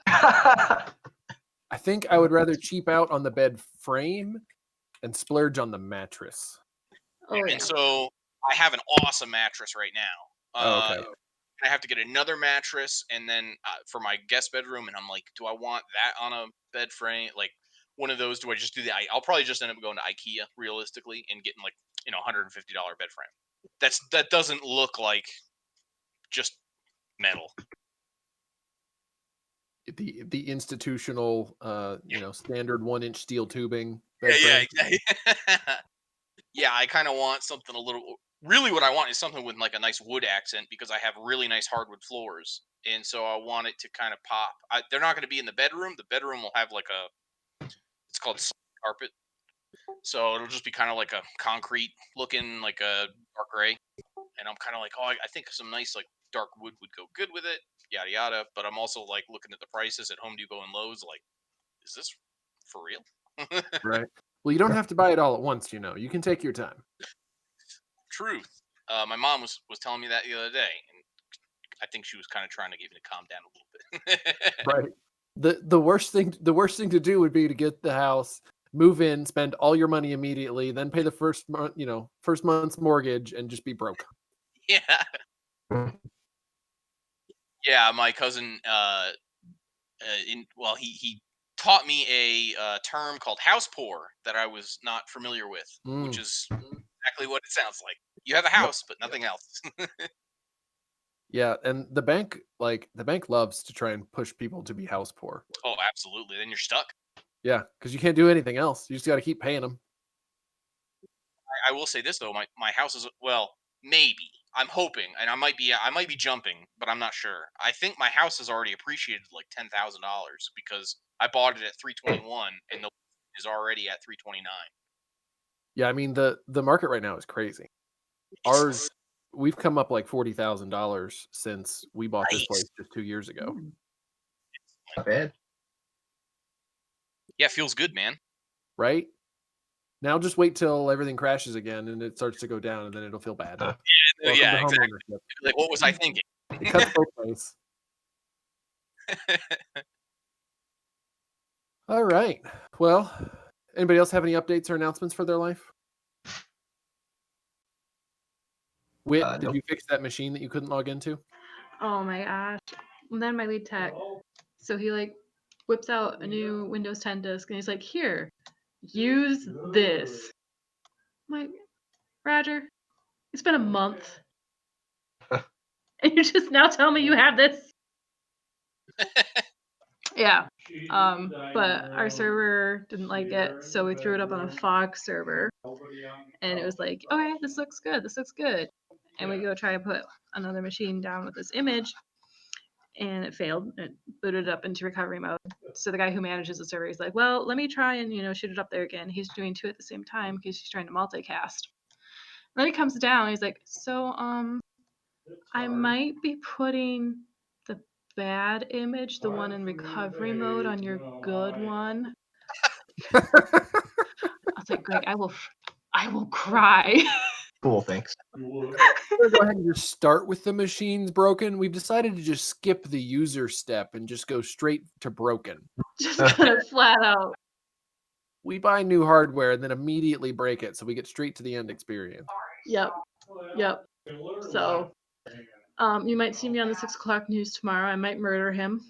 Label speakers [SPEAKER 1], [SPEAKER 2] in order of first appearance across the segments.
[SPEAKER 1] I think I would rather cheap out on the bed frame and splurge on the mattress.
[SPEAKER 2] Oh, yeah.
[SPEAKER 3] And so I have an awesome mattress right now.
[SPEAKER 1] Oh, okay.
[SPEAKER 3] I have to get another mattress, and then for my guest bedroom, and I'm like, do I want that on a bed frame? Like one of those? Do I just do that? I'll probably just end up going to IKEA realistically and getting like $150 bed frame. That doesn't look like just metal.
[SPEAKER 1] The institutional, standard 1-inch steel tubing bed
[SPEAKER 3] Yeah,
[SPEAKER 1] frame.
[SPEAKER 3] exactly. Yeah, I kind of want something a little. Really, what I want is something with like a nice wood accent because I have really nice hardwood floors, and so I want it to kind of pop. They're not going to be in the bedroom. The bedroom will have like it's called carpet, so it'll just be kind of like a concrete looking, like a dark gray. And I'm kind of like, oh, I think some nice like dark wood would go good with it, yada yada. But I'm also like looking at the prices at Home Depot and Lowe's, like, is this for real?
[SPEAKER 1] Right. Well, you don't have to buy it all at once, You can take your time.
[SPEAKER 3] Truth. My mom was telling me that the other day, and I think she was kind of trying to get me to calm down a little bit.
[SPEAKER 1] Right. The worst thing to do would be to get the house, move in, spend all your money immediately, then pay the first month's mortgage and just be broke.
[SPEAKER 3] Yeah. Yeah, my cousin he taught me a term called house poor that I was not familiar with, which is exactly what it sounds like. You have a house, but nothing else.
[SPEAKER 1] Yeah, and the bank loves to try and push people to be house poor.
[SPEAKER 3] Oh, absolutely. Then you're stuck.
[SPEAKER 1] Yeah, because you can't do anything else. You just got to keep paying them.
[SPEAKER 3] I will say this though, my house is, well, maybe. I'm hoping, and I might be jumping, but I'm not sure. I think my house has already appreciated like $10,000 because I bought it at 321 and the is already at 329.
[SPEAKER 1] Yeah, I mean the market right now is crazy. Ours, we've come up like $40,000 since we bought this place
[SPEAKER 3] Nice.
[SPEAKER 1] just 2 years ago.
[SPEAKER 2] Not bad.
[SPEAKER 3] Yeah, feels good, man.
[SPEAKER 1] Right? Now just wait till everything crashes again and it starts to go down, and then it'll feel bad. Welcome
[SPEAKER 3] Yeah,
[SPEAKER 1] to
[SPEAKER 3] exactly.
[SPEAKER 1] homeownership.
[SPEAKER 3] Like, what was I thinking?
[SPEAKER 1] It cuts both ways. All right. Well, anybody else have any updates or announcements for their life? Wit, did
[SPEAKER 2] Nope.
[SPEAKER 1] you fix that machine that you couldn't log into?
[SPEAKER 4] Oh my gosh. And then my lead tech. So he like whips out a new Windows 10 disk and he's like, here, use this. I'm like, Roger, it's been a month. And you just now tell me you have this. Yeah. But our server didn't like it, so we threw it up on a fog server. And it was like, okay, this looks good. This looks good. And we go try to put another machine down with this image, and it failed. It booted up into recovery mode. So the guy who manages the server is like, well, let me try and shoot it up there again. He's doing two at the same time because he's trying to multicast. And then he comes down. He's like, so I might be putting the bad image, the one in recovery mode, on your good one. I was like, Greg, I will cry.
[SPEAKER 2] Cool, thanks.
[SPEAKER 1] We're gonna go ahead and just start with the machines broken. We've decided to just skip the user step and just go straight to broken.
[SPEAKER 4] Just kind of flat out.
[SPEAKER 1] We buy new hardware and then immediately break it, so we get straight to the end experience.
[SPEAKER 4] Yep. So, you might see me on the 6 o'clock news tomorrow. I might murder him.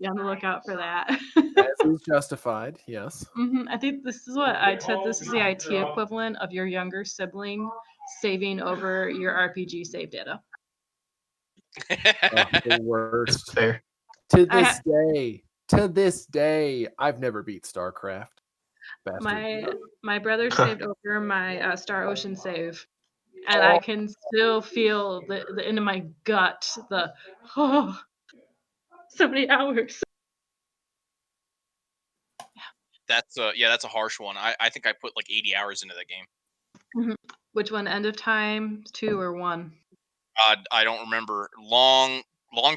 [SPEAKER 4] Be on the lookout for that.
[SPEAKER 1] As is justified, yes.
[SPEAKER 4] I think this is what I said. This is the IT equivalent of your younger sibling saving over your RPG save data.
[SPEAKER 1] The worst.
[SPEAKER 2] Fair.
[SPEAKER 1] To this day, I've never beat StarCraft. Bastard.
[SPEAKER 4] My brother saved over my Star Ocean save, and I can still feel the into my gut so many hours.
[SPEAKER 3] That's a harsh one. I think I put like 80 hours into that game.
[SPEAKER 4] Which one? End of Time 2 or 1?
[SPEAKER 3] I don't remember. Long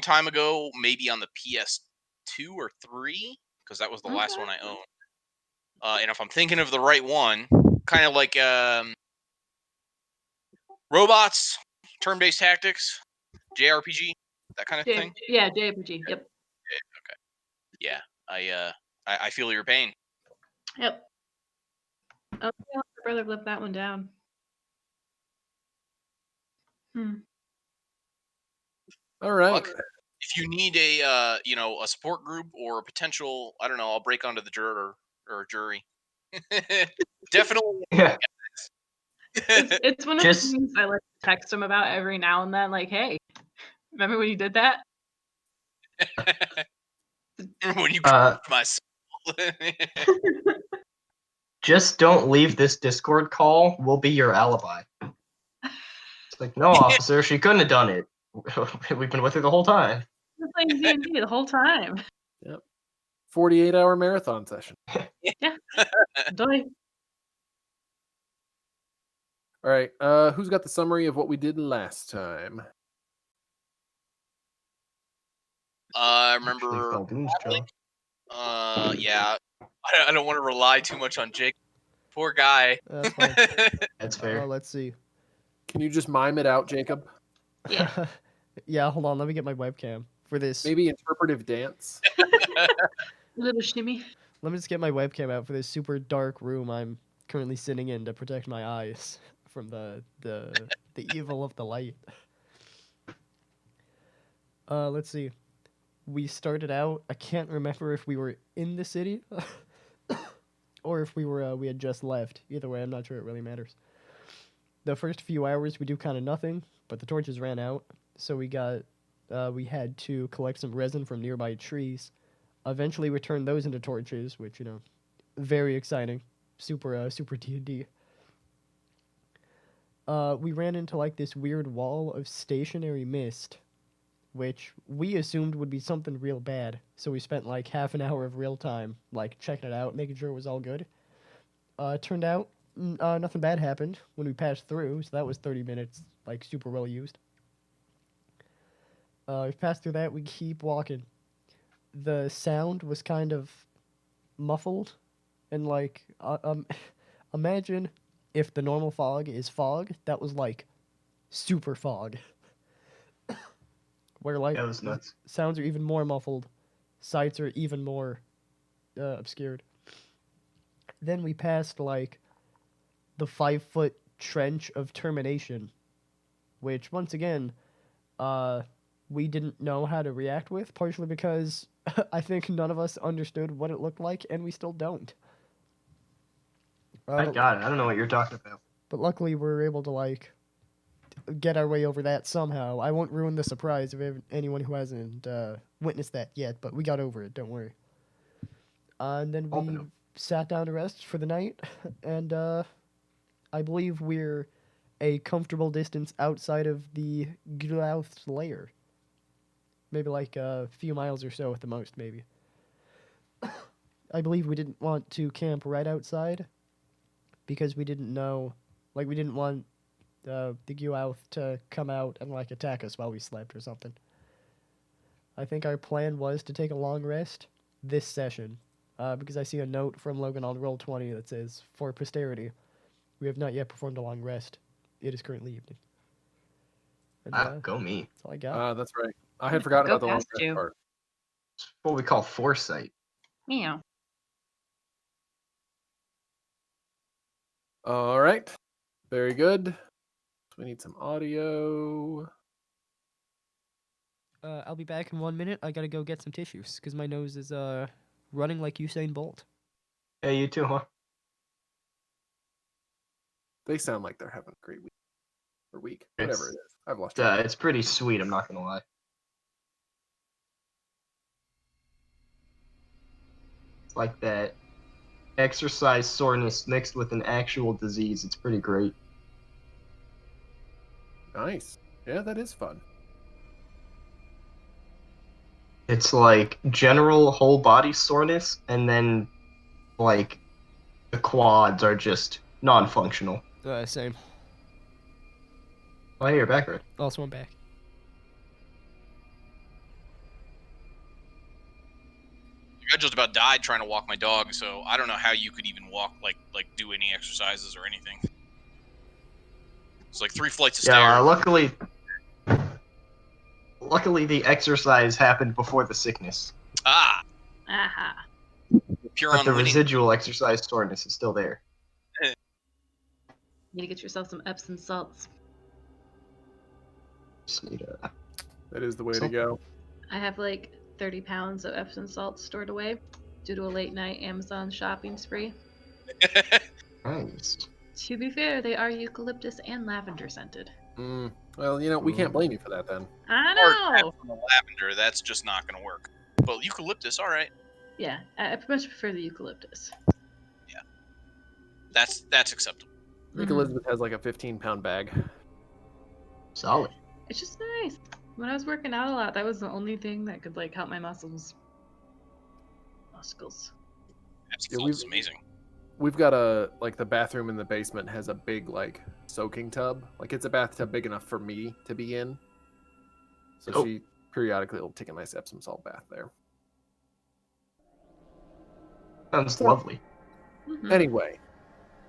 [SPEAKER 3] time ago, maybe on the PS2 or 3, because that was the last one I owned. And if I'm thinking of the right one, kind of like robots, turn-based tactics, JRPG. that kind of thing.
[SPEAKER 4] Yeah, JRPG. Yep.
[SPEAKER 3] Yeah, I feel your pain.
[SPEAKER 4] Yep. Oh, yeah, my brother lived that one down.
[SPEAKER 1] All right.
[SPEAKER 3] Look, if you need a a support group or a potential, I don't know, I'll break onto the jury. Definitely.
[SPEAKER 2] Yeah.
[SPEAKER 4] It's one of
[SPEAKER 2] Just-
[SPEAKER 4] the things I like to text him about every now and then. Like, hey, remember when you did that?
[SPEAKER 3] When you crushed my soul.
[SPEAKER 2] Just don't leave this Discord call. We'll be your alibi. It's like, no, officer, she couldn't have done it. We've been with her the whole time.
[SPEAKER 4] We're playing D&D the whole time.
[SPEAKER 1] Yep. 48-hour marathon session.
[SPEAKER 4] Yeah. Enjoy.
[SPEAKER 1] All right. Who's got the summary of what we did last time?
[SPEAKER 3] I
[SPEAKER 2] Actually,
[SPEAKER 3] remember.
[SPEAKER 2] Fal Dune's job.
[SPEAKER 3] Yeah. I don't want to rely too much on Jake. Poor guy.
[SPEAKER 5] That's fine.
[SPEAKER 2] That's fair.
[SPEAKER 5] Let's see.
[SPEAKER 1] Can you just mime it out, Jacob?
[SPEAKER 4] Yeah.
[SPEAKER 5] Yeah, hold on. Let me get my webcam for this.
[SPEAKER 1] Maybe interpretive dance.
[SPEAKER 4] A little shimmy.
[SPEAKER 5] Let me just get my webcam out for this super dark room I'm currently sitting in to protect my eyes from the evil of the light. Let's see. We started out. I can't remember if we were in the city or if we had just left. Either way, I'm not sure it really matters. The first few hours we do kind of nothing, but the torches ran out, so we had to collect some resin from nearby trees. Eventually, we turned those into torches, which very exciting, super D&D. We ran into like this weird wall of stationary mist, which we assumed would be something real bad. So we spent like half an hour of real time, like checking it out, making sure it was all good. Turned out nothing bad happened when we passed through, so that was 30 minutes, like super well used. We passed through that, we keep walking. The sound was kind of muffled, and like, imagine if the normal fog is fog, that was like super fog. Where like
[SPEAKER 2] That was nuts.
[SPEAKER 5] sounds are even more muffled, sights are even more obscured. Then we passed like the 5-foot trench of termination, which once again, we didn't know how to react with, partially because I think none of us understood what it looked like, and we still don't.
[SPEAKER 2] I got it. I don't know what you're talking about.
[SPEAKER 5] But luckily, we were able to like get our way over that somehow. I won't ruin the surprise of anyone who hasn't witnessed that yet, but we got over it. Don't worry. And then we sat down to rest for the night, and I believe we're a comfortable distance outside of the Glouth's lair. Maybe like a few miles or so at the most, maybe. I believe we didn't want to camp right outside because we didn't know, like we didn't want the Glouth to come out and like attack us while we slept or something. I think our plan was to take a long rest this session, because I see a note from Logan on Roll20 that says, "For posterity, we have not yet performed a long rest. It is currently evening." And,
[SPEAKER 2] Go me.
[SPEAKER 5] that's all I got.
[SPEAKER 1] That's right. I had forgotten
[SPEAKER 4] Go
[SPEAKER 1] about the long
[SPEAKER 4] past
[SPEAKER 1] rest
[SPEAKER 4] you.
[SPEAKER 1] part.
[SPEAKER 2] It's what we call foresight.
[SPEAKER 4] Meow.
[SPEAKER 1] All right. Very good. We need some audio.
[SPEAKER 5] I'll be back in 1 minute. I gotta go get some tissues because my nose is running like Usain Bolt.
[SPEAKER 2] Hey, you too, huh?
[SPEAKER 1] They sound like they're having a great week. Or week.
[SPEAKER 2] It's-
[SPEAKER 1] Whatever it is. I've lost track.
[SPEAKER 2] It's pretty sweet, I'm not gonna lie. It's like that exercise soreness mixed with an actual disease. It's pretty great.
[SPEAKER 1] Nice. Yeah, that is fun.
[SPEAKER 2] It's like general whole body soreness, and then like the quads are just non-functional.
[SPEAKER 5] Same.
[SPEAKER 2] Oh, hey, you're back, right?
[SPEAKER 5] Also, I'm back.
[SPEAKER 3] I just about died trying to walk my dog, so I don't know how you could even walk, like do any exercises or anything. It's like 3 flights of stairs.
[SPEAKER 2] Yeah, luckily Luckily, the exercise happened before the sickness,
[SPEAKER 3] Ah,
[SPEAKER 4] Aha.
[SPEAKER 3] pure
[SPEAKER 2] but
[SPEAKER 3] on
[SPEAKER 2] the
[SPEAKER 3] winning.
[SPEAKER 2] residual exercise soreness is still there.
[SPEAKER 4] You need to get yourself some Epsom salts.
[SPEAKER 2] Just need a...
[SPEAKER 1] That is the way to
[SPEAKER 2] So-
[SPEAKER 1] go.
[SPEAKER 4] I have like 30 pounds of Epsom salts stored away due to a late night Amazon shopping spree.
[SPEAKER 2] Nice.
[SPEAKER 4] To be fair, they are eucalyptus and lavender scented.
[SPEAKER 1] Well, we can't blame you for that then.
[SPEAKER 4] I
[SPEAKER 3] Or
[SPEAKER 4] know.
[SPEAKER 3] from the lavender, that's just not going to work. But eucalyptus, all right.
[SPEAKER 4] Yeah, I much prefer the eucalyptus.
[SPEAKER 3] That's acceptable.
[SPEAKER 1] I think
[SPEAKER 4] Mhm.
[SPEAKER 1] Elizabeth has like a 15-pound bag.
[SPEAKER 2] Solid.
[SPEAKER 4] It's just nice. When I was working out a lot, that was the only thing that could like help my muscles. Muscles.
[SPEAKER 3] That's
[SPEAKER 1] Yeah,
[SPEAKER 3] amazing.
[SPEAKER 1] We've got the bathroom in the basement has a big like soaking tub. Like it's a bathtub big enough for me to be in. So
[SPEAKER 2] Oh.
[SPEAKER 1] she periodically will take a nice Epsom salt bath there.
[SPEAKER 2] Sounds lovely.
[SPEAKER 4] Mhm.
[SPEAKER 1] Anyway,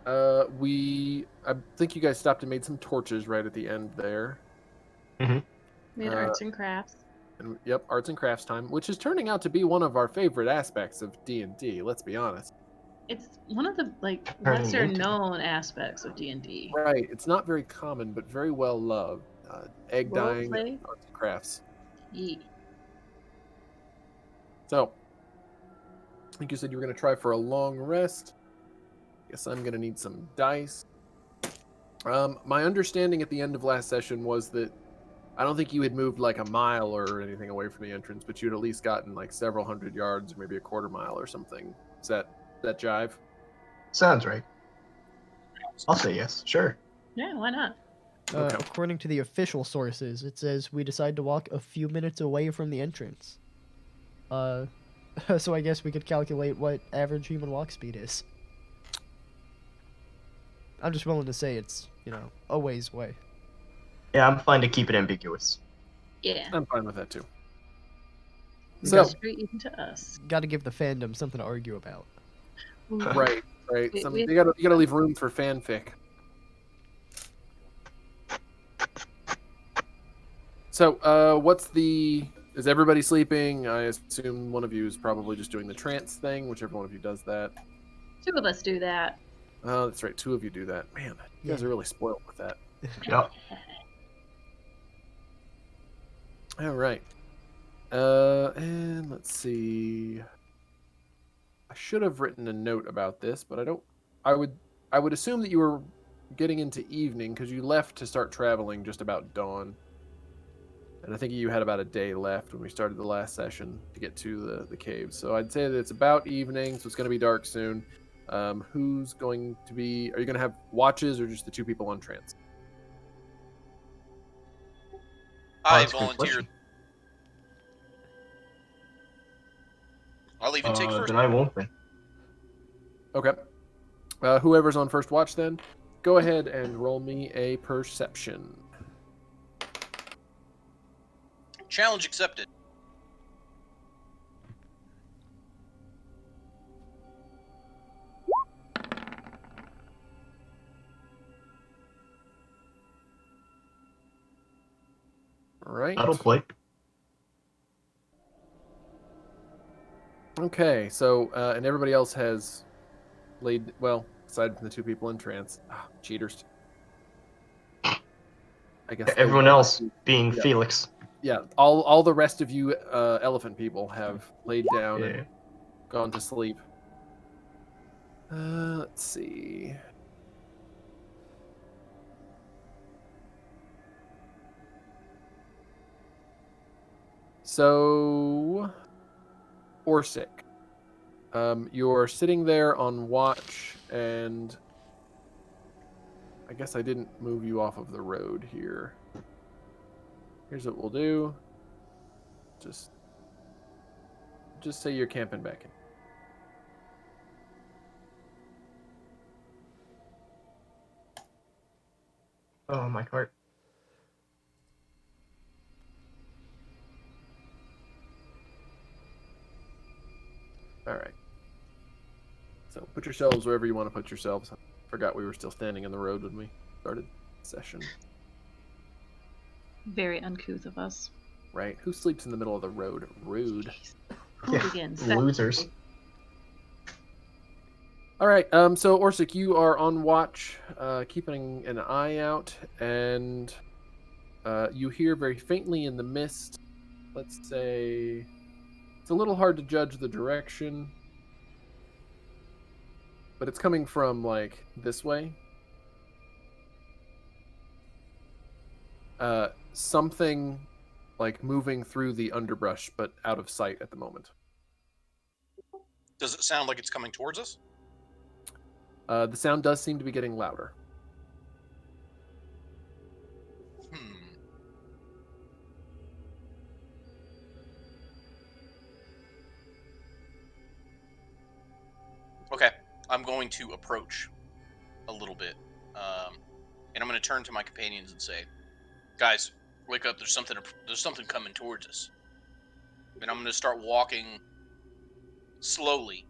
[SPEAKER 1] I think you guys stopped and made some torches right at the end there.
[SPEAKER 4] We had arts and crafts.
[SPEAKER 1] And yep, arts and crafts time, which is turning out to be one of our favorite aspects of D&D, let's be honest.
[SPEAKER 4] It's one of the
[SPEAKER 2] Turning
[SPEAKER 4] lesser
[SPEAKER 2] into-
[SPEAKER 4] known aspects of D&D.
[SPEAKER 1] Right, it's not very common, but very well loved. Egg dyeing,
[SPEAKER 4] Roleplay?
[SPEAKER 1] and arts and crafts.
[SPEAKER 4] Ye-
[SPEAKER 1] So, I think you said you were going to try for a long rest. Guess I'm going to need some dice. My understanding at the end of last session was that I don't think you had moved like a mile or anything away from the entrance, but you'd at least gotten like several hundred yards, or maybe a quarter mile or something. Is that jive?
[SPEAKER 2] Sounds right. I'll say yes. Sure.
[SPEAKER 4] Yeah, why not?
[SPEAKER 1] Okay.
[SPEAKER 5] According to the official sources, it says we decide to walk a few minutes away from the entrance. So I guess we could calculate what average human walk speed is. I'm just willing to say it's, a ways away.
[SPEAKER 2] Yeah, I'm fine to keep it ambiguous.
[SPEAKER 4] Yeah.
[SPEAKER 1] I'm fine with that too.
[SPEAKER 4] It's
[SPEAKER 1] So,
[SPEAKER 4] straight even to us.
[SPEAKER 5] Got to give the fandom something to argue about.
[SPEAKER 4] Ooh.
[SPEAKER 1] right.
[SPEAKER 4] We-
[SPEAKER 1] You gotta leave room for fanfic. So, is everybody sleeping? I assume one of you is probably just doing the trance thing, whichever one of you does that.
[SPEAKER 4] 2 of us do that.
[SPEAKER 1] Oh, that's right. 2 of you do that. Man, you guys
[SPEAKER 5] Yeah.
[SPEAKER 1] are really spoiled with that.
[SPEAKER 2] Yep.
[SPEAKER 1] All right. And let's see. I should have written a note about this, but I don't. I would assume that you were getting into evening because you left to start traveling just about dawn. And I think you had about a day left when we started the last session to get to the cave. So I'd say that it's about evening, so it's going to be dark soon. Who's going to be... Are you going to have watches or just the 2 people on trance?
[SPEAKER 3] I
[SPEAKER 2] that's a good
[SPEAKER 3] volunteer.
[SPEAKER 2] question.
[SPEAKER 3] I'll even take first.
[SPEAKER 2] Then I won't then.
[SPEAKER 1] Okay. Whoever's on first watch then, go ahead and roll me a perception.
[SPEAKER 3] Challenge accepted.
[SPEAKER 1] All right.
[SPEAKER 2] That'll play.
[SPEAKER 1] Okay, so, and everybody else has laid, well, aside from the 2 people in trance. Ah, cheaters. I guess
[SPEAKER 2] Everyone else being
[SPEAKER 1] Yeah.
[SPEAKER 2] Felix.
[SPEAKER 1] Yeah, all the rest of you elephant people have laid down
[SPEAKER 2] Yeah.
[SPEAKER 1] and gone to sleep. Let's see. So, Orsik, you're sitting there on watch, and I guess I didn't move you off of the road here. Here's what we'll do. Just say you're camping back in.
[SPEAKER 2] Oh, my cart.
[SPEAKER 1] All right. So put yourselves wherever you want to put yourselves. I forgot we were still standing in the road when we started the session.
[SPEAKER 4] Very uncouth of us.
[SPEAKER 1] right? Who sleeps in the middle of the road? Rude.
[SPEAKER 4] Hooligans.
[SPEAKER 2] Losers.
[SPEAKER 1] All right. So Orsik, you are on watch, keeping an eye out, and you hear very faintly in the mist. Let's say it's a little hard to judge the direction, but it's coming from like this way. Something like moving through the underbrush, but out of sight at the moment.
[SPEAKER 3] Does it sound like it's coming towards us?
[SPEAKER 1] The sound does seem to be getting louder.
[SPEAKER 3] Okay, I'm going to approach a little bit, and I'm going to turn to my companions and say, "Guys, wake up! There's something coming towards us." And I'm going to start walking slowly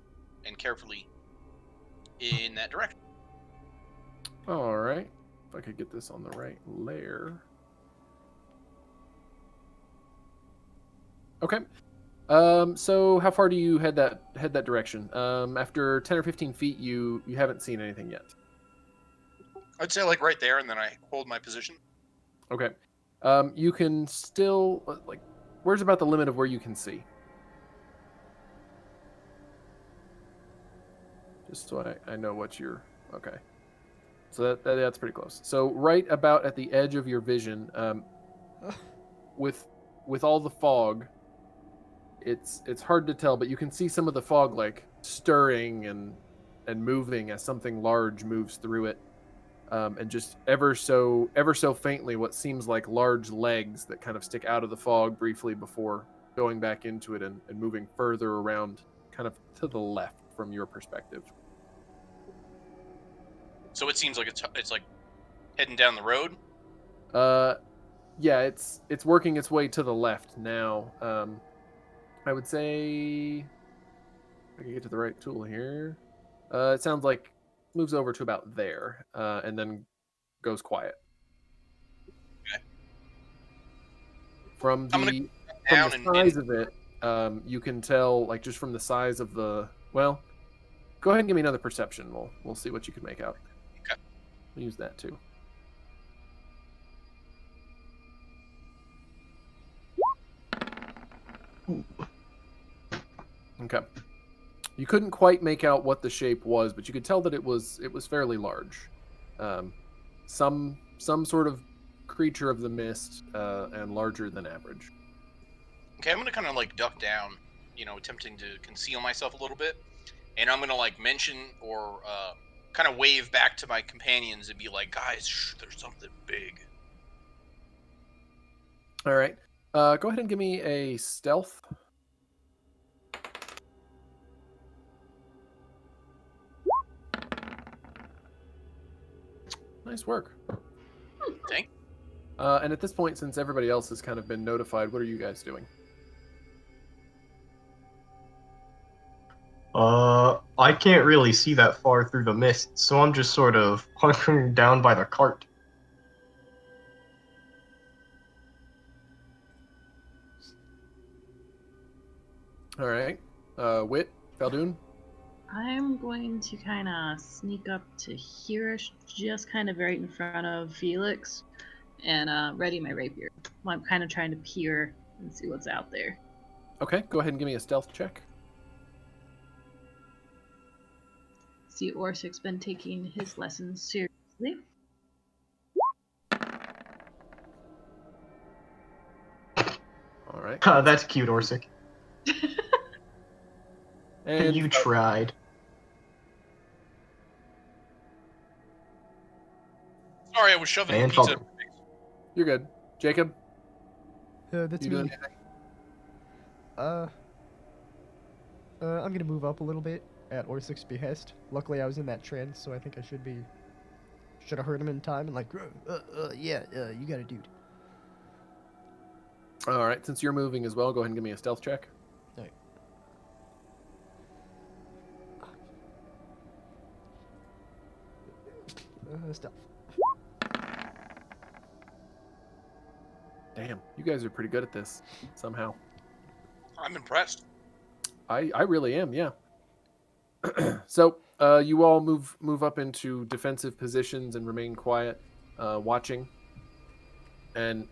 [SPEAKER 3] and carefully in that direction.
[SPEAKER 1] All right. If I could get this on the right layer. Okay. So how far do you head that direction? After 10 or 15 feet, you haven't seen anything yet.
[SPEAKER 3] I'd say like right there, and then I hold my position.
[SPEAKER 1] Okay. You can still like, where's about the limit of where you can see? Just so I know what you're okay. So that's pretty close. So right about at the edge of your vision, with all the fog, it's hard to tell, but you can see some of the fog like stirring and moving as something large moves through it, and just ever so faintly, what seems like large legs that kind of stick out of the fog briefly before going back into it and moving further around, kind of to the left from your perspective.
[SPEAKER 3] So it seems like it's like heading down the road.
[SPEAKER 1] Yeah, it's working its way to the left now. I would say, if I can get to the right tool here. It sounds like moves over to about there, and then goes quiet.
[SPEAKER 3] Okay.
[SPEAKER 1] From
[SPEAKER 3] I'm gonna
[SPEAKER 1] the
[SPEAKER 3] down
[SPEAKER 1] size of it, you can tell, like just from the size of the. Well, go ahead and give me another perception. We'll see what you can make out.
[SPEAKER 3] Okay.
[SPEAKER 1] We'll use that too. Okay. You couldn't quite make out what the shape was, but you could tell that it was fairly large. Some sort of creature of the mist, and larger than average.
[SPEAKER 3] Okay, I'm gonna kind of like duck down, attempting to conceal myself a little bit, and I'm gonna like mention or kind of wave back to my companions and be like, "Guys, shh, there's something big."
[SPEAKER 1] All right. Go ahead and give me a stealth. Nice work.
[SPEAKER 3] Thank.
[SPEAKER 1] And at this point, since everybody else has kind of been notified, what are you guys doing?
[SPEAKER 2] I can't really see that far through the mist, so I'm just sort of hunkering down by the cart.
[SPEAKER 1] All right. Wit, Fal Dune.
[SPEAKER 4] I'm going to kind of sneak up to hereish, just kind of right in front of Felix, and ready my rapier. I'm kind of trying to peer and see what's out there.
[SPEAKER 1] Okay, go ahead and give me a stealth check.
[SPEAKER 4] See, Orsik's been taking his lessons seriously.
[SPEAKER 1] All right.
[SPEAKER 2] That's cute, Orsik.
[SPEAKER 1] And
[SPEAKER 2] You tried.
[SPEAKER 3] Sorry, I was shoving
[SPEAKER 2] And
[SPEAKER 3] pizza.
[SPEAKER 2] Fal-
[SPEAKER 1] you're good. Jacob,
[SPEAKER 5] That's
[SPEAKER 1] you
[SPEAKER 5] me.
[SPEAKER 1] doing anything?
[SPEAKER 5] I'm gonna move up a little bit at Orsik's behest. Luckily, I was in that trance, so I think I should have heard him in time and like, yeah, you got it, dude.
[SPEAKER 1] All right. Since you're moving as well, go ahead and give me a stealth check.
[SPEAKER 5] Alright. Stealth.
[SPEAKER 1] Damn, you guys are pretty good at this somehow.
[SPEAKER 3] I'm impressed.
[SPEAKER 1] I really am, yeah. So you all move up into defensive positions and remain quiet, watching. And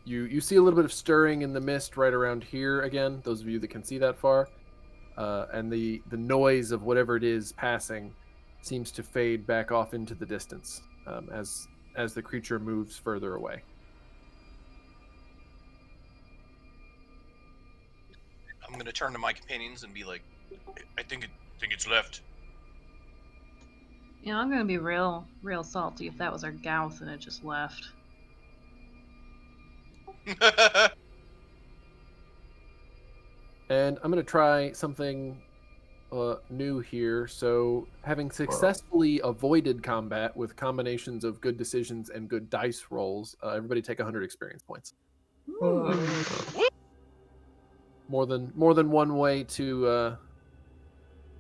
[SPEAKER 1] you see a little bit of stirring in the mist right around here again. Those of you that can see that far, and the noise of whatever it is passing seems to fade back off into the distance as the creature moves further away.
[SPEAKER 3] I'm gonna turn to my companions and be like, I think it's left.
[SPEAKER 4] You know, I'm gonna be real salty if that was our Gauth and it just left.
[SPEAKER 1] And I'm going to try something new here. So, having successfully avoided combat with combinations of good decisions and good dice rolls, everybody take 100 experience points. More than one way to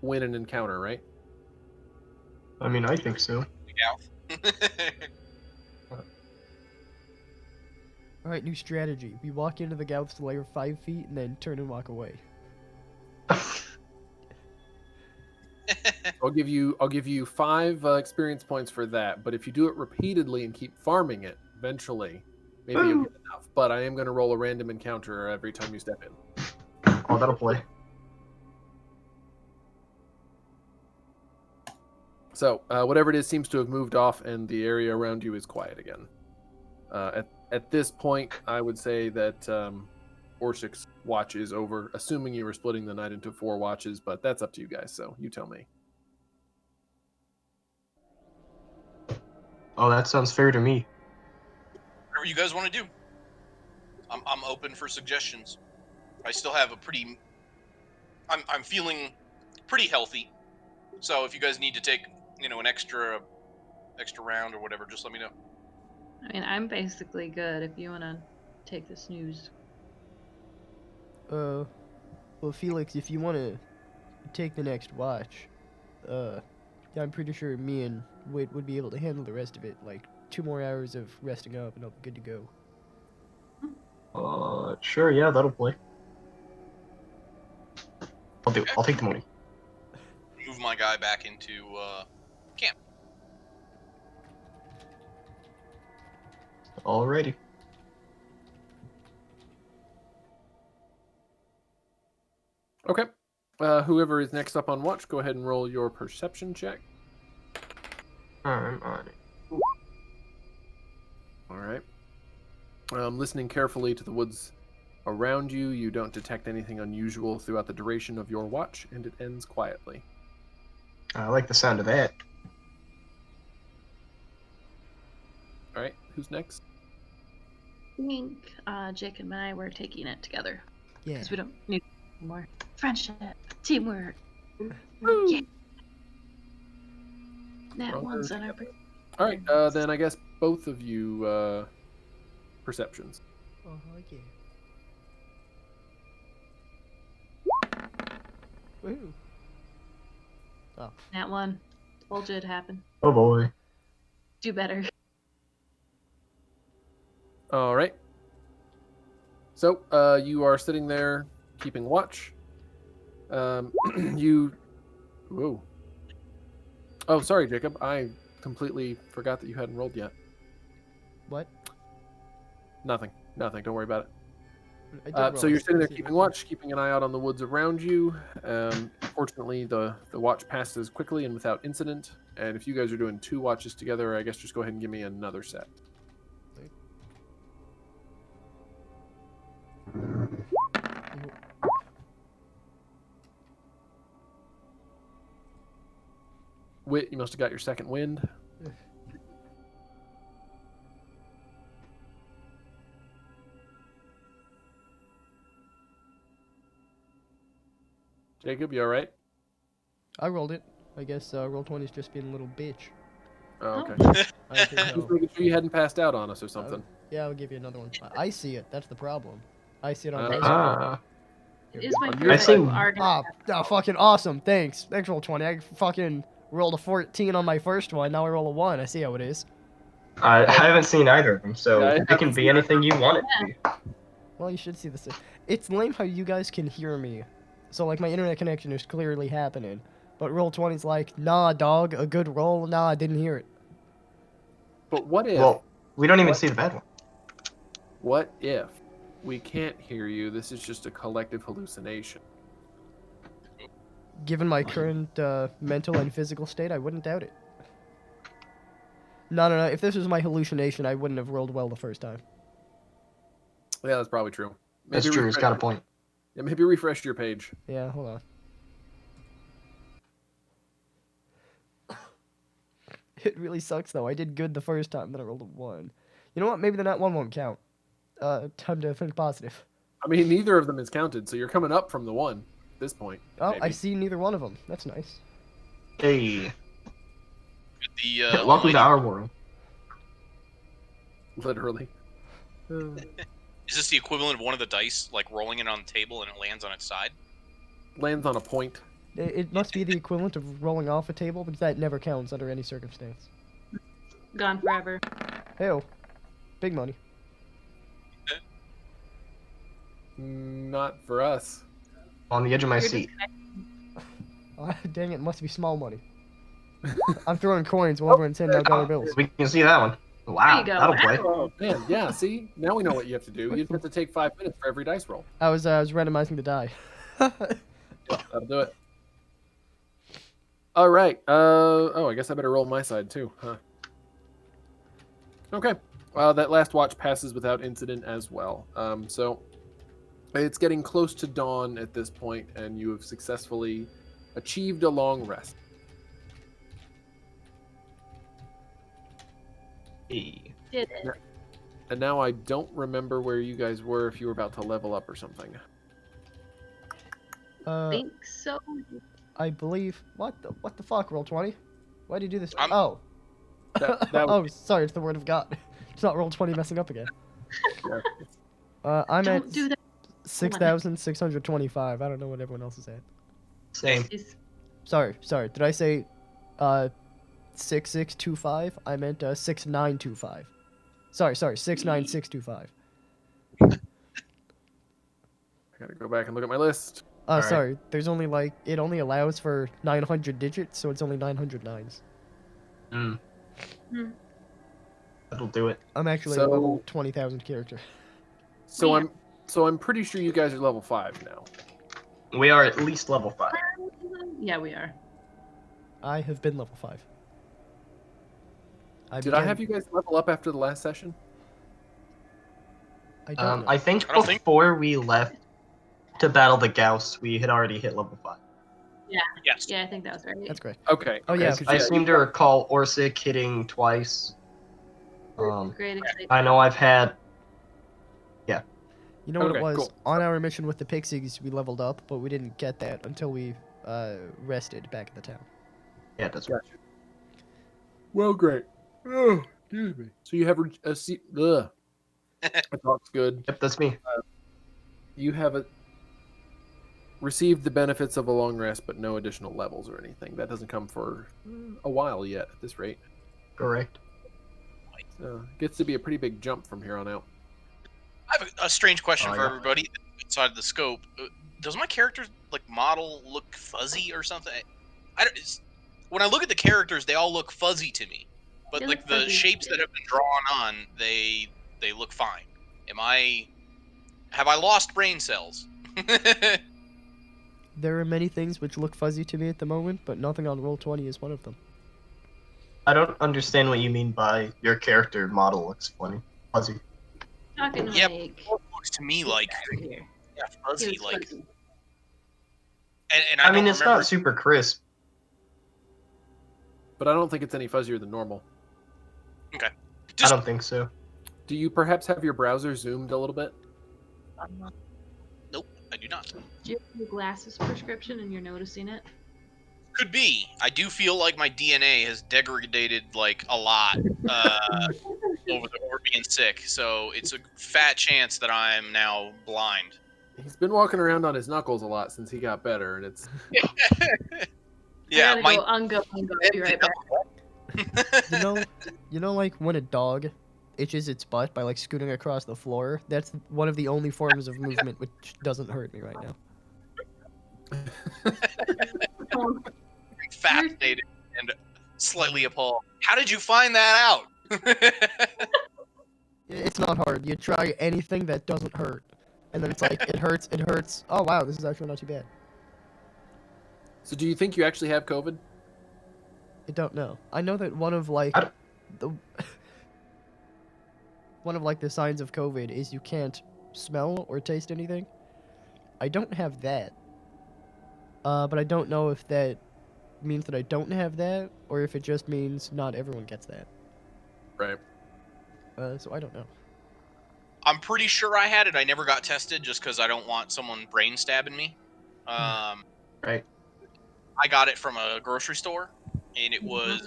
[SPEAKER 1] win an encounter, right?
[SPEAKER 2] I mean, I think so.
[SPEAKER 5] All right, new strategy. We walk into the Gauth's lair 5 feet and then turn and walk away.
[SPEAKER 1] I'll give you 5 experience points for that. But if you do it repeatedly and keep farming it, eventually, maybe you'll get enough. But I am going to roll a random encounter every time you step in.
[SPEAKER 2] Oh, that'll play.
[SPEAKER 1] So whatever it is seems to have moved off, and the area around you is quiet again. At this point, I would say that Orsik's watch is over, assuming you were splitting the night into 4 watches, but that's up to you guys, so you tell me.
[SPEAKER 2] Oh, that sounds fair to me.
[SPEAKER 3] Whatever you guys want to do. I'm open for suggestions. I still have a pretty. I'm feeling pretty healthy, so if you guys need to take an extra round or whatever, just let me know.
[SPEAKER 4] I mean, I'm basically good if you want to take the snooze.
[SPEAKER 5] Well, Felix, if you want to take the next watch, I'm pretty sure me and Wit would be able to handle the rest of it. Like 2 more hours of resting up, and I'll be good to go.
[SPEAKER 2] Sure, yeah, that'll play. I'll take the money.
[SPEAKER 3] Move my guy back into camp.
[SPEAKER 2] Alrighty.
[SPEAKER 1] Okay. Whoever is next up on watch, go ahead and roll your perception check.
[SPEAKER 2] I'm on it.
[SPEAKER 1] All right. Listening carefully to the woods around you, you don't detect anything unusual throughout the duration of your watch, and it ends quietly.
[SPEAKER 2] I like the sound of that.
[SPEAKER 1] All right. Who's next?
[SPEAKER 4] I think Jacob and I were taking it together.
[SPEAKER 5] Yeah.
[SPEAKER 4] Because we don't need more friendship, teamwork.
[SPEAKER 1] Woo!
[SPEAKER 4] Yeah. That
[SPEAKER 1] Well,
[SPEAKER 4] one's
[SPEAKER 1] we're
[SPEAKER 4] on our.
[SPEAKER 1] All right. Then I guess both of you perceptions.
[SPEAKER 5] Oh, yeah. Woohoo. Oh.
[SPEAKER 4] That one. Told you it'd happen.
[SPEAKER 2] Oh boy.
[SPEAKER 4] Do better.
[SPEAKER 1] All right. So you are sitting there keeping watch. You. Whoa. Oh, sorry, Jacob. I completely forgot that you hadn't rolled yet.
[SPEAKER 5] What?
[SPEAKER 1] Nothing. Don't worry about it.
[SPEAKER 5] I did roll.
[SPEAKER 1] So you're sitting there
[SPEAKER 5] See,
[SPEAKER 1] keeping watch, keeping an eye out on the woods around you. Fortunately, the watch passes quickly and without incident. And if you guys are doing 2 watches together, I guess just go ahead and give me another set. Wit, you must have got your second wind. Jacob, you all right?
[SPEAKER 5] I rolled it. I guess roll 20's just being a little bitch.
[SPEAKER 1] Oh, okay.
[SPEAKER 5] I can
[SPEAKER 1] Just
[SPEAKER 5] help.
[SPEAKER 1] making sure you hadn't passed out on us or something.
[SPEAKER 5] Yeah, I'll give you another one. I see it. That's the problem. I see it on my screen.
[SPEAKER 2] Ah.
[SPEAKER 4] It is my
[SPEAKER 1] On
[SPEAKER 4] favorite.
[SPEAKER 1] your
[SPEAKER 2] I think-
[SPEAKER 4] You are gonna
[SPEAKER 5] Fucking awesome. Thanks. Thanks, roll 20. I fucking rolled a 14 on my first one. Now I roll a 1. I see how it is.
[SPEAKER 2] I haven't seen either of them, so
[SPEAKER 1] Yeah, I
[SPEAKER 2] it
[SPEAKER 1] haven't
[SPEAKER 2] can be
[SPEAKER 1] seen
[SPEAKER 2] anything you want it to be.
[SPEAKER 5] Well, you should see this. It's lame how you guys can hear me. So, like, my internet connection is clearly happening. But Roll20's like, nah, dog, a good roll. Nah, I didn't hear it.
[SPEAKER 1] But what if?
[SPEAKER 2] Well, we don't even
[SPEAKER 1] What?
[SPEAKER 2] see the bad one.
[SPEAKER 1] What if we can't hear you? This is just a collective hallucination.
[SPEAKER 5] Given my current mental and physical state, I wouldn't doubt it. No. If this was my hallucination, I wouldn't have rolled well the first time.
[SPEAKER 1] Yeah, that's probably true.
[SPEAKER 2] That's true. He's got a point.
[SPEAKER 1] Yeah, maybe refresh your page.
[SPEAKER 5] Yeah, hold on. It really sucks, though. I did good the first time, then I rolled a 1. You know what? Maybe the nat 1 won't count. Time to think positive.
[SPEAKER 1] I mean, neither of them is counted, so you're coming up from the 1 at this point.
[SPEAKER 5] Oh,
[SPEAKER 1] maybe.
[SPEAKER 5] I see neither one of them. That's nice.
[SPEAKER 2] Hey,
[SPEAKER 3] The
[SPEAKER 2] welcome to our world.
[SPEAKER 1] Literally.
[SPEAKER 3] is this the equivalent of one of the dice like rolling it on the table and it lands on its side?
[SPEAKER 1] Lands on a point.
[SPEAKER 5] It must be the equivalent of rolling off a table, because that never counts under any circumstance.
[SPEAKER 4] Gone forever.
[SPEAKER 5] Hey-oh. Big money.
[SPEAKER 1] Not for us.
[SPEAKER 2] On the edge of my
[SPEAKER 4] You're
[SPEAKER 2] seat.
[SPEAKER 5] Dang it, must be small money. I'm throwing coins while everyone's handing out dollar bills.
[SPEAKER 2] We can see that one. Wow,
[SPEAKER 4] you go.
[SPEAKER 2] that'll play.
[SPEAKER 1] Oh man, yeah. See, now we know what you have to do. You have to take 5 minutes for every dice roll.
[SPEAKER 5] I was randomizing the die.
[SPEAKER 1] Yeah, that'll do it. All right. Oh, I guess I better roll my side too, huh? Okay. That last watch passes without incident as well. So it's getting close to dawn at this point, and you have successfully achieved a long rest.
[SPEAKER 2] Hey.
[SPEAKER 4] Did it.
[SPEAKER 1] And now I don't remember where you guys were, if you were about to level up or something.
[SPEAKER 4] Think so.
[SPEAKER 5] I believe. What the fuck, Roll20? Why'd you do this?
[SPEAKER 3] I'm-
[SPEAKER 5] Oh.
[SPEAKER 1] That
[SPEAKER 5] Oh,
[SPEAKER 1] was,
[SPEAKER 5] sorry, it's the word of God. It's not Roll20 messing up again.
[SPEAKER 1] yeah.
[SPEAKER 5] I'm
[SPEAKER 4] Don't
[SPEAKER 5] at
[SPEAKER 4] do that.
[SPEAKER 5] 6,625. I don't know what everyone else is at.
[SPEAKER 2] Same.
[SPEAKER 4] It's-
[SPEAKER 5] Sorry. Did I say 6625? I meant 6925. Sorry, 69625.
[SPEAKER 1] I gotta go back and look at my list.
[SPEAKER 2] Alright.
[SPEAKER 5] Sorry. There's only it only allows for 900 digits, so it's only 900 nines.
[SPEAKER 2] Hmm.
[SPEAKER 4] Hmm.
[SPEAKER 2] That'll do it.
[SPEAKER 5] I'm actually
[SPEAKER 1] So-
[SPEAKER 5] a level 20,000 character.
[SPEAKER 1] So
[SPEAKER 4] Yeah.
[SPEAKER 1] I'm pretty sure you guys are level 5 now.
[SPEAKER 2] We are at least level 5.
[SPEAKER 4] Yeah, we are.
[SPEAKER 5] I have been level 5.
[SPEAKER 1] Did I have you guys level up after the last session?
[SPEAKER 5] I don't know.
[SPEAKER 2] I think
[SPEAKER 3] I don't think-
[SPEAKER 2] before we left to battle the Gauss, we had already hit level 5.
[SPEAKER 3] Yes.
[SPEAKER 4] Yeah, I think that was right.
[SPEAKER 5] That's great.
[SPEAKER 1] Okay.
[SPEAKER 5] Oh, yeah,
[SPEAKER 1] okay,
[SPEAKER 5] 'cause
[SPEAKER 2] I seem to recall Orsik hitting twice.
[SPEAKER 4] Great excitement.
[SPEAKER 2] I know I've had.
[SPEAKER 5] You know what
[SPEAKER 1] Okay,
[SPEAKER 5] it was?
[SPEAKER 1] cool.
[SPEAKER 5] On our mission with the Pixies, we leveled up, but we didn't get that until we rested back in the town.
[SPEAKER 2] Yeah, that's right.
[SPEAKER 1] Gotcha. Well, great. Oh, excuse me. So you have a seat. Ugh. That talks good.
[SPEAKER 2] Yep, that's me.
[SPEAKER 1] You have received the benefits of a long rest, but no additional levels or anything. That doesn't come for a while yet at this rate.
[SPEAKER 2] Correct.
[SPEAKER 1] So it gets to be a pretty big jump from here on out.
[SPEAKER 3] I have a strange question
[SPEAKER 2] Oh,
[SPEAKER 3] for
[SPEAKER 2] yeah.
[SPEAKER 3] everybody outside of the scope. Does my character model look fuzzy or something? I don't. When I look at the characters, they all look fuzzy to me. But
[SPEAKER 4] They
[SPEAKER 3] like
[SPEAKER 4] look
[SPEAKER 3] the
[SPEAKER 4] fuzzy.
[SPEAKER 3] shapes that have been drawn on, they look fine. Have I lost brain cells?
[SPEAKER 5] There are many things which look fuzzy to me at the moment, but nothing on Roll20 is one of them.
[SPEAKER 2] I don't understand what you mean by your character model looks funny. Fuzzy.
[SPEAKER 4] Talking
[SPEAKER 3] Yep.
[SPEAKER 4] like
[SPEAKER 3] It looks to me like
[SPEAKER 4] here.
[SPEAKER 3] fuzzy,
[SPEAKER 4] Here's
[SPEAKER 3] like,
[SPEAKER 4] fuzzy.
[SPEAKER 3] and
[SPEAKER 2] I
[SPEAKER 3] I
[SPEAKER 2] mean,
[SPEAKER 3] don't
[SPEAKER 2] it's
[SPEAKER 3] remember.
[SPEAKER 2] not super crisp.
[SPEAKER 1] But I don't think it's any fuzzier than normal.
[SPEAKER 2] I
[SPEAKER 3] Just
[SPEAKER 2] don't think so.
[SPEAKER 1] Do you perhaps have your browser zoomed a little bit?
[SPEAKER 3] nope, I do not.
[SPEAKER 4] Do you have your glasses prescription and you're noticing it?
[SPEAKER 3] Could be. I do feel like my DNA has degraded like a lot over the over being sick. So it's a fat chance that I'm now blind.
[SPEAKER 1] He's been walking around on his knuckles a lot since he got better, and it's
[SPEAKER 3] Yeah,
[SPEAKER 4] I gotta go ungo. I'll be right back.
[SPEAKER 5] You know, like when a dog itches its butt by like scooting across the floor. That's one of the only forms of movement which doesn't hurt me right now.
[SPEAKER 4] Oh,
[SPEAKER 3] I'm fascinated and slightly appalled. How did you find that out?
[SPEAKER 5] It's not hard. You try anything that doesn't hurt, and then it's like it hurts. It hurts. Oh wow, this is actually not too bad.
[SPEAKER 1] So do you think you actually have COVID?
[SPEAKER 5] I don't know. I know that one of like
[SPEAKER 2] I
[SPEAKER 5] the one of like the signs of COVID is you can't smell or taste anything. I don't have that. But I don't know if that means that I don't have that or if it just means not everyone gets that.
[SPEAKER 1] Right.
[SPEAKER 5] So I don't know.
[SPEAKER 3] I'm pretty sure I had it. I never got tested just because I don't want someone brain stabbing me.
[SPEAKER 2] Right.
[SPEAKER 3] I got it from a grocery store, and it was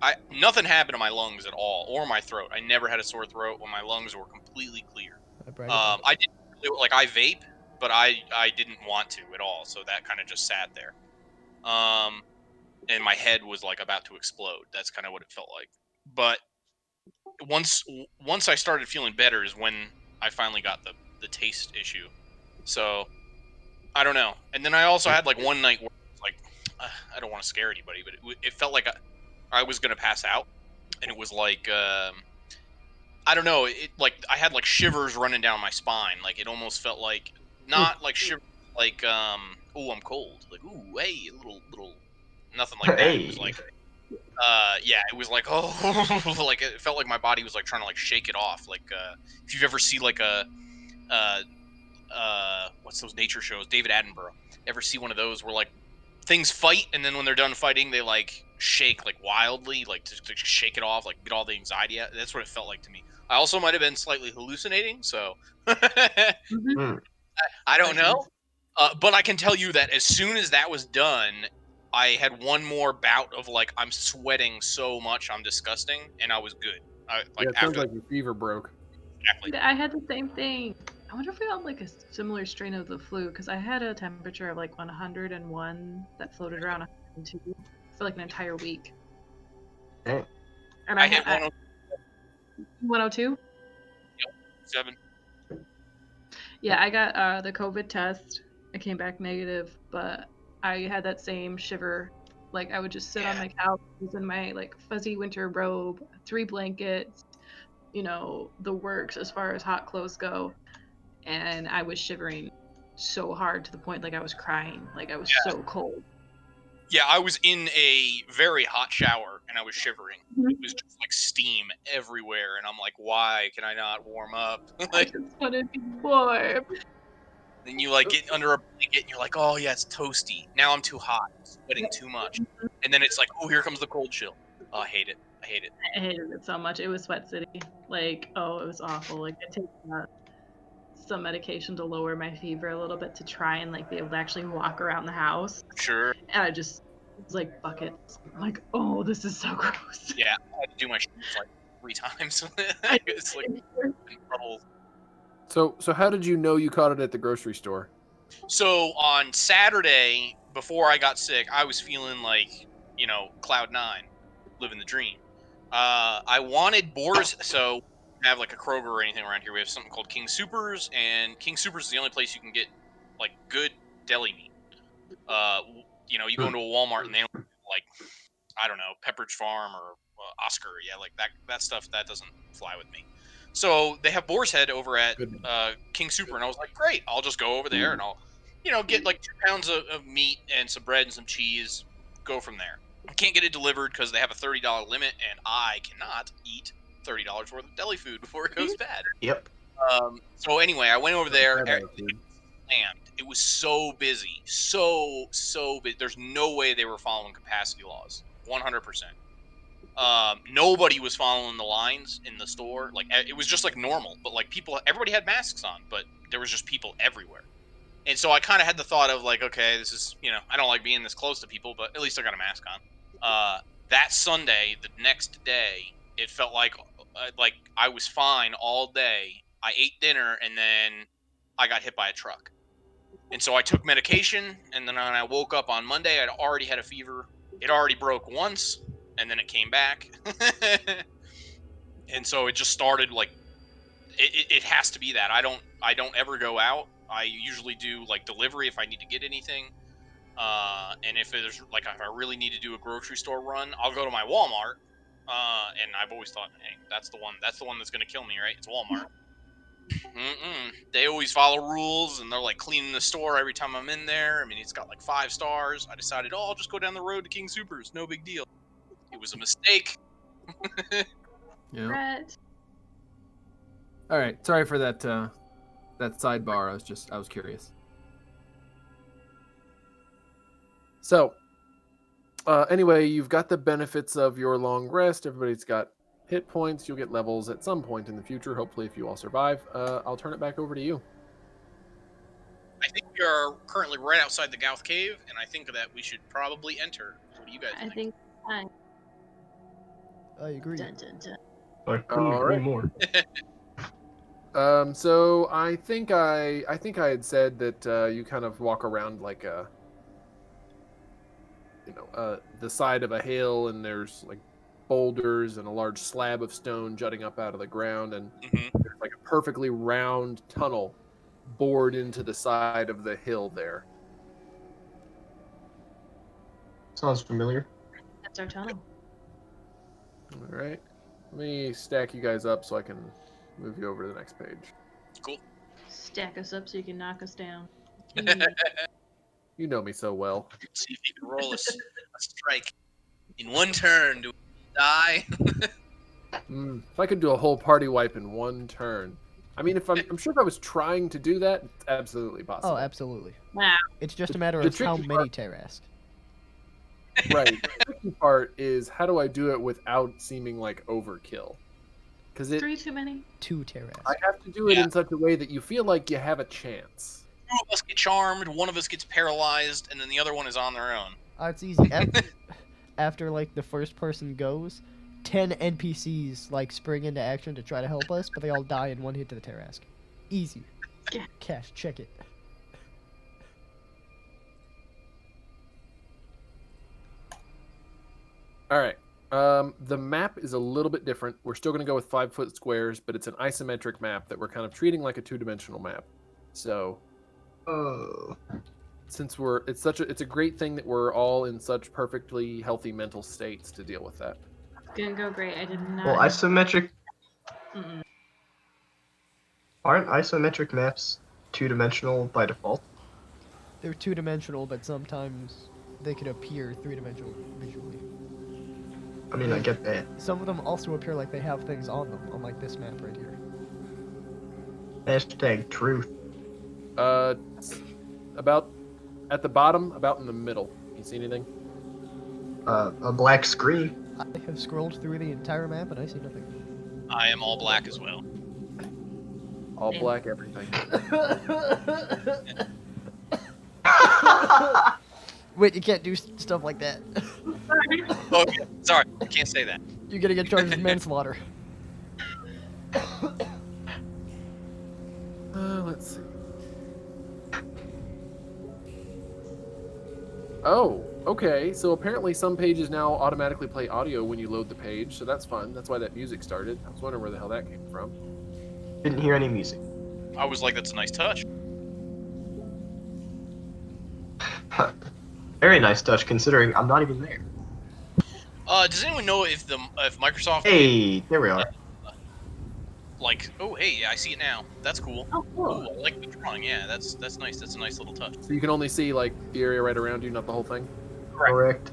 [SPEAKER 3] I nothing happened to my lungs at all or my throat. I never had a sore throat when my lungs were completely clear.
[SPEAKER 5] I brag about it.
[SPEAKER 3] I didn't really, like I vape, but I didn't want to at all, so that kind of just sat there. And my head was like about to explode. That's kind of what it felt like. But once I started feeling better is when I finally got the taste issue. So I don't know. And then I also had like one night where it was like I don't want to scare anybody, but it felt like I was gonna pass out, and it was like I don't know. It like I had like shivers running down my spine. Like it almost felt like not like shiver like oh I'm cold. Like ooh hey little nothing like that. It was
[SPEAKER 2] Hey.
[SPEAKER 3] like yeah it was like oh like it felt like my body was like trying to like shake it off. Like if you've ever seen like a what's those nature shows, David Attenborough, ever see one of those where like things fight and then when they're done fighting they like shake like wildly like to shake it off, like get all the anxiety out. That's what it felt like to me. I also might have been slightly hallucinating, so I
[SPEAKER 2] Hmm.
[SPEAKER 3] don't know, but I can tell you that as soon as that was done I had one more bout of like I'm sweating so much I'm disgusting, and I was good. Like
[SPEAKER 1] Yeah, it sounds
[SPEAKER 3] after
[SPEAKER 1] like your fever broke.
[SPEAKER 3] exactly.
[SPEAKER 4] I had the same thing. I wonder if we got like a similar strain of the flu because I had a temperature of like 101 that floated around 102 for like an entire week.
[SPEAKER 2] Dang.
[SPEAKER 4] And
[SPEAKER 3] I
[SPEAKER 4] I
[SPEAKER 3] hit
[SPEAKER 4] had 102.
[SPEAKER 3] 107.
[SPEAKER 4] Yeah, I got the COVID test. I came back negative, but I had that same shiver. Like I would just sit on
[SPEAKER 3] Yeah.
[SPEAKER 4] my couch in my like fuzzy winter robe, 3 blankets, the works as far as hot clothes go, and I was shivering so hard to the point like I was crying. Like I was so cold.
[SPEAKER 3] Yeah, I was in a very hot shower and I was shivering. It was just like steam everywhere, and I'm like, why can I not warm up?
[SPEAKER 4] I
[SPEAKER 3] Like,
[SPEAKER 4] just want to be warm.
[SPEAKER 3] then you like get under a blanket and you're like, oh yeah, it's toasty. Now I'm too hot, I'm sweating too much, and then it's like, oh, here comes the cold chill. Oh, I hate it. I hate it.
[SPEAKER 4] I hated it so much. It was Sweat City. Like, oh, it was awful. Like I take some medication to lower my fever a little bit to try and like be able to actually walk around the house.
[SPEAKER 3] Sure.
[SPEAKER 4] And I just it was like buckets. I'm like, oh, this is so gross.
[SPEAKER 3] Yeah, I had to do my shoes like 3 times. It's like trouble.
[SPEAKER 1] So how did you know you caught it at the grocery store?
[SPEAKER 3] So on Saturday, before I got sick, I was feeling like, cloud 9, living the dream. I wanted Boar's, so we don't have like a Kroger or anything around here. We have something called King Supers, and King Supers is the only place you can get like good deli meat. You go into a Walmart and they don't have, like, I don't know, Pepperidge Farm or Oscar. Yeah, like that stuff that doesn't fly with me. So they have Boar's Head over at
[SPEAKER 1] Good.
[SPEAKER 3] King Super, and I was like, great, I'll just go over there and I'll, get like 2 pounds of meat and some bread and some cheese. Go from there. I can't get it delivered because they have a $30 limit, and I cannot eat $30 worth of deli food before it goes bad.
[SPEAKER 2] Yep.
[SPEAKER 3] So anyway, I went over there.
[SPEAKER 1] Bad attitude.
[SPEAKER 3] Slammed. It was so busy, so busy. There's no way they were following capacity laws. 100%. Nobody was following the lines in the store. Like it was just like normal, but like everybody had masks on, but there was just people everywhere. And so I kind of had the thought of like, okay, this is, I don't like being this close to people, but at least I got a mask on. That Sunday, the next day, it felt like I was fine all day. I ate dinner and then I got hit by a truck. And so I took medication, and then when I woke up on Monday, I'd already had a fever. It already broke once. and then it came back. And so it just started like it has to be that. I don't ever go out. I usually do like delivery if I need to get anything. And if there's like if I really need to do a grocery store run, I'll go to my Walmart. And I've always thought, hey, that's the one that's gonna kill me, right? It's Walmart. They always follow rules, and they're like cleaning the store every time I'm in there. I mean, it's got like 5 stars. I decided, oh, I'll just go down the road to King Supers. No big deal. It was a mistake.
[SPEAKER 1] Yeah.
[SPEAKER 4] Brett.
[SPEAKER 1] All right. Sorry for that that sidebar. I was curious. So, anyway, you've got the benefits of your long rest. Everybody's got hit points. You'll get levels at some point in the future. Hopefully, if you all survive. I'll turn it back over to you.
[SPEAKER 3] I think we are currently right outside the Gouth Cave, and I think that we should probably enter. What do you guys
[SPEAKER 4] I
[SPEAKER 3] think?
[SPEAKER 4] think I.
[SPEAKER 5] I agree.
[SPEAKER 4] Dun, dun, dun.
[SPEAKER 2] I couldn't
[SPEAKER 1] All
[SPEAKER 2] agree
[SPEAKER 1] right.
[SPEAKER 2] more.
[SPEAKER 1] So I think I had said that you kind of walk around like a, the side of a hill, and there's like boulders and a large slab of stone jutting up out of the ground, and there's like a perfectly round tunnel bored into the side of the hill there.
[SPEAKER 2] Sounds familiar.
[SPEAKER 4] That's our tunnel.
[SPEAKER 1] All right. Let me stack you guys up so I can move you over to the next page.
[SPEAKER 3] Cool.
[SPEAKER 4] Stack us up so you can knock us down.
[SPEAKER 1] You know me so well.
[SPEAKER 3] See if you can roll a strike in one turn. Do we die?
[SPEAKER 1] If I could do a whole party wipe in one turn. I mean, I'm sure if I was trying to do that, it's absolutely possible.
[SPEAKER 5] Oh, absolutely.
[SPEAKER 4] Wow.
[SPEAKER 5] It's just a matter
[SPEAKER 1] The
[SPEAKER 5] of how
[SPEAKER 1] tricky
[SPEAKER 5] many Terrask.
[SPEAKER 1] Right. The tricky part is how do I do it without seeming like overkill? Because
[SPEAKER 4] 3 too many?
[SPEAKER 5] 2 Terrask.
[SPEAKER 1] I have to do it
[SPEAKER 3] Yeah.
[SPEAKER 1] in such a way that you feel like you have a chance.
[SPEAKER 3] 2 of us get charmed, 1 of us gets paralyzed, and then the other one is on their own.
[SPEAKER 5] It's easy. After like the first person goes, 10 NPCs like spring into action to try to help us, but they all die in one hit to the Terrask. Easy.
[SPEAKER 4] Yeah.
[SPEAKER 5] Cash, check it.
[SPEAKER 1] All right. The map is a little bit different. We're still going to go with 5-foot squares, but it's an isometric map that we're kind of treating like a 2-dimensional map. So,
[SPEAKER 2] Oh.
[SPEAKER 1] since it's a great thing that we're all in such perfectly healthy mental states to deal with that.
[SPEAKER 4] It's gonna go great. I did not.
[SPEAKER 2] Well, isometric
[SPEAKER 4] Mm-mm.
[SPEAKER 2] aren't isometric maps 2-dimensional by default?
[SPEAKER 5] They're 2-dimensional, but sometimes they could appear 3-dimensional visually.
[SPEAKER 2] I mean, I get that.
[SPEAKER 5] Some of them also appear like they have things on them, unlike this map right here.
[SPEAKER 2] Hashtag truth.
[SPEAKER 1] It's about at the bottom, about in the middle. You see anything?
[SPEAKER 2] A black screen.
[SPEAKER 5] I have scrolled through the entire map and I see nothing.
[SPEAKER 3] I am all black as well.
[SPEAKER 1] All
[SPEAKER 4] Same.
[SPEAKER 1] black everything.
[SPEAKER 5] Wait, you can't do stuff like that.
[SPEAKER 3] Okay, sorry, I can't say that.
[SPEAKER 5] You're gonna get charged with manslaughter.
[SPEAKER 1] Let's see. Oh, okay. So apparently some pages now automatically play audio when you load the page, so that's fun. That's why that music started. I was wondering where the hell that came from.
[SPEAKER 2] Didn't hear any music.
[SPEAKER 3] I was like, that's a nice touch.
[SPEAKER 2] Very nice touch, considering I'm not even there.
[SPEAKER 3] Does anyone know if Microsoft
[SPEAKER 2] Hey, there we are.
[SPEAKER 3] oh hey, yeah, I see it now. That's cool.
[SPEAKER 4] Oh, cool.
[SPEAKER 3] Ooh, I like the drawing. Yeah, that's nice. That's a nice little touch.
[SPEAKER 1] So you can only see like the area right around you, not the whole thing.
[SPEAKER 2] Correct.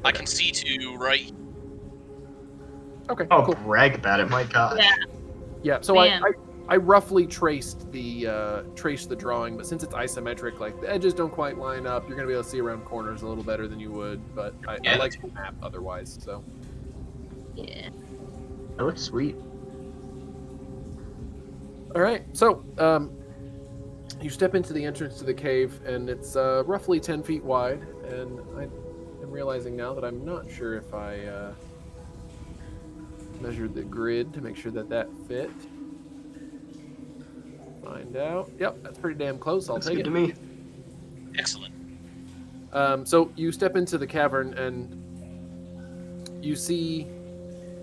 [SPEAKER 3] I can see to right.
[SPEAKER 1] Okay,
[SPEAKER 2] Oh,
[SPEAKER 1] cool.
[SPEAKER 2] brag about it, my god.
[SPEAKER 4] Yeah.
[SPEAKER 1] Yeah, so
[SPEAKER 4] Man.
[SPEAKER 1] I roughly traced the drawing, but since it's isometric, like the edges don't quite line up, you're gonna be able to see around corners a little better than you would. But I
[SPEAKER 3] Yeah,
[SPEAKER 1] like the map otherwise. So
[SPEAKER 4] Yeah.
[SPEAKER 2] That looks sweet.
[SPEAKER 1] all right, so you step into the entrance to the cave, and it's roughly 10 feet wide. And I am realizing now that I'm not sure if I measured the grid to make sure that fit. Find out. Yep, that's pretty damn close. I'll
[SPEAKER 2] Looks
[SPEAKER 1] take
[SPEAKER 2] good
[SPEAKER 1] it.
[SPEAKER 2] to me.
[SPEAKER 3] Excellent.
[SPEAKER 1] So you step into the cavern, and You see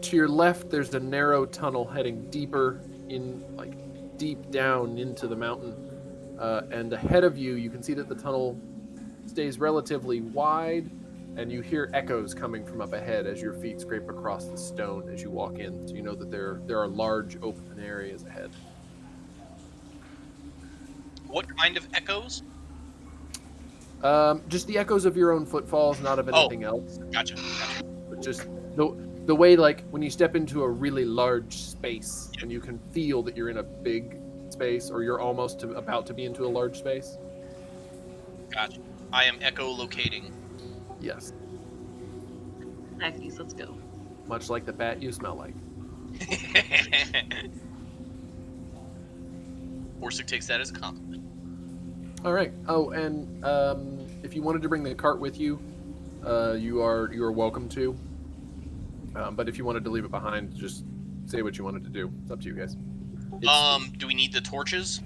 [SPEAKER 1] to your left, there's a narrow tunnel heading deeper in, like deep down into the mountain. And ahead of you, you can see that the tunnel stays relatively wide, and you hear echoes coming from up ahead as your feet scrape across the stone as you walk in. So you know that there are large open areas ahead.
[SPEAKER 3] What kind of echoes?
[SPEAKER 1] Just the echoes of your own footfalls, not of
[SPEAKER 3] Oh.
[SPEAKER 1] anything else.
[SPEAKER 3] Gotcha.
[SPEAKER 1] But just the way, like when you step into a really large space and you can feel that you're in a big space, or you're almost about to be into a large space.
[SPEAKER 3] Gotcha. I am echolocating.
[SPEAKER 1] Yes,
[SPEAKER 4] Ackies, let's go.
[SPEAKER 1] much like the bat you smell like.
[SPEAKER 3] Orsik takes that as a compliment.
[SPEAKER 1] All right. Oh, and if you wanted to bring the cart with you, you are welcome to. But if you wanted to leave it behind, just say what you wanted to do. It's up to you guys.
[SPEAKER 3] Do we need the torches?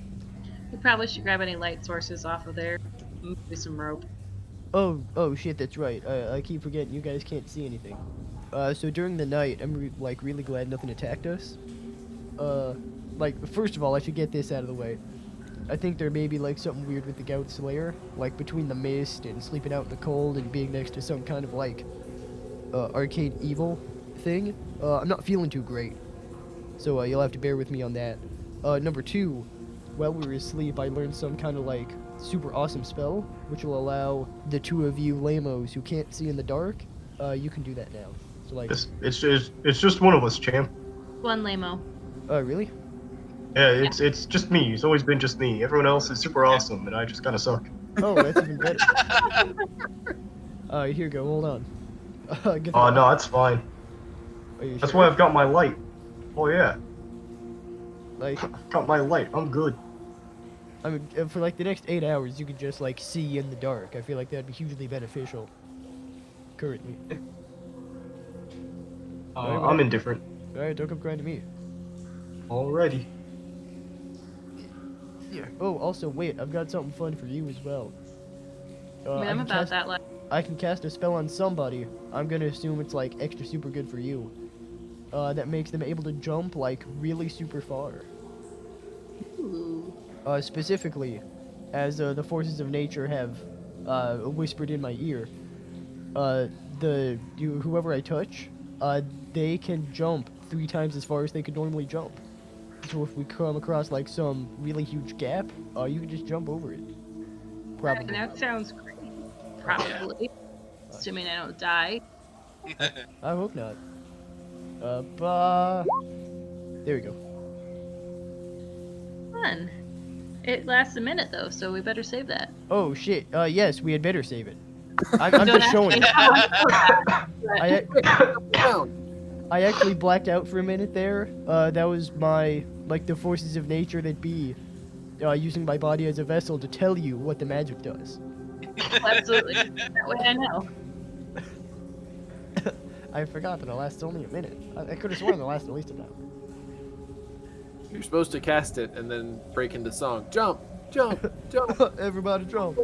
[SPEAKER 4] We probably should grab any light sources off of there. Maybe some rope.
[SPEAKER 5] Oh shit, that's right. I keep forgetting you guys can't see anything. So during the night, I'm really glad nothing attacked us. First of all, I should get this out of the way. I think there may be like something weird with the Gout Slayer, like between the mist and sleeping out in the cold and being next to some kind of like arcade evil thing. I'm not feeling too great, so you'll have to bear with me on that. Number two, while we were asleep, I learned some kind of like super awesome spell, which will allow the two of you lamos who can't see in the dark, you can do that now. So like,
[SPEAKER 2] It's just one of us, champ.
[SPEAKER 4] One lamo.
[SPEAKER 5] really?
[SPEAKER 2] Yeah, it's just me. It's always been just me. Everyone else is super awesome, and I just kind of suck.
[SPEAKER 5] Oh, that's even better. Here you go. Hold on.
[SPEAKER 2] Oh no, that's fine.
[SPEAKER 5] Are you
[SPEAKER 2] That's
[SPEAKER 5] sure?
[SPEAKER 2] why I've got my light. Oh yeah,
[SPEAKER 5] Like,
[SPEAKER 2] got my light. I'm good.
[SPEAKER 5] I mean, for like the next 8 hours, you could just like see in the dark. I feel like that'd be hugely beneficial. Currently.
[SPEAKER 2] I'm indifferent.
[SPEAKER 5] All right, don't come crying to me.
[SPEAKER 2] Alrighty.
[SPEAKER 5] Yeah. Oh, also, wait, I've got something fun for you as well.
[SPEAKER 4] I mean, I'm
[SPEAKER 5] can
[SPEAKER 4] about
[SPEAKER 5] cast,
[SPEAKER 4] that light.
[SPEAKER 5] I can cast a spell on somebody. I'm gonna assume it's like extra super good for you. That makes them able to jump like really super far.
[SPEAKER 4] Ooh.
[SPEAKER 5] Specifically, as the forces of nature have whispered in my ear, whoever I touch, they can jump 3 times as far as they could normally jump. So if we come across like some really huge gap, you can just jump over it. Probably.
[SPEAKER 4] That sounds great. Probably. Assuming I don't die.
[SPEAKER 5] I hope not. But there we go.
[SPEAKER 4] Fun. It lasts a minute though, so we better save that.
[SPEAKER 5] Oh shit. Yes, we had better save it. I'm
[SPEAKER 4] Don't
[SPEAKER 5] just
[SPEAKER 4] ask
[SPEAKER 5] showing.
[SPEAKER 4] me how I know that, but-
[SPEAKER 5] I actually blacked out for a minute there. That was my the forces of nature that be using my body as a vessel to tell you what the magic does.
[SPEAKER 4] Absolutely. That way I know.
[SPEAKER 5] I forgot that it lasts only a minute. I could have sworn it lasted at least an hour.
[SPEAKER 1] You're supposed to cast it and then break into song. Jump, jump, jump.
[SPEAKER 5] Everybody jump.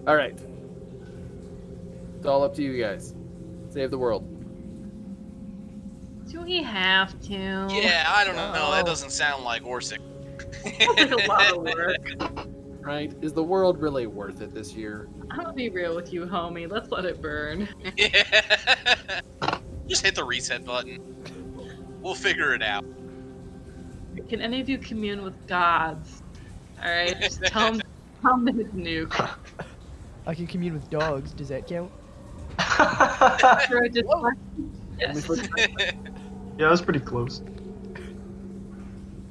[SPEAKER 1] All right. It's all up to you guys. Save the world.
[SPEAKER 4] Do we have to?
[SPEAKER 3] Yeah, I don't know.
[SPEAKER 5] No.
[SPEAKER 3] That doesn't sound like Orsik.
[SPEAKER 4] That's like a lot of work.
[SPEAKER 1] Right? Is the world really worth it this year?
[SPEAKER 4] I'm gonna be real with you, homie. Let's let it burn.
[SPEAKER 3] Yeah. Just hit the reset button. We'll figure it out.
[SPEAKER 4] Can any of you commune with gods? Alright, just tell them to nuke.
[SPEAKER 5] I can commune with dogs. Does that count?
[SPEAKER 4] Sure, just- yes.
[SPEAKER 2] Yeah, that's pretty close.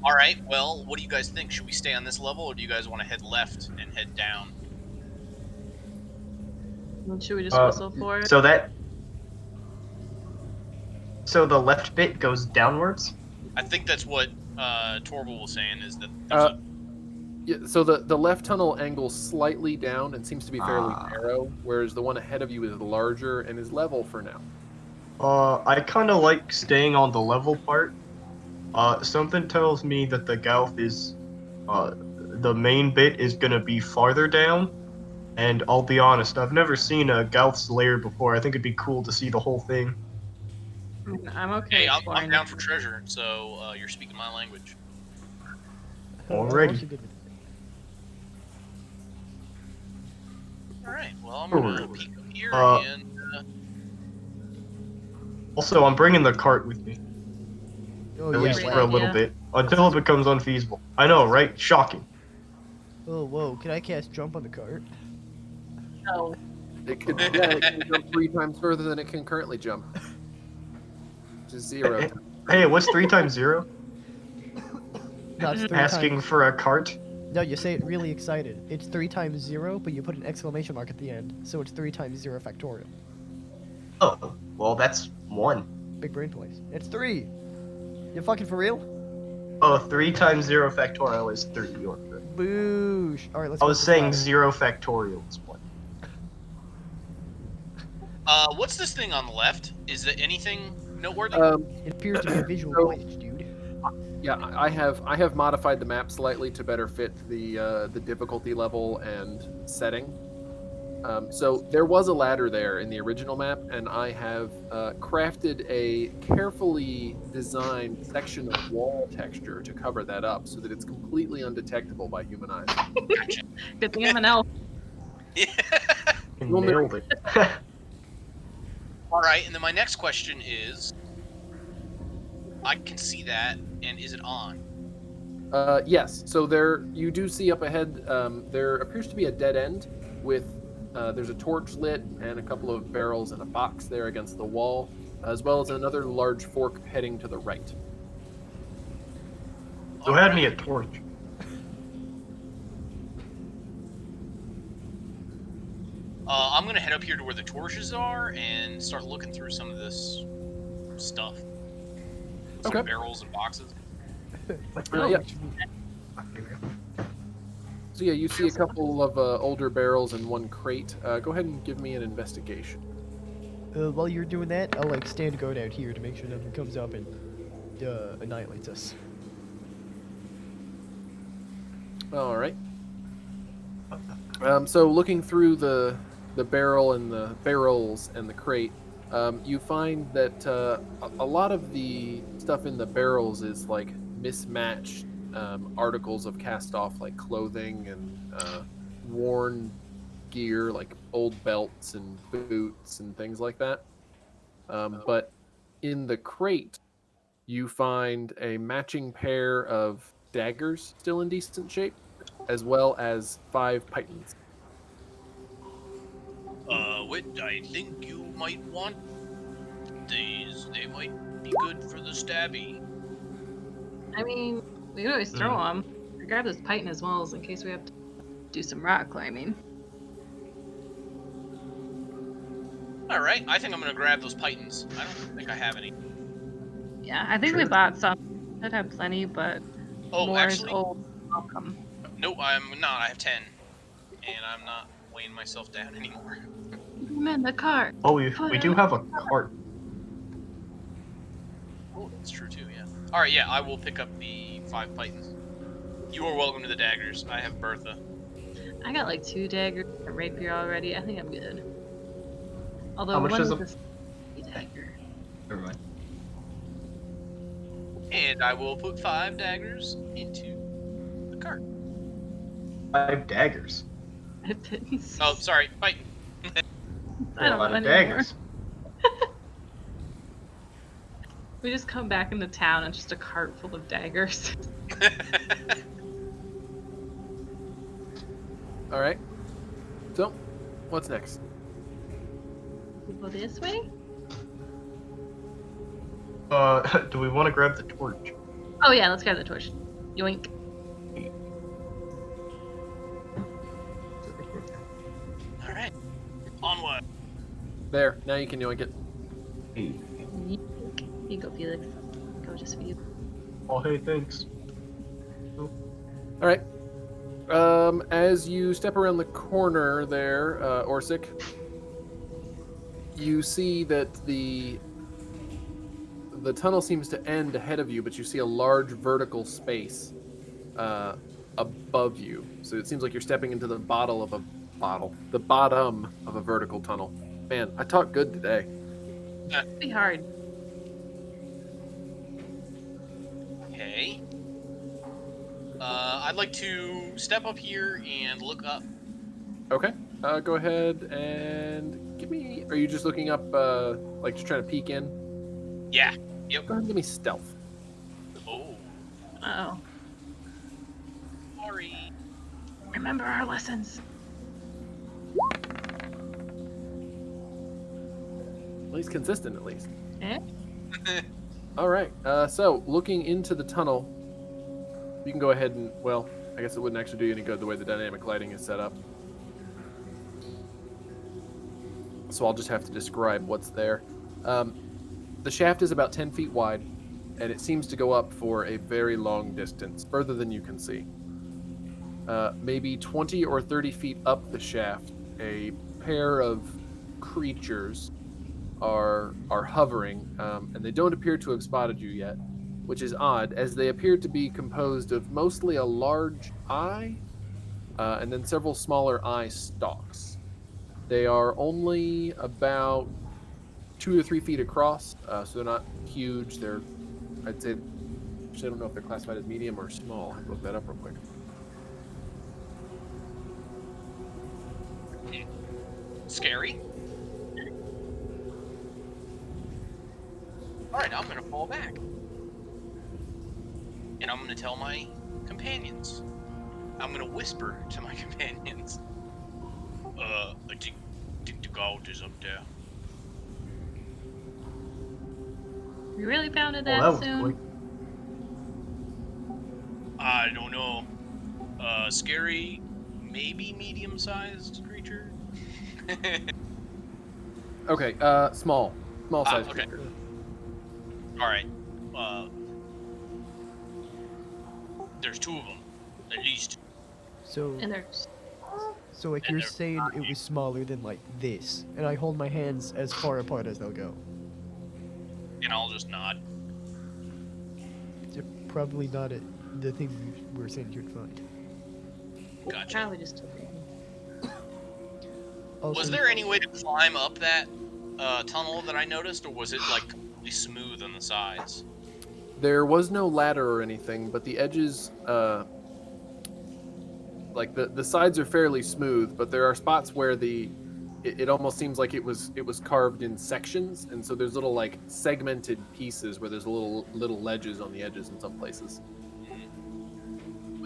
[SPEAKER 3] All right. Well, what do you guys think? Should we stay on this level, or do you guys want to head left and head down?
[SPEAKER 4] Should we just whistle for it?
[SPEAKER 2] So the left bit goes downwards.
[SPEAKER 3] I think that's what Torval was saying. Is that there's
[SPEAKER 1] Yeah, so the left tunnel angles slightly down and seems to be fairly
[SPEAKER 2] Ah.
[SPEAKER 1] narrow, whereas the one ahead of you is larger and is level for now.
[SPEAKER 2] I kind of like staying on the level part. Something tells me that the Gauth is, the main bit is gonna be farther down, And I'll be honest, I've never seen a Gouth's lair before. I think it'd be cool to see the whole thing.
[SPEAKER 4] I'm okay
[SPEAKER 3] Hey, I'm
[SPEAKER 4] exploring.
[SPEAKER 3] down for treasure, so you're speaking my language.
[SPEAKER 2] Alrighty.
[SPEAKER 5] Once you get it.
[SPEAKER 3] All right. Well, I'm gonna
[SPEAKER 2] Alright.
[SPEAKER 3] peek up here
[SPEAKER 2] Uh,
[SPEAKER 3] and.
[SPEAKER 2] Also, I'm bringing the cart with me,
[SPEAKER 5] Oh
[SPEAKER 2] at
[SPEAKER 5] yeah.
[SPEAKER 2] least
[SPEAKER 4] great
[SPEAKER 2] for a
[SPEAKER 5] Wow.
[SPEAKER 2] little
[SPEAKER 4] idea.
[SPEAKER 2] bit, until it becomes unfeasible. I know, right? Shocking.
[SPEAKER 5] Oh whoa! Can I cast jump on the cart?
[SPEAKER 4] No.
[SPEAKER 1] It can jump 3 times further than it can currently jump. Which is 0.
[SPEAKER 2] Hey, what's 3 times 0?
[SPEAKER 5] No, it's 3
[SPEAKER 2] Asking
[SPEAKER 5] times.
[SPEAKER 2] for a cart?
[SPEAKER 5] No, you say it really excited. It's 3 times 0, but you put an exclamation mark at the end, so it's 3 times 0 factorial.
[SPEAKER 2] Oh, well, that's 1.
[SPEAKER 5] Big brain place. It's 3. You fucking for real?
[SPEAKER 2] Oh, 3 times 0 factorial is 3. You're correct.
[SPEAKER 5] Boosh. All right, let's.
[SPEAKER 2] I
[SPEAKER 5] go
[SPEAKER 2] was
[SPEAKER 5] with this
[SPEAKER 2] saying
[SPEAKER 5] ladder.
[SPEAKER 2] 0 factorial is 1.
[SPEAKER 3] What's this thing on the left? Is it anything noteworthy?
[SPEAKER 5] It appears to be a visual
[SPEAKER 1] So-
[SPEAKER 5] glitch, dude.
[SPEAKER 1] Yeah, I have modified the map slightly to better fit the difficulty level and setting. So there was a ladder there in the original map, and I have crafted a carefully designed section of wall texture to cover that up, so that it's completely undetectable by human eyes.
[SPEAKER 4] Good thing I'm an elf.
[SPEAKER 3] Yeah.
[SPEAKER 2] You
[SPEAKER 1] Well,
[SPEAKER 2] nailed it.
[SPEAKER 3] All right, and then my next question is, I can see that, and is it on?
[SPEAKER 1] Yes. So there, you do see up ahead. There appears to be a dead end with. There's a torch lit and a couple of barrels and a box there against the wall, as well as another large fork heading to the right.
[SPEAKER 2] Who had me a torch?
[SPEAKER 3] I'm gonna head up here to where the torches are and start looking through some of this stuff. Some
[SPEAKER 1] Okay.
[SPEAKER 3] barrels and boxes.
[SPEAKER 1] Yeah. So yeah, you see a couple of older barrels and one crate. Go ahead and give me an investigation.
[SPEAKER 5] While you're doing that, I'll like stand guard out here to make sure nothing comes up and annihilates us.
[SPEAKER 1] All right. So looking through the barrel and the barrels and the crate, you find that a lot of the stuff in the barrels is like mismatched articles of cast-off like clothing and worn gear like old belts and boots and things like that. But in the crate, you find a matching pair of daggers still in decent shape, as well as 5 pythons.
[SPEAKER 3] Wit, I think you might want these. They might be good for the stabby.
[SPEAKER 4] I mean, we can always throw them. I grab this python as well, as in case we have to do some rock climbing.
[SPEAKER 3] All right, I think I'm gonna grab those pythons. I don't think I have any.
[SPEAKER 4] Yeah, I think we
[SPEAKER 2] Sure.
[SPEAKER 4] bought some. I'd have plenty, but
[SPEAKER 3] Oh,
[SPEAKER 4] more
[SPEAKER 3] actually,
[SPEAKER 4] is old. Welcome.
[SPEAKER 3] no, I'm not. I have 10, and I'm not weighing myself down anymore.
[SPEAKER 4] I'm in the cart.
[SPEAKER 2] Oh, we do have a cart.
[SPEAKER 3] Oh, that's true too. Yeah. All right, yeah, I will pick up the 5 pythons. You are welcome to the daggers. I have Bertha.
[SPEAKER 4] I got like 2 daggers, a rapier already. I think I'm good. Although
[SPEAKER 2] How much
[SPEAKER 4] one
[SPEAKER 2] is
[SPEAKER 4] is
[SPEAKER 2] a-
[SPEAKER 4] a sneaky dagger.
[SPEAKER 2] Never mind.
[SPEAKER 3] And I will put 5 daggers into the cart.
[SPEAKER 2] 5 daggers.
[SPEAKER 4] Pittance.
[SPEAKER 3] Oh, sorry, python.
[SPEAKER 4] I don't
[SPEAKER 2] a lot
[SPEAKER 4] know
[SPEAKER 2] of
[SPEAKER 4] anymore.
[SPEAKER 2] daggers.
[SPEAKER 4] We just come back into town and just a cart full of daggers.
[SPEAKER 1] All right. So, what's next?
[SPEAKER 4] We go this way?
[SPEAKER 2] Do we want to grab the torch?
[SPEAKER 4] Oh yeah, let's grab the torch. Yoink.
[SPEAKER 3] All right, onward.
[SPEAKER 1] There. Now you can yoink it.
[SPEAKER 4] Yoink. Here you go, Felix. Go just for you.
[SPEAKER 2] Oh, hey, thanks.
[SPEAKER 1] All right. As you step around the corner there, Orsik, you see that the tunnel seems to end ahead of you, but you see a large vertical space above you. So it seems like you're stepping into the bottom The bottom of a vertical tunnel. Man, I talked good today.
[SPEAKER 4] It'd be hard.
[SPEAKER 3] Okay. I'd like to step up here and look up.
[SPEAKER 1] Okay. Go ahead and give me. Are you just looking up, like just trying to peek in?
[SPEAKER 3] Yeah. Yep.
[SPEAKER 1] Go ahead and give me stealth.
[SPEAKER 3] Oh,
[SPEAKER 4] Oh,
[SPEAKER 3] sorry.
[SPEAKER 4] remember our lessons.
[SPEAKER 1] Well, he's consistent at least.
[SPEAKER 4] Eh?
[SPEAKER 1] All right. So looking into the tunnel, you can go ahead and, well, I guess it wouldn't actually do you any good the way the dynamic lighting is set up. So I'll just have to describe what's there. The shaft is about 10 feet wide, and it seems to go up for a very long distance, further than you can see. Maybe 20 or 30 feet up the shaft, a pair of creatures are hovering, and they don't appear to have spotted you yet, which is odd, as they appear to be composed of mostly a large eye, and then several smaller eye stalks. They are only about 2 to 3 feet across, so they're not huge. They're, I'd say, actually, I don't know if they're classified as medium or small. I have to look that up real quick.
[SPEAKER 3] Scary. Alright, I'm gonna fall back. And I'm gonna tell my companions. I'm gonna whisper to my companions. I think the gold is up there.
[SPEAKER 4] We really found it
[SPEAKER 2] Well,
[SPEAKER 4] that
[SPEAKER 2] that was
[SPEAKER 4] soon?
[SPEAKER 2] quick.
[SPEAKER 3] I don't know. Scary, maybe medium-sized creature?
[SPEAKER 1] Okay, small size
[SPEAKER 3] okay.
[SPEAKER 1] creature.
[SPEAKER 3] Alright. There's 2 of them, at least.
[SPEAKER 5] So,
[SPEAKER 4] And they're
[SPEAKER 5] like
[SPEAKER 3] and
[SPEAKER 5] you're
[SPEAKER 3] they're
[SPEAKER 5] saying it was smaller than like this, and I hold my hands as far apart as they'll go.
[SPEAKER 3] And I'll just nod.
[SPEAKER 5] They're probably not the thing we were saying you'd find.
[SPEAKER 3] Gotcha.
[SPEAKER 4] probably just took it.
[SPEAKER 5] Also,
[SPEAKER 3] Was there any way to climb up that tunnel that I noticed, or was it like completely smooth on the sides?
[SPEAKER 1] There was no ladder or anything, but the edges, like the sides are fairly smooth, but there are spots where it almost seems like it was carved in sections, and so there's little like segmented pieces where there's little ledges on the edges in some places.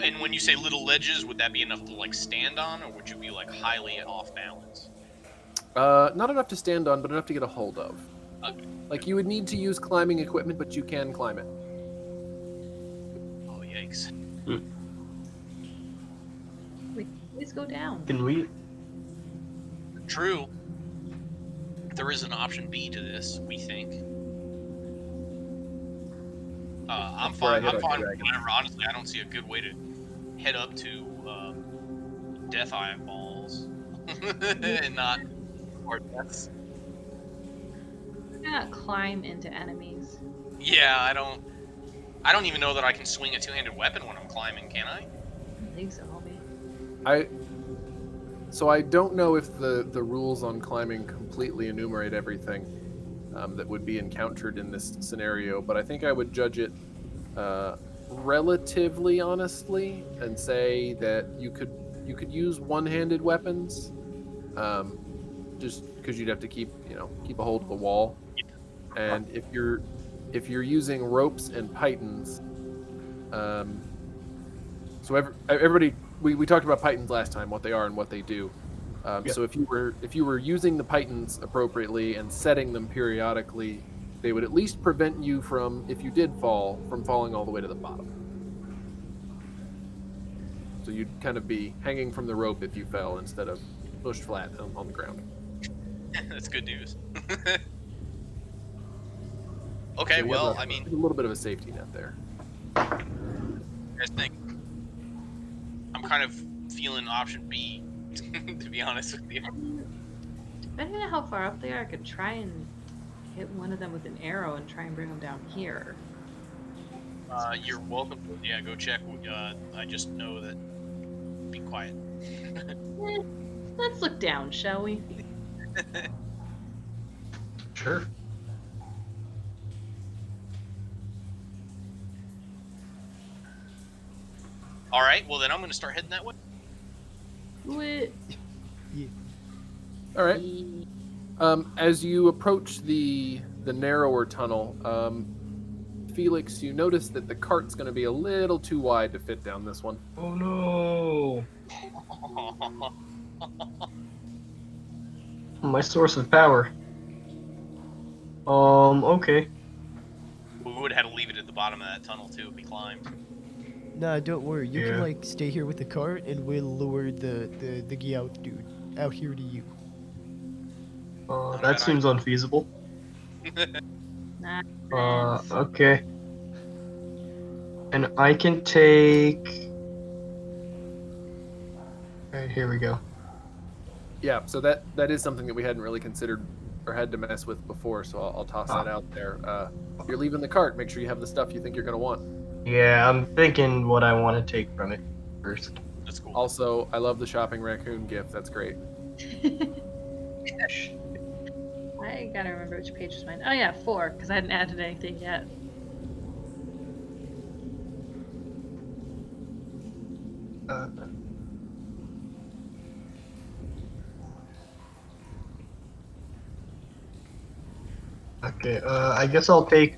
[SPEAKER 3] And when you say little ledges, would that be enough to like stand on, or would you be like highly off balance?
[SPEAKER 1] Not enough to stand on, but enough to get a hold of.
[SPEAKER 3] Okay.
[SPEAKER 1] Like you would need to use climbing equipment, but you can climb it.
[SPEAKER 3] Oh yikes!
[SPEAKER 4] We always go down.
[SPEAKER 2] Can we?
[SPEAKER 3] True. There is an option B to this, we think. I'm
[SPEAKER 1] Before I
[SPEAKER 3] fine.
[SPEAKER 1] hit
[SPEAKER 3] I'm
[SPEAKER 1] on
[SPEAKER 3] fine.
[SPEAKER 1] dragon.
[SPEAKER 3] Whatever. Honestly, I don't see a good way to head up to Death Eyeballs and not or deaths.
[SPEAKER 4] I cannot climb into enemies.
[SPEAKER 3] Yeah, I don't even know that I can swing a two-handed weapon when I'm climbing. Can I?
[SPEAKER 4] I don't think so, homie.
[SPEAKER 1] So I don't know if the rules on climbing completely enumerate everything that would be encountered in this scenario, but I think I would judge it relatively honestly and say that you could use one-handed weapons, just because you'd have to keep a hold of the wall, and if you're using ropes and pythons, so everybody. We talked about pythons last time, what they are and what they do. So if you were using the pythons appropriately and setting them periodically, they would at least prevent you from, if you did fall, from falling all the way to the bottom. So you'd kind of be hanging from the rope if you fell instead of pushed flat on the ground.
[SPEAKER 3] That's good news. Okay,
[SPEAKER 1] So you
[SPEAKER 3] well,
[SPEAKER 1] have
[SPEAKER 3] I mean,
[SPEAKER 1] a little bit of a safety net there.
[SPEAKER 3] I think I'm kind of feeling option B, to be honest with you.
[SPEAKER 4] Depending on how far up they are, I could try and hit one of them with an arrow and try and bring them down here.
[SPEAKER 3] You're welcome to, go check. I just know that. Be quiet.
[SPEAKER 4] Let's look down, shall we?
[SPEAKER 2] Sure.
[SPEAKER 3] All right. Well, then I'm going to start heading that way.
[SPEAKER 4] What?
[SPEAKER 1] All right. As you approach the narrower tunnel, Felix, you notice that the cart's going to be a little too wide to fit down this one.
[SPEAKER 2] Oh no. My source of power. Okay.
[SPEAKER 3] We would have had to leave it at the bottom of that tunnel too if we climbed.
[SPEAKER 5] Nah, don't worry. You can
[SPEAKER 2] Yeah.
[SPEAKER 5] like stay here with the cart, and we'll lure the Gyout dude out here to you.
[SPEAKER 2] That seems unfeasible.
[SPEAKER 4] Nah.
[SPEAKER 2] Okay. And I can take. Alright, here we go.
[SPEAKER 1] Yeah, so that is something that we hadn't really considered or had to mess with before, so I'll toss that out there. If you're leaving the cart, make sure you have the stuff you think you're going to want.
[SPEAKER 2] Yeah, I'm thinking what I want to take from it first.
[SPEAKER 3] That's cool.
[SPEAKER 1] Also, I love the shopping raccoon gift. That's great.
[SPEAKER 4] I gotta remember which page was mine. Oh yeah, 4, because I hadn't added anything yet.
[SPEAKER 2] Okay, I guess I'll take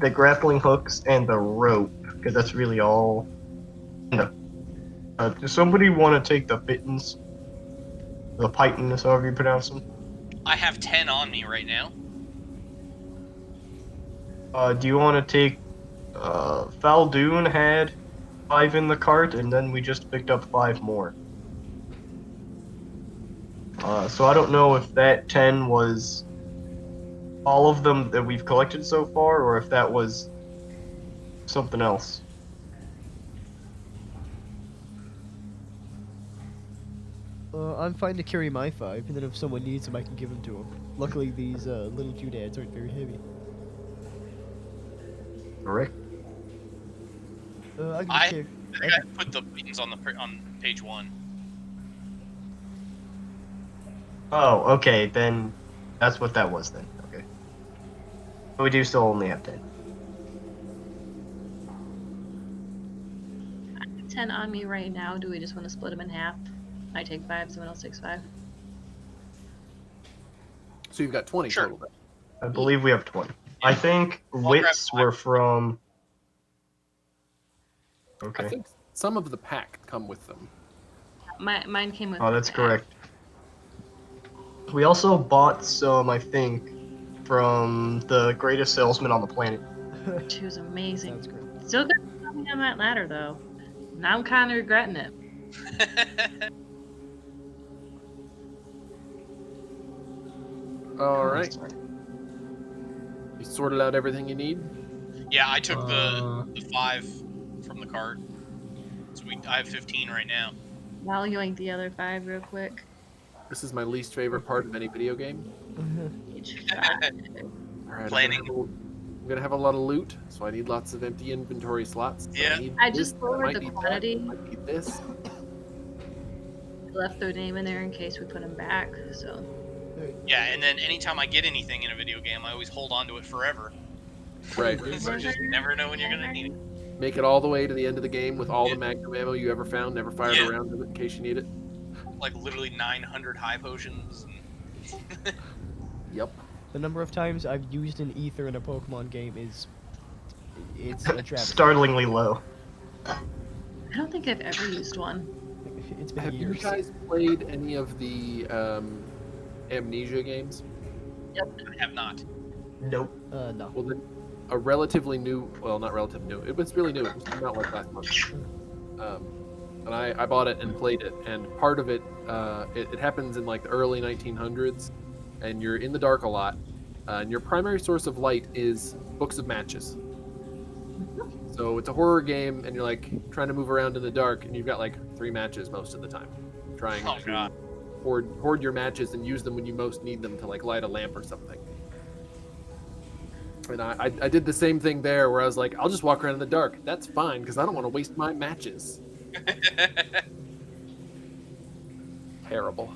[SPEAKER 2] the grappling hooks and the rope, because that's really all. No. Does somebody want to take the pittons? The pythons, however you pronounce them?
[SPEAKER 3] I have 10 on me right now.
[SPEAKER 2] Do you want to take... Fal Dune had 5 in the cart, and then we just picked up 5 more. So I don't know if that 10 was all of them that we've collected so far, or if that was something else.
[SPEAKER 5] I'm fine to carry my 5, and then if someone needs them, I can give them to them. Luckily, these little doodads aren't very heavy.
[SPEAKER 2] Correct.
[SPEAKER 5] I can
[SPEAKER 3] I
[SPEAKER 5] carry.
[SPEAKER 3] think I put the buttons on page 1.
[SPEAKER 2] Oh, okay, then that's what that was then. Okay. But we do still only have 10.
[SPEAKER 4] 10 on me right now. Do we just want to split them in half? I take 5, someone else takes 5.
[SPEAKER 1] So you've got 20
[SPEAKER 3] Sure.
[SPEAKER 1] total. Then.
[SPEAKER 2] I believe we have 20. I think
[SPEAKER 3] grab
[SPEAKER 2] wits
[SPEAKER 3] 5.
[SPEAKER 2] were from...
[SPEAKER 1] I
[SPEAKER 2] Okay.
[SPEAKER 1] think some of the pack come with them.
[SPEAKER 4] Mine came with.
[SPEAKER 2] Oh, that's
[SPEAKER 4] half.
[SPEAKER 2] correct. We also bought some, I think, from the greatest salesman on the planet.
[SPEAKER 4] She was amazing.
[SPEAKER 5] Sounds great.
[SPEAKER 4] Still got something on that ladder though. Now I'm kind of regretting it.
[SPEAKER 1] All right. You sorted out everything you need?
[SPEAKER 3] Yeah, I took
[SPEAKER 2] Uh.
[SPEAKER 3] the 5 from the cart. So I have 15 right now.
[SPEAKER 4] I'll yoink the other 5 real quick.
[SPEAKER 1] This is my least favorite part of any video game.
[SPEAKER 4] Page 5.
[SPEAKER 1] All right,
[SPEAKER 3] Planning.
[SPEAKER 1] I'm gonna have a lot of loot, so I need lots of empty inventory slots. So
[SPEAKER 3] Yeah.
[SPEAKER 4] I
[SPEAKER 1] this,
[SPEAKER 4] just lowered
[SPEAKER 1] might
[SPEAKER 4] the
[SPEAKER 1] need that,
[SPEAKER 4] quantity.
[SPEAKER 1] might need this.
[SPEAKER 4] I left their name in there in case we put them back. So
[SPEAKER 3] Yeah, and then anytime I get anything in a video game, I always hold on to it forever.
[SPEAKER 1] Right.
[SPEAKER 3] So you just never know when you're gonna need it.
[SPEAKER 1] Make it all the way to the end of the game with all the magnum ammo you ever found, never fired
[SPEAKER 3] Yeah.
[SPEAKER 1] around with it in case you need it.
[SPEAKER 3] Like literally 900 high potions. And...
[SPEAKER 1] Yep.
[SPEAKER 5] The number of times I've used an ether in a Pokemon game it's a travesty.
[SPEAKER 2] Startlingly low.
[SPEAKER 4] I don't think I've ever used one.
[SPEAKER 5] It's been
[SPEAKER 1] Have you
[SPEAKER 5] years.
[SPEAKER 1] guys played any of the Amnesia games?
[SPEAKER 3] I have not.
[SPEAKER 2] Nope.
[SPEAKER 5] No.
[SPEAKER 1] Well, then, a relatively new, well, not relatively new, it was really new, it was not like last month. And I bought it and played it, and part of it, it happens in like the early 1900s, and you're in the dark a lot, and your primary source of light is books of matches. So it's a horror game, and you're like trying to move around in the dark, and you've got like 3 matches most of the time, trying
[SPEAKER 3] Oh,
[SPEAKER 1] to
[SPEAKER 3] God.
[SPEAKER 1] hoard your matches and use them when you most need them to like light a lamp or something. And I did the same thing there, where I was like, I'll just walk around in the dark. That's fine, because I don't want to waste my matches. Terrible.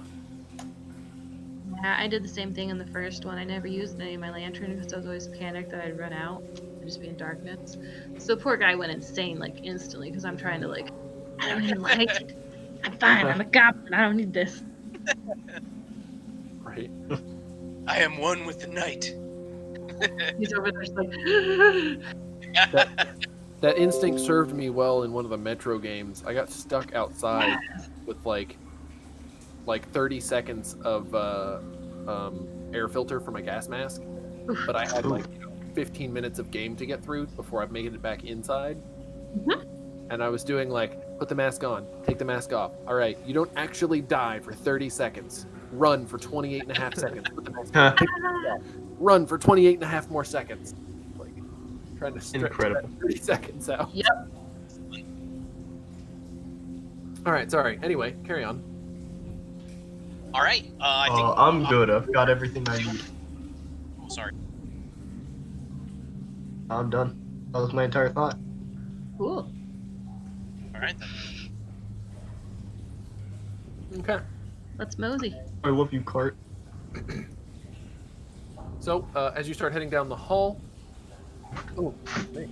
[SPEAKER 4] Yeah, I did the same thing in the first one. I never used any of my lantern because I was always panicked that I'd run out and just be in darkness. So poor guy went insane like instantly because I'm trying to like, I don't need light. I'm fine. I'm a goblin. I don't need this.
[SPEAKER 1] Right.
[SPEAKER 3] I am one with the night.
[SPEAKER 4] He's over there just like,
[SPEAKER 1] That instinct served me well in one of the Metro games. I got stuck outside with like 30 seconds of air filter for my gas mask, but I had like 15 minutes of game to get through before I made it back inside. And I was doing like, put the mask on, take the mask off. All right, you don't actually die for 30 seconds. Run for 28 and a half seconds. Put the mask on, take the mask off. Run for 28 and a half more seconds. Like trying to stretch that 30 seconds out.
[SPEAKER 4] Yep.
[SPEAKER 1] All right, sorry. Anyway, carry on.
[SPEAKER 3] All right. I think
[SPEAKER 2] I'm good. I've got everything I need.
[SPEAKER 3] Oh, sorry.
[SPEAKER 2] I'm done. That was my entire thought.
[SPEAKER 4] Cool.
[SPEAKER 3] All right then.
[SPEAKER 1] Okay.
[SPEAKER 4] Let's mosey.
[SPEAKER 2] I love you, Cart.
[SPEAKER 1] So, as you start heading down the hall, Orsik.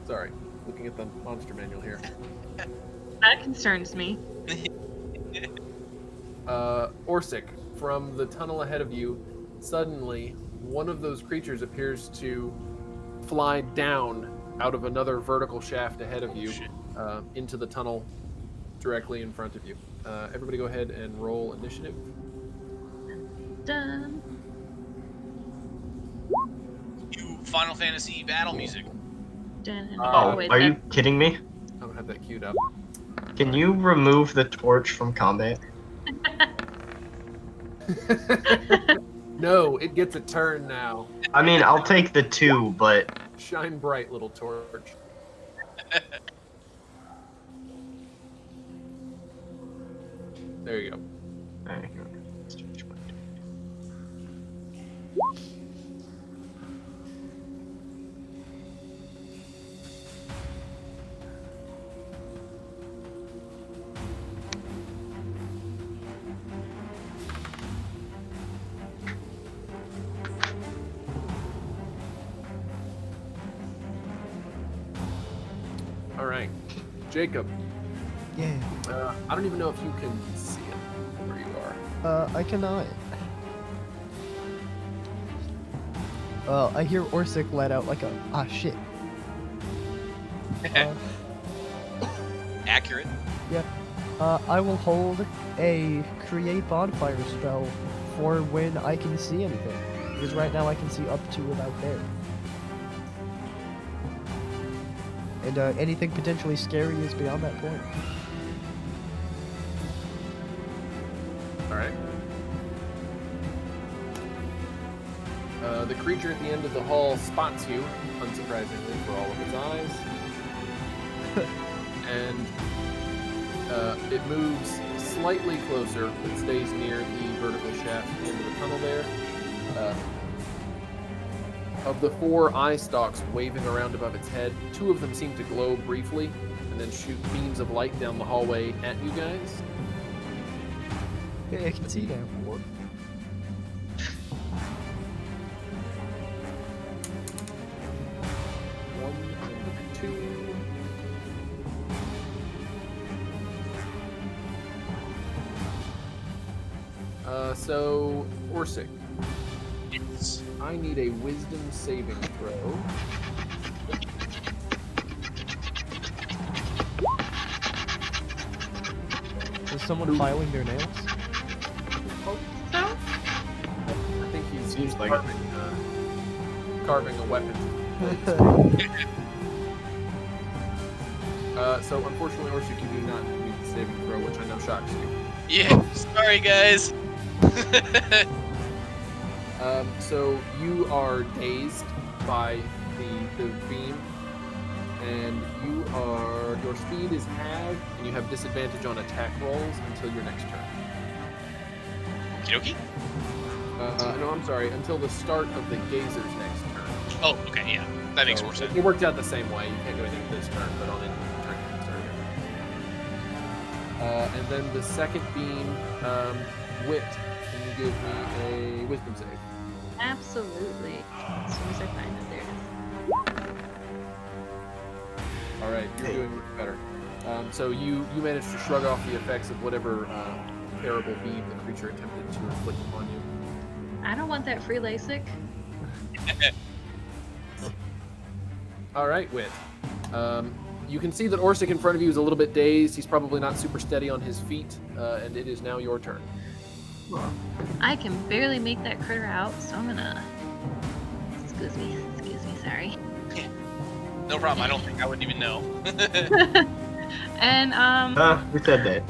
[SPEAKER 1] Sorry, looking at the monster manual here.
[SPEAKER 4] That concerns me.
[SPEAKER 1] Orsik, from the tunnel ahead of you, suddenly one of those creatures appears to fly down out of another vertical shaft ahead of you into the tunnel directly in front of you. Everybody go ahead and roll initiative.
[SPEAKER 4] Done.
[SPEAKER 3] You Final Fantasy battle music.
[SPEAKER 4] Done.
[SPEAKER 2] Oh,
[SPEAKER 4] wait,
[SPEAKER 2] are you kidding me?
[SPEAKER 1] I don't have that queued up.
[SPEAKER 2] Can you remove the torch from combat?
[SPEAKER 1] No, it gets a turn now.
[SPEAKER 2] I mean, I'll take the 2, but
[SPEAKER 1] Shine bright, little torch. There you go. All right, Jacob.
[SPEAKER 5] Yeah.
[SPEAKER 1] I don't even know if you can see it where you are.
[SPEAKER 5] I cannot. I hear Orsik let out like a shit.
[SPEAKER 3] Accurate.
[SPEAKER 5] Yep. I will hold a create bonfire spell for when I can see anything. Because right now I can see up to about there. And anything potentially scary is beyond that point.
[SPEAKER 1] All right. The creature at the end of the hall spots you, unsurprisingly for all of its eyes, and it moves slightly closer, but stays near the vertical shaft at the end of the tunnel there. Of the 4 eye stalks waving around above its head, 2 of them seem to glow briefly, and then shoot beams of light down the hallway at you guys.
[SPEAKER 5] Hey, I can see now.
[SPEAKER 1] One and 2. So, Orsik,
[SPEAKER 3] It's
[SPEAKER 1] I need a wisdom saving throw.
[SPEAKER 5] Is someone filing their nails?
[SPEAKER 4] So?
[SPEAKER 1] I think he's
[SPEAKER 2] Seems like
[SPEAKER 1] carving a weapon. So unfortunately, Orsik, you do not meet the saving throw, which I know shocks you.
[SPEAKER 3] yeah. Sorry, guys.
[SPEAKER 1] So you are dazed by the beam, and your speed is halved, and you have disadvantage on attack rolls until your next turn.
[SPEAKER 3] Okie dokie.
[SPEAKER 1] No, I'm sorry, until the start of the gazer's next turn.
[SPEAKER 3] Oh, okay, yeah. That makes
[SPEAKER 1] So
[SPEAKER 3] more sense.
[SPEAKER 1] It worked out the same way. You can't do anything this turn, but on any turn you can start again. And then the second being Wit. Can you give me a wisdom save?
[SPEAKER 4] Absolutely. As soon as I find it, there it is.
[SPEAKER 1] All right, you're doing much better. So you managed to shrug off the effects of whatever terrible beam the creature attempted to inflict upon you.
[SPEAKER 4] I don't want that free LASIK.
[SPEAKER 1] All right, Wit. You can see that Orsik in front of you is a little bit dazed. He's probably not super steady on his feet, and it is now your turn.
[SPEAKER 4] I can barely make that critter out, so I'm gonna. Excuse me, sorry.
[SPEAKER 3] No problem. I don't think I wouldn't even know.
[SPEAKER 4] And
[SPEAKER 2] We said that.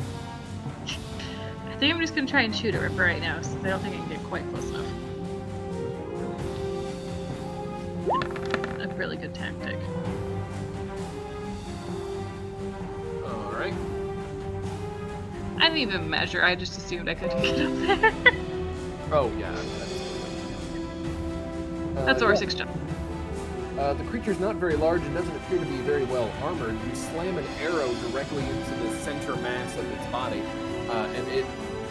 [SPEAKER 4] I think I'm just gonna try and shoot it right now, since I don't think I can get quite close enough. A really good tactic.
[SPEAKER 1] All right.
[SPEAKER 4] I didn't even measure. I just assumed I couldn't get up there.
[SPEAKER 1] Oh yeah.
[SPEAKER 4] That's
[SPEAKER 1] yeah.
[SPEAKER 4] Orsik's jump.
[SPEAKER 1] The creature's not very large and doesn't appear to be very well armored. You slam an arrow directly into the center mass of its body, and it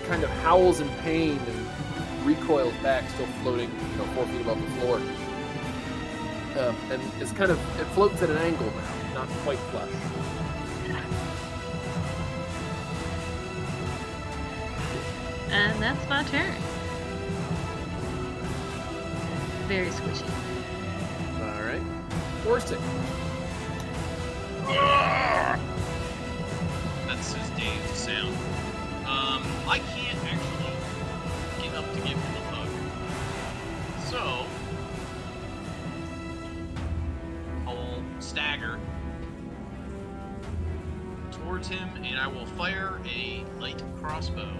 [SPEAKER 1] kind of howls in pain and recoils back, still floating, 4 feet above the floor. And it floats at an angle now, not quite flush.
[SPEAKER 4] And that's my turn. Very squishy.
[SPEAKER 1] All right. Orsik.
[SPEAKER 3] That's his dazed sound. I can't actually get up to give him a hug. So I'll stagger towards him and I will fire a light crossbow.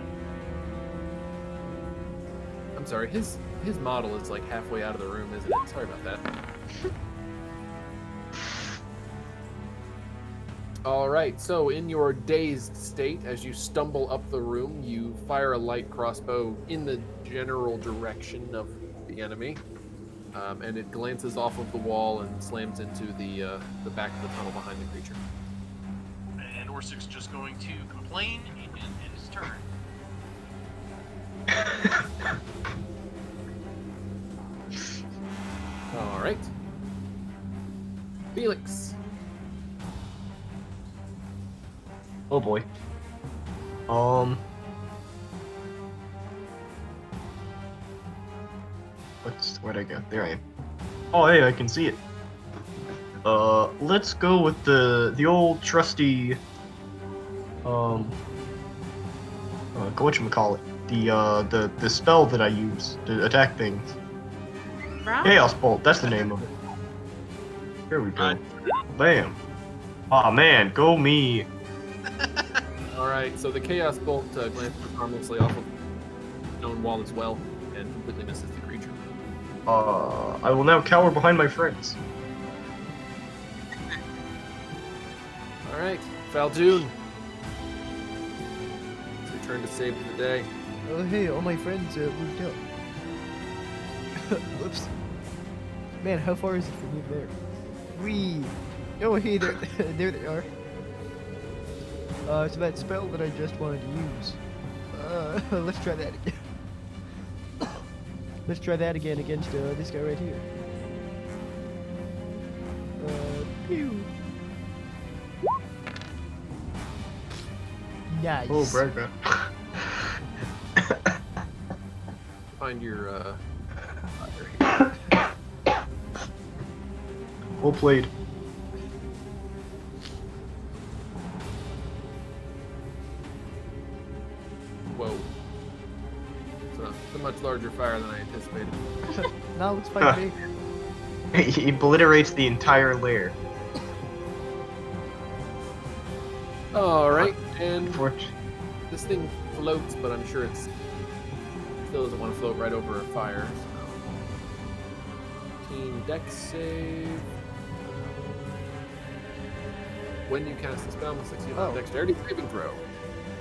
[SPEAKER 1] I'm sorry, his model is like halfway out of the room, isn't it? Sorry about that. All right, so in your dazed state, as you stumble up the room, you fire a light crossbow in the general direction of the enemy, and it glances off of the wall and slams into the back of the tunnel behind the creature.
[SPEAKER 3] And Orsik's just going to complain and end his turn.
[SPEAKER 1] All right. Felix.
[SPEAKER 2] Oh boy. Where'd I go? There I am. Oh hey, I can see it. Let's go with the old trusty whatchamacallit? The spell that I use to attack things.
[SPEAKER 4] Rob?
[SPEAKER 2] Chaos Bolt, that's the name of it. Here we go. Bam. Aw man, go me.
[SPEAKER 1] All right, so the Chaos Bolt glances harmlessly off of the stone wall as well and completely misses the creature.
[SPEAKER 2] I will now cower behind my friends.
[SPEAKER 1] All right, Fal Dune. It's your turn to save for the day.
[SPEAKER 5] Oh hey, all my friends moved up. Whoops. Man, how far is it from here to there? Wee. Oh hey, there, there they are. So that spell that I just wanted to use. Let's try that again. Let's try that again against this guy right here. Pew. Nice.
[SPEAKER 2] Oh, brag.
[SPEAKER 1] Find your
[SPEAKER 2] Well played.
[SPEAKER 1] Whoa. It's a much larger fire than I anticipated.
[SPEAKER 5] Now let's fight me.
[SPEAKER 2] He obliterates the entire lair.
[SPEAKER 1] All right, and
[SPEAKER 2] Unfortunately.
[SPEAKER 1] this thing floats, but I'm sure it's still doesn't want to float right over a fire. So. Team Dex save. When you cast the spell, must succeed on a dexterity saving throw.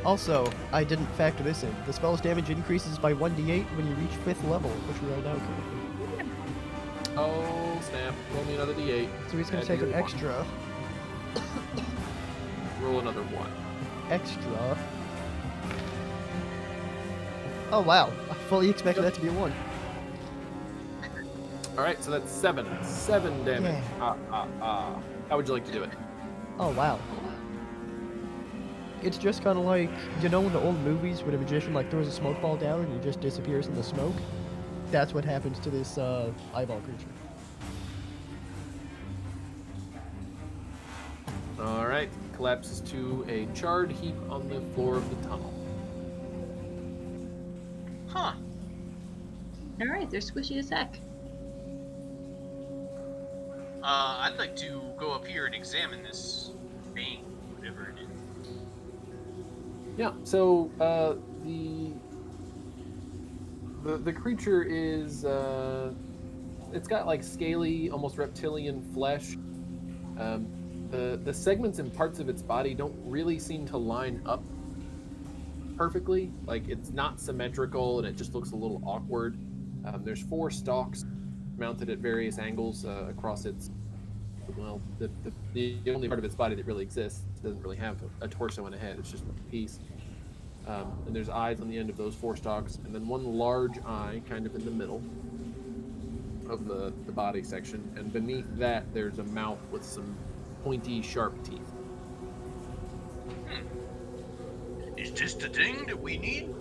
[SPEAKER 5] Also, I didn't factor this in. The spell's damage increases by 1d8 when you reach 5th level, which we are now currently.
[SPEAKER 1] Oh snap! Roll me another d8.
[SPEAKER 5] So he's gonna
[SPEAKER 1] Add
[SPEAKER 5] take
[SPEAKER 1] your
[SPEAKER 5] an
[SPEAKER 1] one.
[SPEAKER 5] extra.
[SPEAKER 1] Roll another one.
[SPEAKER 5] Extra. Oh wow, I fully expected that to be a 1.
[SPEAKER 1] All right, so that's 7. 7 damage.
[SPEAKER 5] Yeah.
[SPEAKER 1] How would you like to do it?
[SPEAKER 5] Oh wow. It's just kind of like, you know, in the old movies where the magician like throws a smoke ball down and he just disappears in the smoke? That's what happens to this eyeball creature.
[SPEAKER 1] All right, collapses to a charred heap on the floor of the tunnel.
[SPEAKER 3] Huh.
[SPEAKER 4] All right, they're squishy as heck.
[SPEAKER 3] I'd like to go up here and examine this thing, whatever it is.
[SPEAKER 1] Yeah. So the creature is it's got like scaly, almost reptilian flesh. The segments and parts of its body don't really seem to line up perfectly. Like it's not symmetrical, and it just looks a little awkward. There's 4 stalks mounted at various angles across its. Well, the only part of its body that really exists. It doesn't really have a torso and a head. It's just one piece. And there's eyes on the end of those 4 stalks, and then one large eye kind of in the middle of the body section. And beneath that, there's a mouth with some pointy, sharp teeth.
[SPEAKER 3] Is this the thing that we need?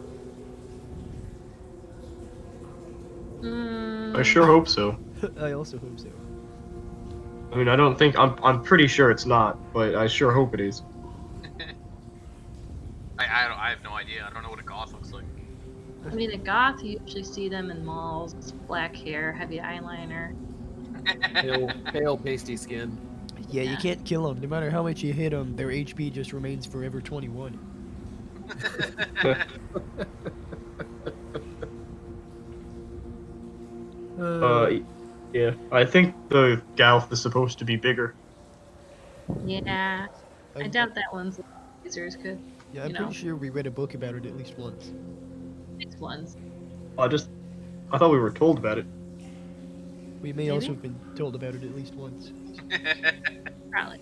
[SPEAKER 2] I sure hope so.
[SPEAKER 5] I also hope so.
[SPEAKER 2] I mean, I don't think I'm pretty sure it's not, but I sure hope it is.
[SPEAKER 3] I have no idea. I don't know what a goth looks like.
[SPEAKER 4] I mean, a goth, you usually see them in malls. Black hair, heavy eyeliner.
[SPEAKER 1] Pale, pasty skin.
[SPEAKER 5] Yeah, you
[SPEAKER 4] Yeah.
[SPEAKER 5] can't kill them. No matter how much you hit them, their HP just remains forever 21.
[SPEAKER 2] Yeah. I think the Galth is supposed to be bigger.
[SPEAKER 4] Yeah, I
[SPEAKER 5] I'm-
[SPEAKER 4] doubt that one's lasers could.
[SPEAKER 5] Yeah, I'm
[SPEAKER 4] you know.
[SPEAKER 5] pretty sure we read a book about it at least once.
[SPEAKER 4] Six ones.
[SPEAKER 2] I thought we were told about it.
[SPEAKER 5] We may
[SPEAKER 4] Maybe?
[SPEAKER 5] also have been told about it at least once.
[SPEAKER 4] Probably.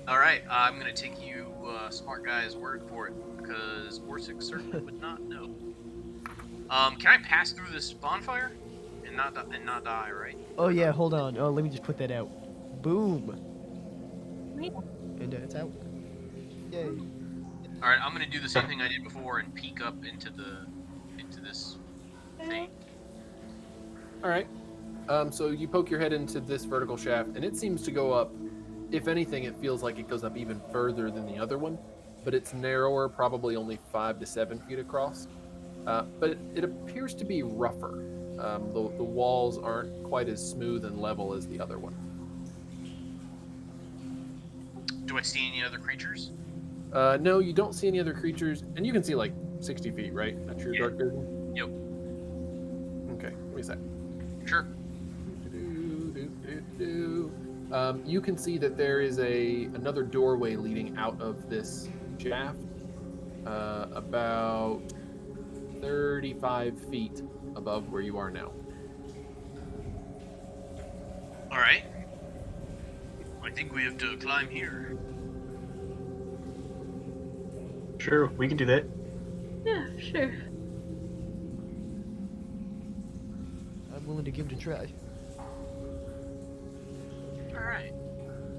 [SPEAKER 3] All right, I'm gonna take you, smart guy's word for it, because Orsik certainly would not know. Can I pass through this bonfire and not die, right?
[SPEAKER 5] Oh yeah, hold on. Oh, let me just put that out. Boom.
[SPEAKER 4] Yeah.
[SPEAKER 5] And it's out. Yay.
[SPEAKER 3] All right, I'm gonna do the same thing I did before and peek up into this thing.
[SPEAKER 1] All right. So you poke your head into this vertical shaft, and it seems to go up. If anything, it feels like it goes up even further than the other one, but it's narrower, probably only 5 to 7 feet across. But it appears to be rougher. The walls aren't quite as smooth and level as the other one.
[SPEAKER 3] Do I see any other creatures?
[SPEAKER 1] No, you don't see any other creatures, and you can see like 60 feet, right? That's your
[SPEAKER 3] Yeah.
[SPEAKER 1] dark vision?
[SPEAKER 3] Yep.
[SPEAKER 1] Okay, give me a sec.
[SPEAKER 3] Sure.
[SPEAKER 1] You can see that there is another doorway leading out of this shaft, about 35 feet above where you are now.
[SPEAKER 3] All right. I think we have to climb here.
[SPEAKER 2] Sure, we can do that.
[SPEAKER 4] Yeah, sure.
[SPEAKER 5] I'm willing to give it a try.
[SPEAKER 3] All right.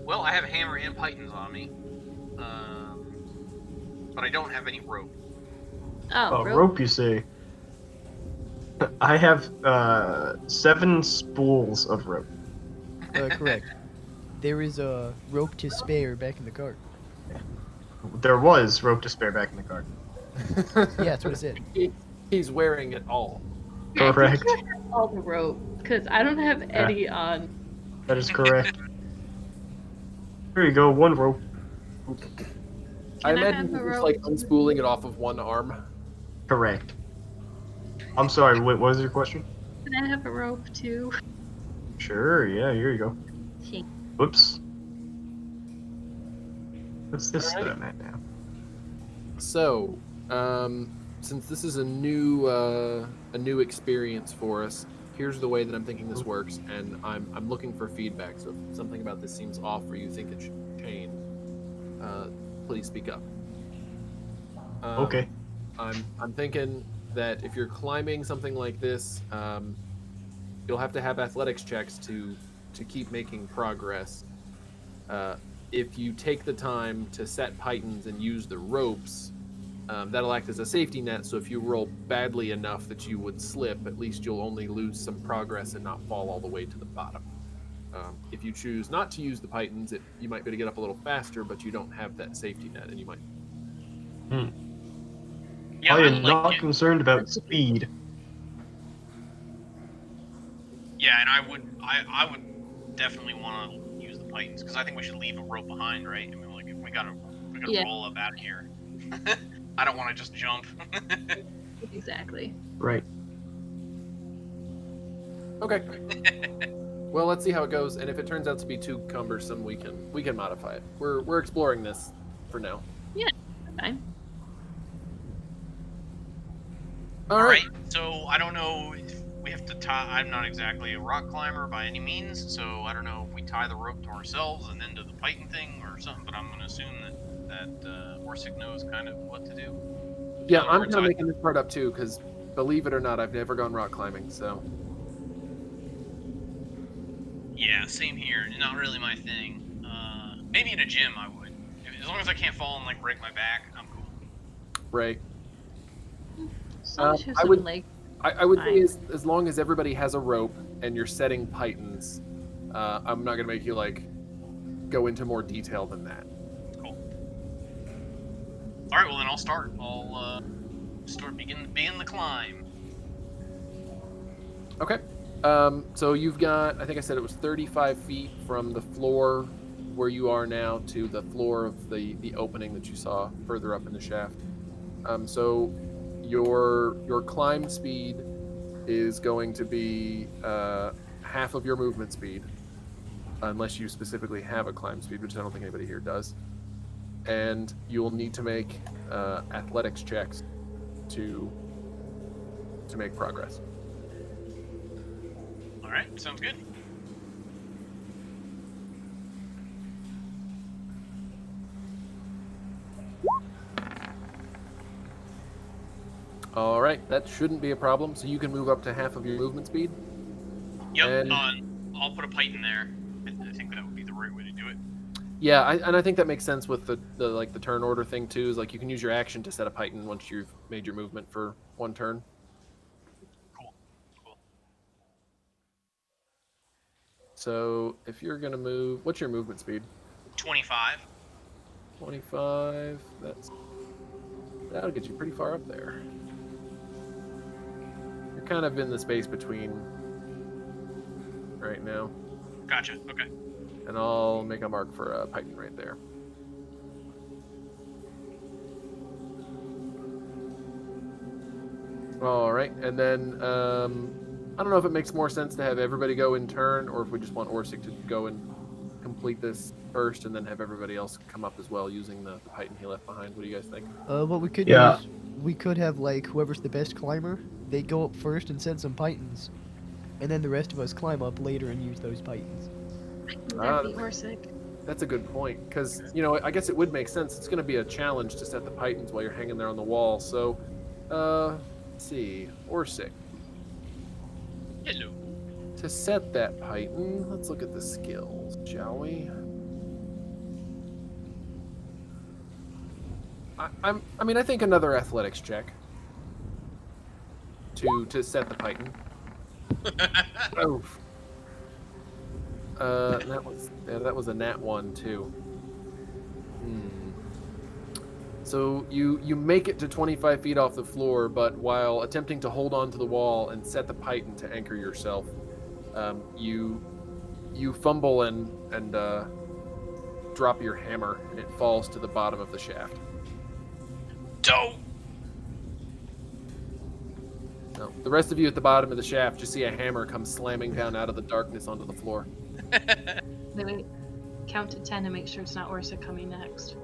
[SPEAKER 3] Well, I have a hammer and pythons on me, but I don't have any rope.
[SPEAKER 4] Oh,
[SPEAKER 2] Rope, you say? I have 7 spools of rope.
[SPEAKER 5] Correct. There is a rope to spare back in the cart.
[SPEAKER 2] There was rope to spare back in the cart.
[SPEAKER 5] Yeah, that's what it said.
[SPEAKER 1] He's wearing it all.
[SPEAKER 2] Correct.
[SPEAKER 4] I think I have all the rope because I don't have any on.
[SPEAKER 2] That is correct. Here you go, 1 rope.
[SPEAKER 1] I
[SPEAKER 4] Can I
[SPEAKER 1] imagine
[SPEAKER 4] have
[SPEAKER 1] he's
[SPEAKER 4] a
[SPEAKER 1] just
[SPEAKER 4] rope?
[SPEAKER 1] like unspooling it off of one arm.
[SPEAKER 2] Correct. I'm sorry, what was your question?
[SPEAKER 4] Can I have a rope too?
[SPEAKER 2] Sure, yeah, here you go.
[SPEAKER 4] Thank-
[SPEAKER 2] Whoops. What's this
[SPEAKER 1] Alright.
[SPEAKER 2] that I'm at now?
[SPEAKER 1] So, since this is a new experience for us, here's the way that I'm thinking this works, and I'm looking for feedback. So if something about this seems off, or you think it should change, please speak up.
[SPEAKER 2] Okay.
[SPEAKER 1] I'm thinking that if you're climbing something like this, you'll have to have athletics checks to keep making progress. If you take the time to set pythons and use the ropes, that'll act as a safety net. So if you roll badly enough that you would slip, at least you'll only lose some progress and not fall all the way to the bottom. If you choose not to use the pythons, you might be able to get up a little faster, but you don't have that safety net, and you might.
[SPEAKER 3] Yeah,
[SPEAKER 2] I
[SPEAKER 3] I
[SPEAKER 2] am
[SPEAKER 3] like
[SPEAKER 2] not
[SPEAKER 3] it.
[SPEAKER 2] concerned about speed.
[SPEAKER 3] Yeah, and I would definitely want to use the pythons because I think we should leave a rope behind, right? I mean, like if we gotta
[SPEAKER 4] Yeah.
[SPEAKER 3] roll up out of here. I don't want to just jump.
[SPEAKER 4] Exactly.
[SPEAKER 2] Right.
[SPEAKER 1] Okay. Well, let's see how it goes, and if it turns out to be too cumbersome, we can modify it. We're exploring this for now.
[SPEAKER 4] Fine.
[SPEAKER 1] All
[SPEAKER 3] All
[SPEAKER 1] right.
[SPEAKER 3] right. So I don't know if we have to tie. I'm not exactly a rock climber by any means, so I don't know if we tie the rope to ourselves and then to the python thing or something. But I'm gonna assume that Orsik knows kind of what to do.
[SPEAKER 1] Yeah,
[SPEAKER 3] So
[SPEAKER 1] I'm
[SPEAKER 3] we're
[SPEAKER 1] kind of
[SPEAKER 3] tied-
[SPEAKER 1] making this part up too, because believe it or not, I've never gone rock climbing, so.
[SPEAKER 3] Yeah, same here. Not really my thing. Maybe in a gym I would. As long as I can't fall and like break my back, I'm cool.
[SPEAKER 1] Right.
[SPEAKER 4] As long as you have
[SPEAKER 1] I
[SPEAKER 4] some
[SPEAKER 1] would-
[SPEAKER 4] leg.
[SPEAKER 1] I would say
[SPEAKER 4] Fine.
[SPEAKER 1] as long as everybody has a rope and you're setting pythons, I'm not gonna make you like go into more detail than that.
[SPEAKER 3] Cool. All right. Well, then I'll start. I'll begin the climb.
[SPEAKER 1] Okay. So you've got, I think I said it was 35 feet from the floor where you are now to the floor of the opening that you saw further up in the shaft. So your climb speed is going to be half of your movement speed, unless you specifically have a climb speed, which I don't think anybody here does. And you'll need to make athletics checks to make progress.
[SPEAKER 3] All right. Sounds good.
[SPEAKER 1] All right, that shouldn't be a problem. So you can move up to half of your movement speed.
[SPEAKER 3] Yep.
[SPEAKER 1] And-
[SPEAKER 3] I'll put a python there. I think that would be the right way to do it.
[SPEAKER 1] Yeah, I think that makes sense with the turn order thing too. Is like you can use your action to set a python once you've made your movement for one turn.
[SPEAKER 3] Cool.
[SPEAKER 1] So if you're gonna move, what's your movement speed?
[SPEAKER 3] 25.
[SPEAKER 1] 25. That'll get you pretty far up there. You're kind of in the space between right now,
[SPEAKER 3] Gotcha. Okay.
[SPEAKER 1] and I'll make a mark for a python right there. All right, and then I don't know if it makes more sense to have everybody go in turn, or if we just want Orsik to go and complete this first, and then have everybody else come up as well using the python he left behind. What do you guys think?
[SPEAKER 5] What we could
[SPEAKER 2] Yeah.
[SPEAKER 5] do is we could have like whoever's the best climber, they go up first and set some pythons, and then the rest of us climb up later and use those pythons.
[SPEAKER 4] That'd be Orsik.
[SPEAKER 1] That's a good point, because I guess it would make sense. It's going to be a challenge to set the pythons while you're hanging there on the wall. So, let's see, Orsik.
[SPEAKER 3] Hello.
[SPEAKER 1] To set that python, let's look at the skills, shall we? I think another athletics check to set the python. Oh. That was a nat 1 too. So you make it to 25 feet off the floor, but while attempting to hold on to the wall and set the python to anchor yourself, you fumble and drop your hammer, and it falls to the bottom of the shaft.
[SPEAKER 3] Dope.
[SPEAKER 1] No, the rest of you at the bottom of the shaft just see a hammer come slamming down out of the darkness onto the floor.
[SPEAKER 4] Wait. Count to 10 and make sure it's not Orsik coming next.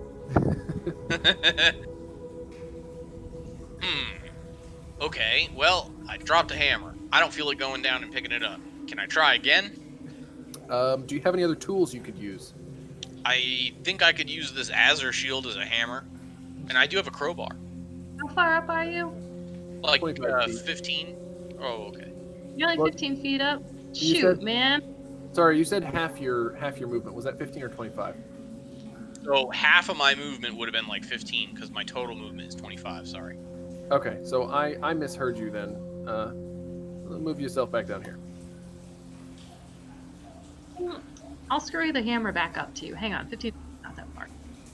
[SPEAKER 3] Okay, well, I dropped a hammer. I don't feel it going down and picking it up. Can I try again?
[SPEAKER 1] Do you have any other tools you could use?
[SPEAKER 3] I think I could use this Azure shield as a hammer. And I do have a crowbar.
[SPEAKER 4] How far up are you?
[SPEAKER 3] Like
[SPEAKER 1] 25 feet.
[SPEAKER 3] 15? Oh, okay.
[SPEAKER 4] You're like
[SPEAKER 1] Well,
[SPEAKER 4] 15 feet up.
[SPEAKER 1] you
[SPEAKER 4] Shoot,
[SPEAKER 1] said-
[SPEAKER 4] man.
[SPEAKER 1] Sorry, you said half your movement. Was that 15 or 25?
[SPEAKER 3] So half of my movement would have been like 15 because my total movement is 25. Sorry.
[SPEAKER 1] Okay, so I misheard you then. Move yourself back down here.
[SPEAKER 4] I'll scurry the hammer back up to you. Hang on, 15. Not that far.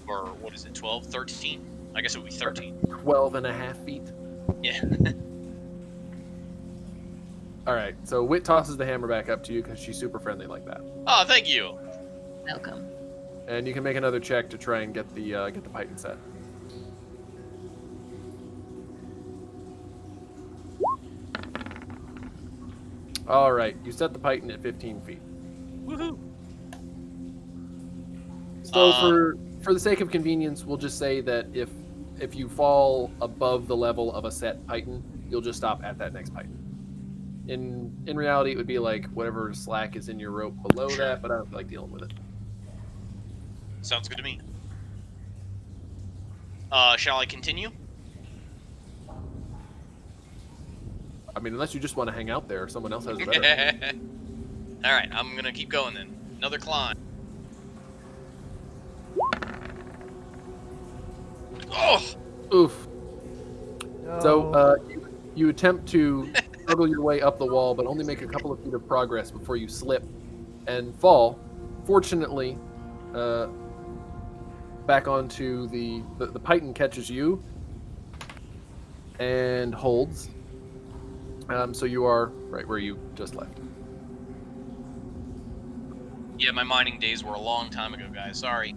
[SPEAKER 3] Or what is it? 12, 13? I guess it would be 13.
[SPEAKER 1] 12 and a half feet.
[SPEAKER 3] Yeah.
[SPEAKER 1] All right, so Wit tosses the hammer back up to you because she's super friendly like that.
[SPEAKER 3] Oh, thank you.
[SPEAKER 4] Welcome.
[SPEAKER 1] And you can make another check to try and get the Python set. All right, you set the Python at 15 feet.
[SPEAKER 3] Woohoo.
[SPEAKER 1] So for the sake of convenience, we'll just say that if you fall above the level of a set Python, you'll just stop at that next Python. In reality, it would be like whatever slack is in your rope below that, but I don't feel like dealing with it.
[SPEAKER 3] Sounds good to me. Shall I continue?
[SPEAKER 1] I mean, unless you just want to hang out there, someone else has a better.
[SPEAKER 3] All right, I'm gonna keep going then. Another climb. Oh,
[SPEAKER 1] Oof.
[SPEAKER 5] No.
[SPEAKER 1] So you attempt to struggle your way up the wall, but only make a couple of feet of progress before you slip and fall. Fortunately, back onto the Python catches you and holds. So you are right where you just left.
[SPEAKER 3] yeah, my mining days were a long time ago, guys. Sorry.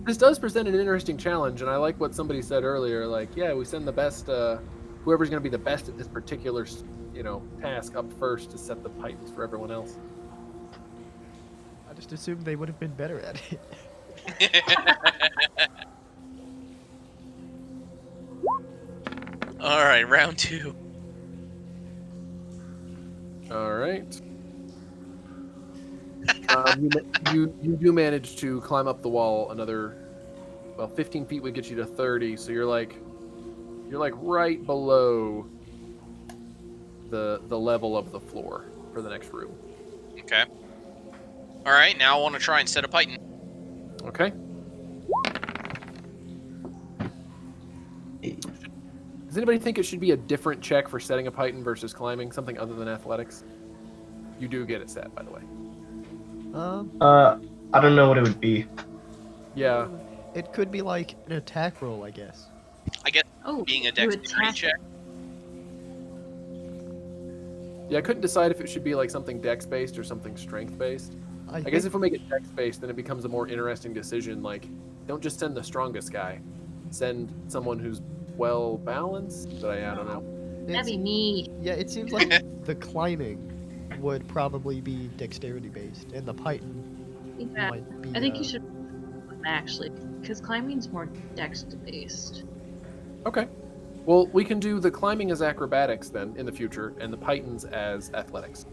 [SPEAKER 1] This does present an interesting challenge, and I like what somebody said earlier. Like, yeah, we send the best, whoever's going to be the best at this particular, task up first to set the Pythons for everyone else.
[SPEAKER 5] I just assumed they would have been better at it.
[SPEAKER 3] All right, round 2.
[SPEAKER 1] All right. You do manage to climb up the wall another, 15 feet would get you to 30. So you're like right below the level of the floor for the next room.
[SPEAKER 3] Okay. All right, now I want to try and set a Python.
[SPEAKER 1] Okay. Does anybody think it should be a different check for setting a Python versus climbing, something other than athletics? You do get it set, by the way.
[SPEAKER 2] I don't know what it would be.
[SPEAKER 1] Yeah.
[SPEAKER 5] It could be like an attack roll, I guess.
[SPEAKER 3] I guess
[SPEAKER 4] Oh,
[SPEAKER 3] being a
[SPEAKER 4] you
[SPEAKER 3] dexterity
[SPEAKER 4] attack
[SPEAKER 3] check.
[SPEAKER 1] Yeah, I couldn't decide if it should be like something dex-based or something strength-based. I guess if we make it dex-based, then it becomes a more interesting decision. Like, don't just send the strongest guy. Send someone who's well-balanced. But I don't know.
[SPEAKER 4] That'd be me.
[SPEAKER 5] Yeah, it seems like the climbing would probably be dexterity based, and the Python
[SPEAKER 4] Yeah.
[SPEAKER 5] might be.
[SPEAKER 4] I think you should actually, because climbing's more dex based.
[SPEAKER 1] Okay. Well, we can do the climbing as acrobatics then in the future, and the Pythons as athletics.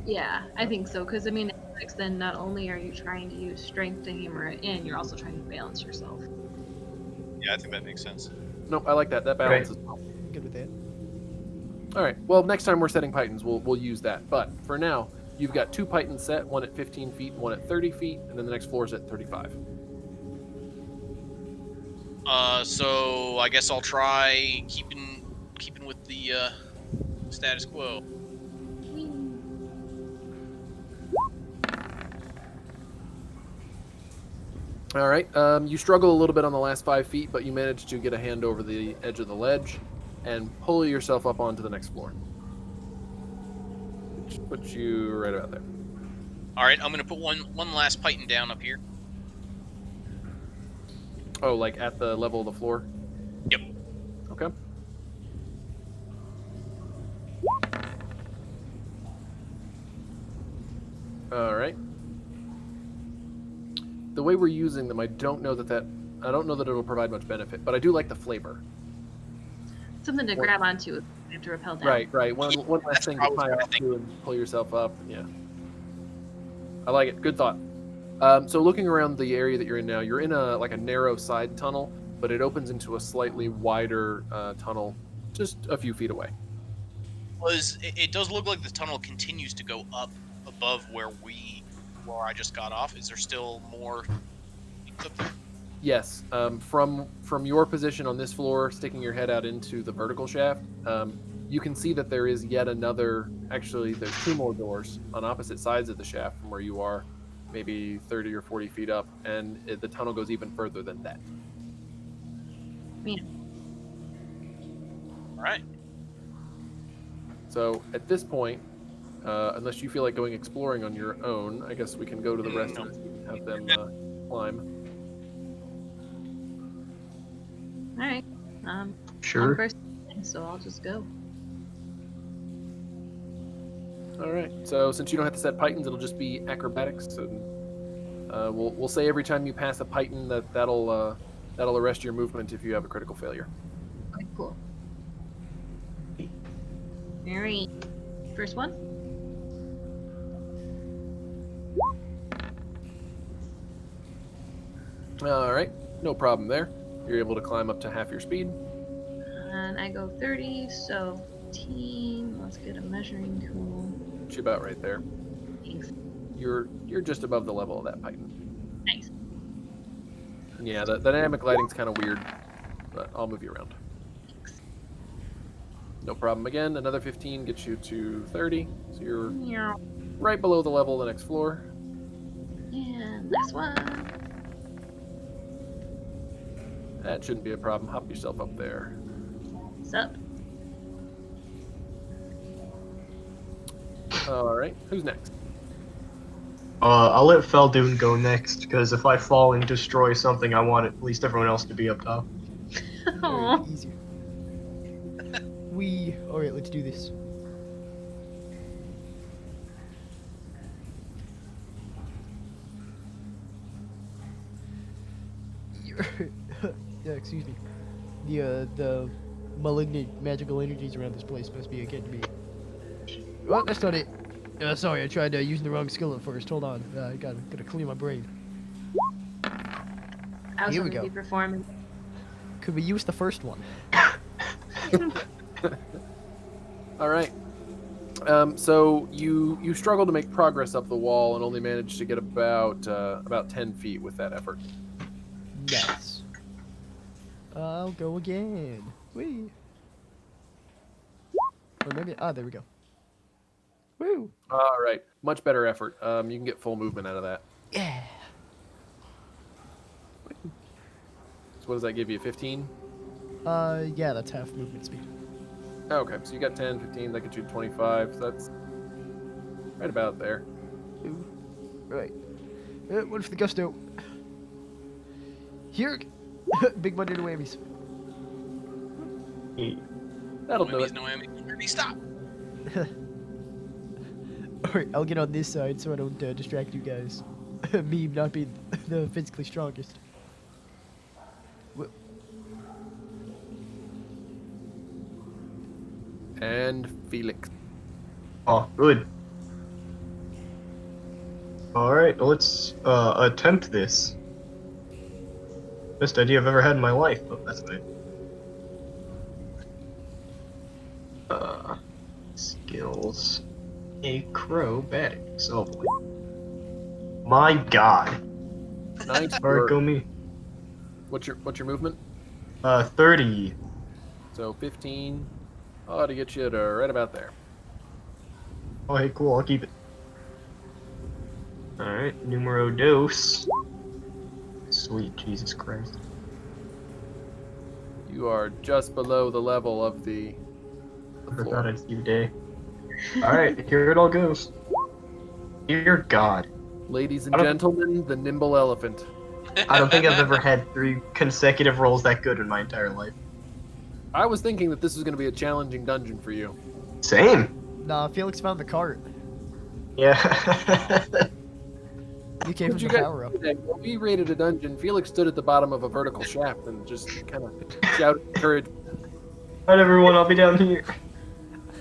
[SPEAKER 4] Yeah, I think so. Because I mean, athletics, then not only are you trying to use strength to hammer it in, you're also trying to balance yourself.
[SPEAKER 3] Yeah, I think that makes sense.
[SPEAKER 1] Nope, I like that. That balances well.
[SPEAKER 5] Good with that.
[SPEAKER 1] All right. Well, next time we're setting Pythons, we'll use that. But for now, you've got 2 Pythons set, one at 15 feet, one at 30 feet, and then the next floor is at 35.
[SPEAKER 3] So I guess I'll try keeping with the status quo.
[SPEAKER 1] All right. You struggle a little bit on the last 5 feet, but you manage to get a hand over the edge of the ledge and pull yourself up onto the next floor. Which puts you right about there.
[SPEAKER 3] All right, I'm gonna put one last Python down up here.
[SPEAKER 1] Oh, like at the level of the floor?
[SPEAKER 3] Yep.
[SPEAKER 1] Okay. All right. The way we're using them, I don't know that it'll provide much benefit, but I do like the flavor.
[SPEAKER 4] Something to
[SPEAKER 1] What-
[SPEAKER 4] grab onto. You have to rappel down.
[SPEAKER 1] Right. One last
[SPEAKER 3] That's
[SPEAKER 1] thing to
[SPEAKER 3] probably
[SPEAKER 1] tie
[SPEAKER 3] what I
[SPEAKER 1] off
[SPEAKER 3] think.
[SPEAKER 1] to and pull yourself up. Yeah. I like it. Good thought. So looking around the area that you're in now, you're in a narrow side tunnel, but it opens into a slightly wider tunnel just a few feet away.
[SPEAKER 3] It does look like the tunnel continues to go up above where I just got off. Is there still more up there?
[SPEAKER 1] Yes, from your position on this floor, sticking your head out into the vertical shaft, you can see that there is yet another. Actually, there's 2 more doors on opposite sides of the shaft from where you are, maybe 30 or 40 feet up, and the tunnel goes even further than that.
[SPEAKER 4] Yeah.
[SPEAKER 3] All right.
[SPEAKER 1] So at this point, unless you feel like going exploring on your own, I guess we can go to the rest of this and have them climb.
[SPEAKER 4] All right.
[SPEAKER 2] Sure.
[SPEAKER 4] I'm first, so I'll just go.
[SPEAKER 1] All right. So since you don't have to set pythons, it'll just be acrobatics, and we'll say every time you pass a python that'll arrest your movement if you have a critical failure.
[SPEAKER 4] Okay, cool. All right. First one.
[SPEAKER 1] All right. No problem there. You're able to climb up to half your speed.
[SPEAKER 4] And I go 30, so 15. Let's get a measuring tool.
[SPEAKER 1] You're about right there.
[SPEAKER 4] Thanks.
[SPEAKER 1] You're just above the level of that python.
[SPEAKER 4] Nice.
[SPEAKER 1] Yeah, the dynamic lighting's kind of weird, but I'll move you around. No problem again. Another 15 gets you to 30, so you're
[SPEAKER 4] Yeah.
[SPEAKER 1] right below the level of the next floor.
[SPEAKER 4] And next one.
[SPEAKER 1] That shouldn't be a problem. Hop yourself up there.
[SPEAKER 4] What's up?
[SPEAKER 1] All right. Who's next?
[SPEAKER 2] I'll let Fal Dune go next, because if I fall and destroy something, I want at least everyone else to be up top.
[SPEAKER 4] Aw.
[SPEAKER 5] Very easy. Alright, let's do this. Yeah, excuse me. The malignant magical energies around this place must be getting me. Oh, that's not it. Sorry, I tried using the wrong skill at first. Hold on, I gotta clear my brain.
[SPEAKER 4] I was
[SPEAKER 5] Here we
[SPEAKER 4] going to
[SPEAKER 5] go.
[SPEAKER 4] be performing.
[SPEAKER 5] Could we use the first one?
[SPEAKER 1] All right. So you struggle to make progress up the wall and only manage to get about 10 feet with that effort.
[SPEAKER 5] Nice. I'll go again. Whee. Or maybe there we go. Woo.
[SPEAKER 1] All right. Much better effort. You can get full movement out of that.
[SPEAKER 5] Yeah.
[SPEAKER 1] So what does that give you? 15?
[SPEAKER 5] Yeah, that's half movement speed.
[SPEAKER 1] Okay, so you got 10, 15, that gets you 25. So that's right about there.
[SPEAKER 5] Ooh. Right. One for the gusto. Here. Big Monday to whammies.
[SPEAKER 1] That'll do it.
[SPEAKER 3] No whammies. Stop.
[SPEAKER 5] Alright, I'll get on this side so I don't distract you guys. Me not being the physically strongest.
[SPEAKER 1] And Felix.
[SPEAKER 2] Oh, good. Alright, let's attempt this. Best idea I've ever had in my life. Oh, that's right. Skills. Acrobatics. Oh boy. My god.
[SPEAKER 1] Nice
[SPEAKER 2] Alright,
[SPEAKER 1] work.
[SPEAKER 2] go me.
[SPEAKER 1] What's your movement?
[SPEAKER 2] 30.
[SPEAKER 1] So 15. Oh, to get you to right about there.
[SPEAKER 2] Oh, hey, cool, I'll keep it. Alright, numero dos. Sweet Jesus Christ.
[SPEAKER 1] You are just below the level of the
[SPEAKER 2] Never
[SPEAKER 1] floor.
[SPEAKER 2] thought I'd see the day. Alright, here it all goes. Dear God.
[SPEAKER 1] Ladies and
[SPEAKER 2] I don't-
[SPEAKER 1] gentlemen, the nimble elephant.
[SPEAKER 2] I don't think I've ever had 3 consecutive rolls that good in my entire life.
[SPEAKER 1] I was thinking that this was going to be a challenging dungeon for you.
[SPEAKER 2] Same.
[SPEAKER 5] Nah, Felix found the cart.
[SPEAKER 2] Yeah.
[SPEAKER 5] You gave him
[SPEAKER 1] What'd
[SPEAKER 5] the
[SPEAKER 1] you guys
[SPEAKER 5] power up.
[SPEAKER 1] do today? When we raided a dungeon, Felix stood at the bottom of a vertical shaft and just kind of shouted courage.
[SPEAKER 2] Alright, everyone, I'll be down here.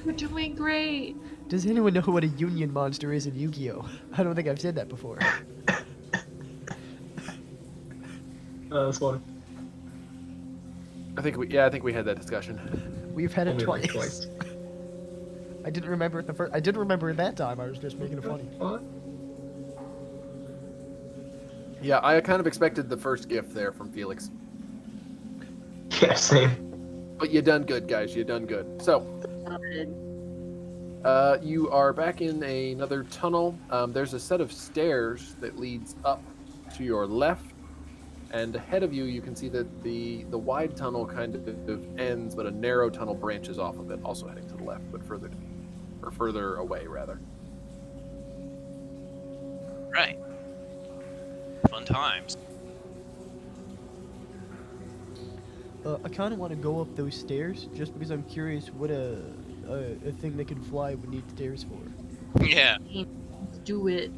[SPEAKER 4] We're doing great.
[SPEAKER 5] Does anyone know what a union monster is in Yu-Gi-Oh? I don't think I've said that before.
[SPEAKER 2] That's funny.
[SPEAKER 1] I think we had that discussion.
[SPEAKER 5] We've had it
[SPEAKER 2] Only like
[SPEAKER 5] twice. I didn't remember it the first. I didn't remember it that time. I was just making it funny.
[SPEAKER 1] Yeah, I kind of expected the first gift there from Felix.
[SPEAKER 2] Yeah, same.
[SPEAKER 1] But you done good, guys. You done good. So, you are back in another tunnel. There's a set of stairs that leads up to your left, and ahead of you, you can see that the wide tunnel kind of ends, but a narrow tunnel branches off of it, also heading to the left, but further away rather.
[SPEAKER 3] Right. Fun times.
[SPEAKER 5] I kind of want to go up those stairs just because I'm curious what a thing that can fly would need stairs for.
[SPEAKER 3] Yeah.
[SPEAKER 4] Do it.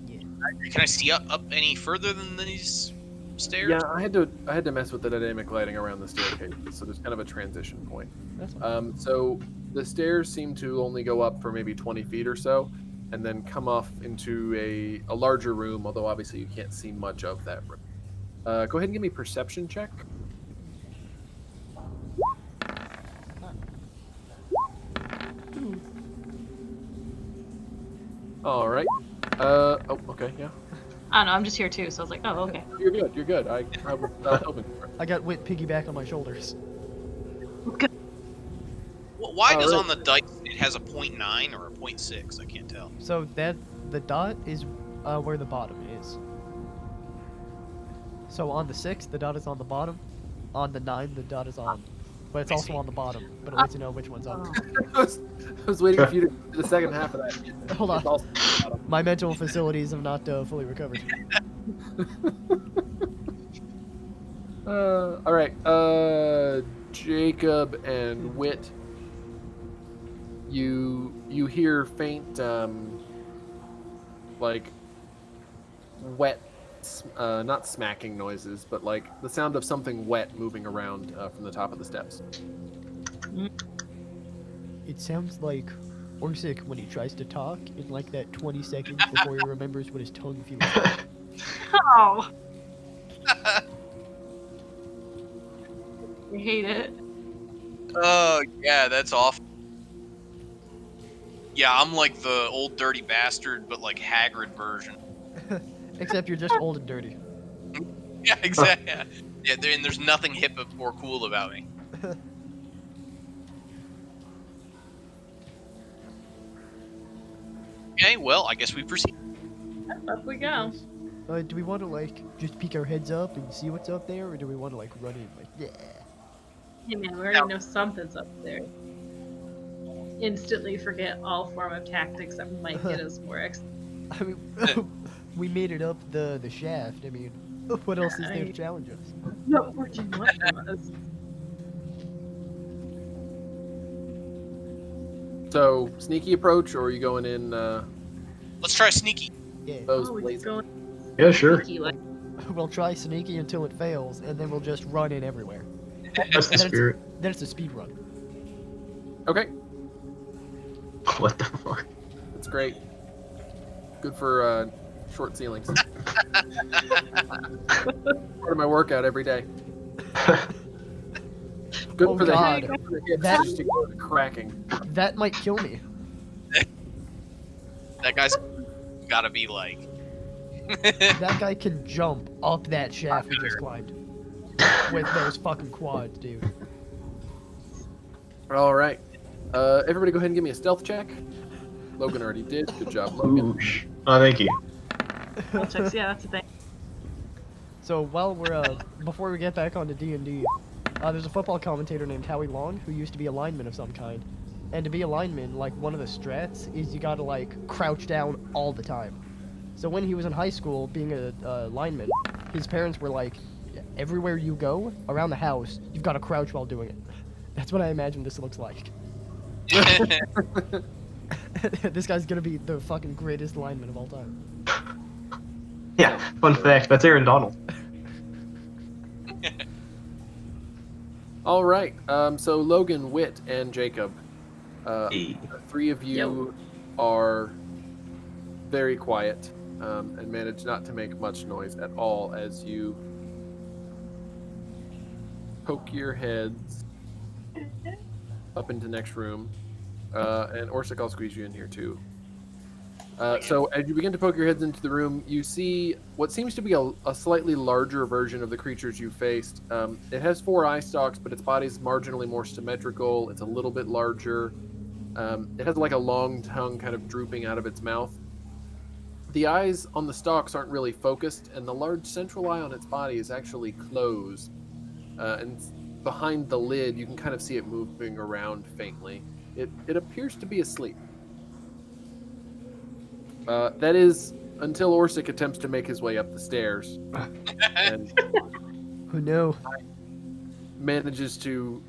[SPEAKER 3] Can I see up any further than these stairs?
[SPEAKER 1] Yeah, I had to mess with the dynamic lighting around the staircase, so there's kind of a transition point.
[SPEAKER 5] That's fine.
[SPEAKER 1] So the stairs seem to only go up for maybe 20 feet or so, and then come off into a larger room, although obviously you can't see much of that room. Go ahead and give me a perception check. All right. Oh, okay, yeah.
[SPEAKER 4] I don't know, I'm just here too, so I was like, oh, okay.
[SPEAKER 1] You're good. You're good. I was hoping for it.
[SPEAKER 5] I got Wit piggyback on my shoulders.
[SPEAKER 3] Why does
[SPEAKER 1] Alright.
[SPEAKER 3] on the dice it has a 0.9 or a 0.6? I can't tell.
[SPEAKER 5] So the dot is where the bottom is. So on the 6, the dot is on the bottom. On the 9, the dot is on. But it's
[SPEAKER 3] I
[SPEAKER 5] also
[SPEAKER 3] see.
[SPEAKER 5] on the bottom. But it lets you know which one's up.
[SPEAKER 4] Oh.
[SPEAKER 1] I was waiting for you to do the second half of that.
[SPEAKER 5] Hold on.
[SPEAKER 1] It's also bottom.
[SPEAKER 5] My mental facilities have not fully recovered.
[SPEAKER 1] All right. Jacob and Wit. You hear faint, like wet, not smacking noises, but like the sound of something wet moving around from the top of the steps.
[SPEAKER 5] It sounds like Orsik when he tries to talk in like that 20 seconds before he remembers what his tongue feels like.
[SPEAKER 4] Oh. I hate it.
[SPEAKER 3] Oh, yeah, that's awful. Yeah, I'm like the old dirty bastard, but like Hagrid version.
[SPEAKER 5] Except you're just old and dirty.
[SPEAKER 3] Yeah, exactly. Yeah, and there's nothing hip or cool about me. Okay, well, I guess we proceed.
[SPEAKER 4] Up we go.
[SPEAKER 5] Do we want to like just peek our heads up and see what's up there, or do we want to like run in like yeah?
[SPEAKER 4] Hey man, we already know something's up there. Instantly forget all form of tactics that might get us more
[SPEAKER 5] I mean, we made it up the shaft. I mean, what else is there to challenge us?
[SPEAKER 4] What more do you want from us?
[SPEAKER 1] So sneaky approach, or are you going in?
[SPEAKER 3] Let's try sneaky.
[SPEAKER 5] Yeah,
[SPEAKER 1] Those
[SPEAKER 4] Oh, we
[SPEAKER 1] blazing?
[SPEAKER 4] go
[SPEAKER 2] Yeah, sure.
[SPEAKER 4] sneaky, like,
[SPEAKER 5] we'll try sneaky until it fails, and then we'll just run in everywhere.
[SPEAKER 2] That's the
[SPEAKER 5] And then
[SPEAKER 2] spirit.
[SPEAKER 5] Then it's a speed run.
[SPEAKER 1] Okay,
[SPEAKER 2] What the fuck?
[SPEAKER 1] that's great. Good for short ceilings. Part of my workout every day. Good
[SPEAKER 5] Oh
[SPEAKER 1] for the
[SPEAKER 5] God.
[SPEAKER 1] good for the hips,
[SPEAKER 5] That-
[SPEAKER 1] just to go to cracking.
[SPEAKER 5] That might kill me.
[SPEAKER 3] That guy's gotta be like.
[SPEAKER 5] That guy can jump up that shaft we just climbed with those fucking quads, dude.
[SPEAKER 1] All right. Everybody go ahead and give me a stealth check. Logan already did. Good job, Logan.
[SPEAKER 2] Oosh. Oh, thank you.
[SPEAKER 4] health checks, yeah, that's the thing.
[SPEAKER 5] So while we're before we get back onto D&D, there's a football commentator named Howie Long who used to be a lineman of some kind. And to be a lineman, like one of the strats is you gotta like crouch down all the time. So when he was in high school, being a lineman, his parents were like, everywhere you go around the house, you've got to crouch while doing it. That's what I imagine this looks like. This guy's gonna be the fucking greatest lineman of all time.
[SPEAKER 2] Yeah, fun fact, that's Aaron Donald.
[SPEAKER 1] All right. So Logan, Wit, and Jacob,
[SPEAKER 2] Hey.
[SPEAKER 1] the three of you are very quiet and manage not to make much noise at all as you poke your heads up into the next room. And Orsik, I'll squeeze you in here too. So as you begin to poke your heads into the room, you see what seems to be a slightly larger version of the creatures you faced. It has 4 eye stalks, but its body's marginally more symmetrical. It's a little bit larger. It has like a long tongue kind of drooping out of its mouth. The eyes on the stalks aren't really focused, and the large central eye on its body is actually closed. And behind the lid, you can kind of see it moving around faintly. It appears to be asleep. That is until Orsik attempts to make his way up the stairs and
[SPEAKER 5] Oh no.
[SPEAKER 1] manages to.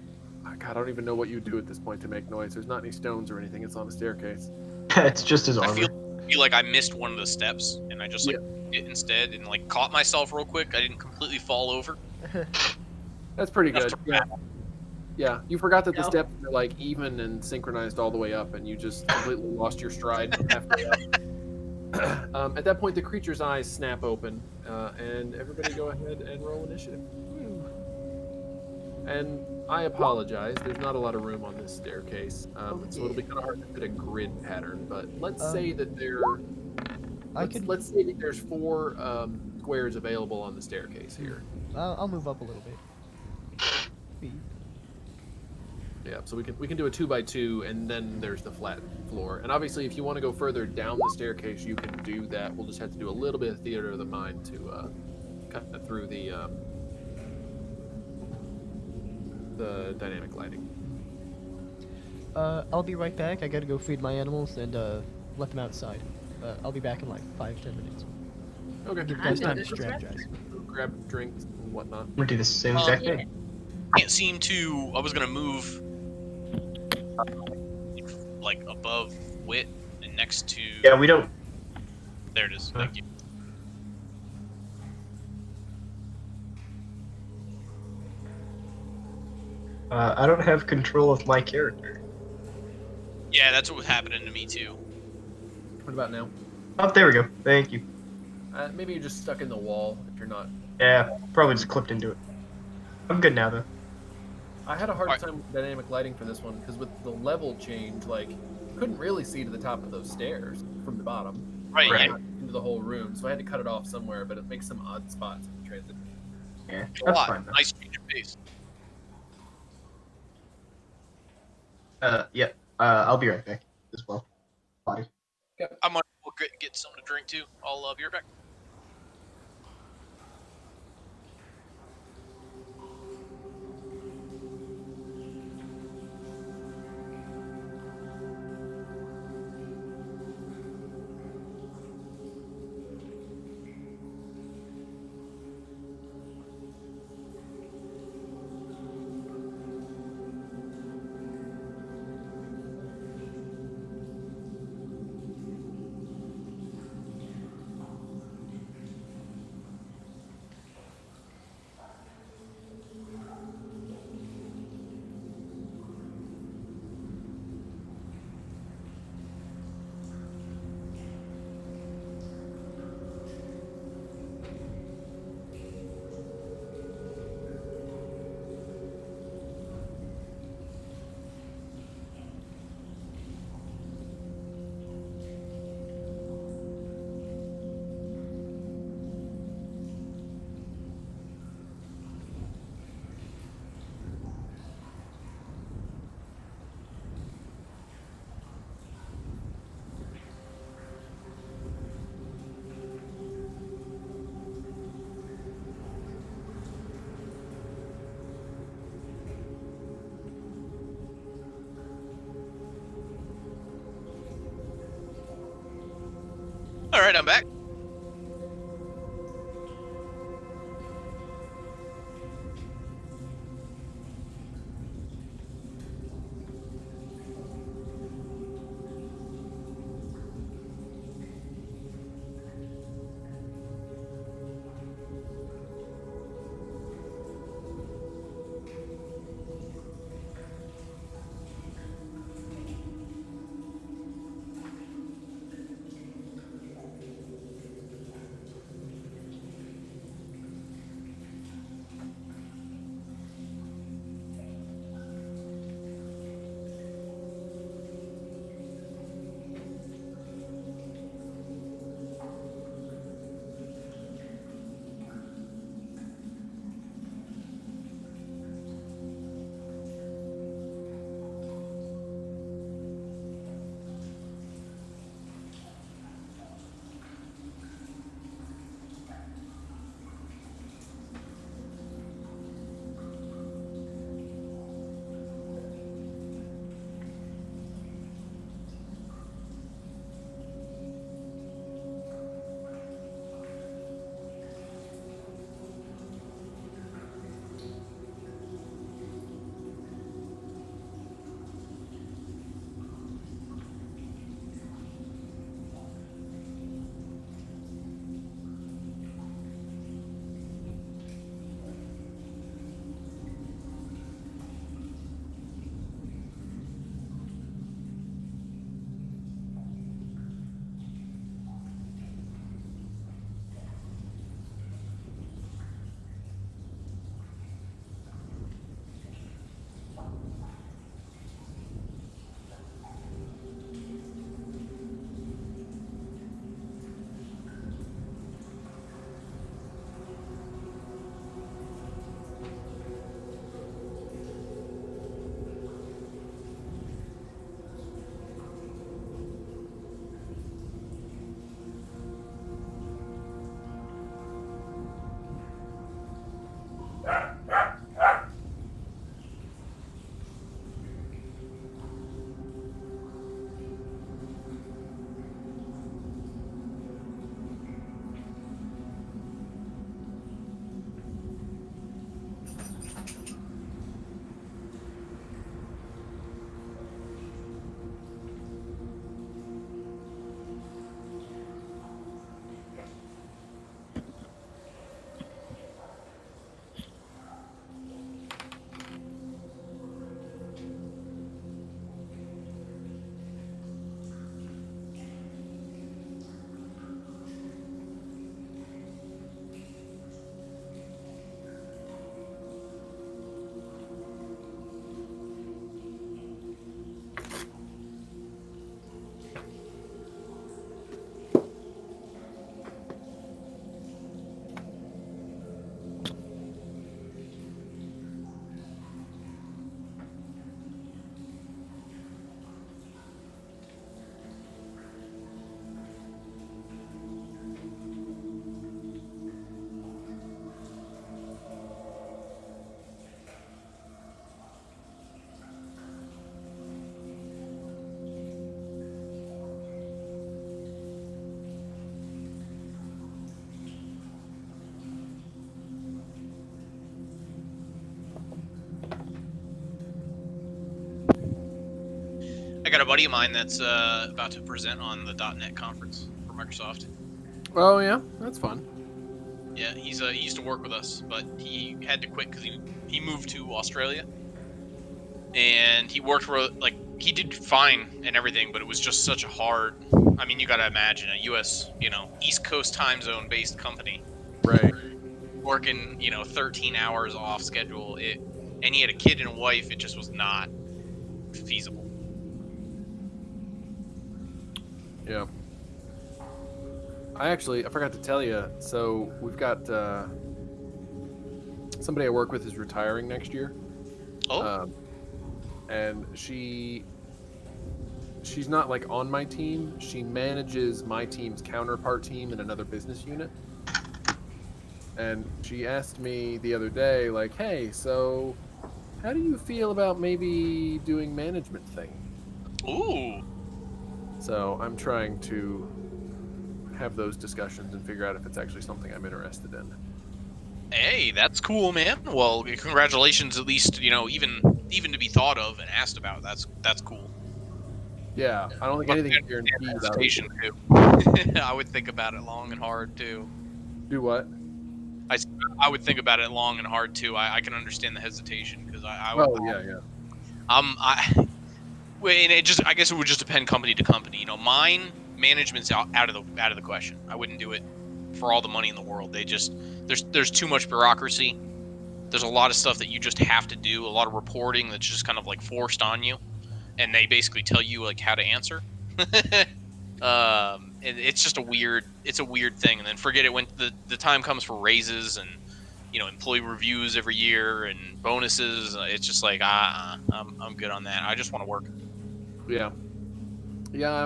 [SPEAKER 1] God, I don't even know what you do at this point to make noise. There's not any stones or anything. It's on a staircase.
[SPEAKER 2] It's just his
[SPEAKER 3] I
[SPEAKER 2] armor.
[SPEAKER 3] feel like I missed one of the steps, and I just like hit instead, and like caught myself real quick. I didn't completely fall over.
[SPEAKER 1] That's pretty
[SPEAKER 3] Enough
[SPEAKER 1] good.
[SPEAKER 3] to
[SPEAKER 1] Yeah. Yeah, you forgot that the
[SPEAKER 4] Yeah.
[SPEAKER 1] steps are like even and synchronized all the way up, and you just completely lost your stride halfway up. At that point, the creature's eyes snap open, and everybody go ahead and roll initiative. And I apologize, there's not a lot of room on this staircase, so it'll be kind of hard to fit a grid pattern. But let's say that let's say that there's 4 squares available on the staircase here.
[SPEAKER 5] I'll move up a little bit.
[SPEAKER 1] Yeah, so we can do a 2x2, and then there's the flat floor. And obviously, if you want to go further down the staircase, you can do that. We'll just have to do a little bit of theater of the mind to cut through the dynamic lighting.
[SPEAKER 5] I'll be right back. I gotta go feed my animals and let them outside. I'll be back in like 5-10 minutes.
[SPEAKER 1] Okay.
[SPEAKER 5] Give you
[SPEAKER 4] I'm
[SPEAKER 5] guys time to
[SPEAKER 4] good.
[SPEAKER 5] strategize.
[SPEAKER 1] Grab drinks and whatnot.
[SPEAKER 2] I'm gonna do the same exact
[SPEAKER 4] yeah.
[SPEAKER 2] thing.
[SPEAKER 3] Can't seem to. I was gonna move like above Wit and next to.
[SPEAKER 2] Yeah, we don't.
[SPEAKER 3] There it is. Thank you.
[SPEAKER 2] I don't have control of my character.
[SPEAKER 3] Yeah, that's what was happening to me too.
[SPEAKER 1] What about now?
[SPEAKER 2] Oh, there we go. Thank you.
[SPEAKER 1] Maybe you're just stuck in the wall if you're not.
[SPEAKER 2] Yeah, probably just clipped into it. I'm good now, though.
[SPEAKER 1] I had a hard
[SPEAKER 3] Alright.
[SPEAKER 1] time with dynamic lighting for this one because with the level change, like, couldn't really see to the top of those stairs from the bottom.
[SPEAKER 3] Right.
[SPEAKER 2] Right.
[SPEAKER 3] Yeah.
[SPEAKER 1] Into the whole room, so I had to cut it off somewhere, but it makes some odd spots in the transit.
[SPEAKER 2] Yeah,
[SPEAKER 3] A
[SPEAKER 2] that's
[SPEAKER 3] lot.
[SPEAKER 2] fine, though.
[SPEAKER 3] Nice change of pace.
[SPEAKER 2] Yeah. I'll be right back as well. Body.
[SPEAKER 3] I might get something to drink too. I'll be right back. All right, I'm back. I got a buddy of mine that's about to present on the .NET conference for Microsoft.
[SPEAKER 1] Oh yeah, that's fun.
[SPEAKER 3] Yeah, he used to work with us, but he had to quit because he moved to Australia, and he worked for he did fine and everything, but it was just such a hard. I mean, you got to imagine a U.S. East Coast time zone based company
[SPEAKER 1] Right.
[SPEAKER 3] working 13 hours off schedule. And he had a kid and a wife. It just was not feasible.
[SPEAKER 1] Yeah. I forgot to tell you. So we've got somebody I work with is retiring next year.
[SPEAKER 3] Oh.
[SPEAKER 1] And she's not like on my team. She manages my team's counterpart team in another business unit. And she asked me the other day, like, hey, so how do you feel about maybe doing management thing?
[SPEAKER 3] Ooh.
[SPEAKER 1] So I'm trying to have those discussions and figure out if it's actually something I'm interested in.
[SPEAKER 3] Hey, that's cool, man. Well, congratulations, at least even to be thought of and asked about. That's cool.
[SPEAKER 1] Yeah, I don't think
[SPEAKER 3] But
[SPEAKER 1] anything's guaranteed.
[SPEAKER 3] hesitation too. I would think about it long and hard too.
[SPEAKER 1] Do what?
[SPEAKER 3] I would think about it long and hard too. I can understand the hesitation because I would.
[SPEAKER 1] Oh yeah.
[SPEAKER 3] And I guess it would just depend company to company. Mine management's out of the question. I wouldn't do it for all the money in the world. There's too much bureaucracy. There's a lot of stuff that you just have to do. A lot of reporting that's just kind of like forced on you, and they basically tell you like how to answer. And it's just a weird thing. And then forget it when the time comes for raises and employee reviews every year and bonuses. It's just like I'm good on that. I just want to work.
[SPEAKER 1] Yeah.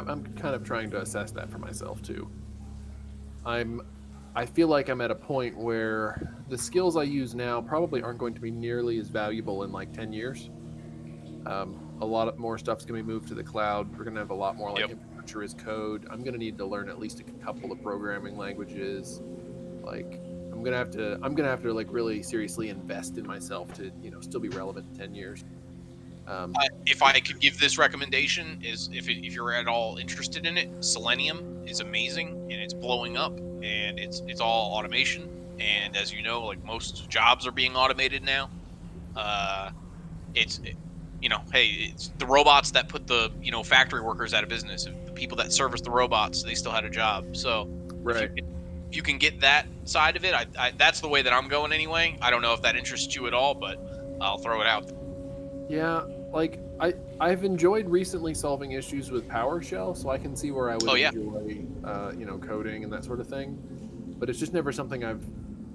[SPEAKER 1] I'm kind of trying to assess that for myself too. I feel like I'm at a point where the skills I use now probably aren't going to be nearly as valuable in like 10 years. A lot more stuff's going to be moved to the cloud. We're going to have a lot more like infrastructure as code. I'm going to need to learn at least a couple of programming languages. Like I'm going to have to like really seriously invest in myself to, still be relevant in 10 years.
[SPEAKER 3] If I could give this recommendation, is if you're at all interested in it, Selenium is amazing and it's blowing up and it's all automation. And as you know, like most jobs are being automated now. It's the robots that put the factory workers out of business. The people that service the robots, they still had a job. So
[SPEAKER 1] right.
[SPEAKER 3] if you can get that side of it, that's the way that I'm going anyway. I don't know if that interests you at all, but I'll throw it out.
[SPEAKER 1] Yeah, like I've enjoyed recently solving issues with PowerShell, so I can see where I would enjoy, coding and that sort of thing. But it's just never something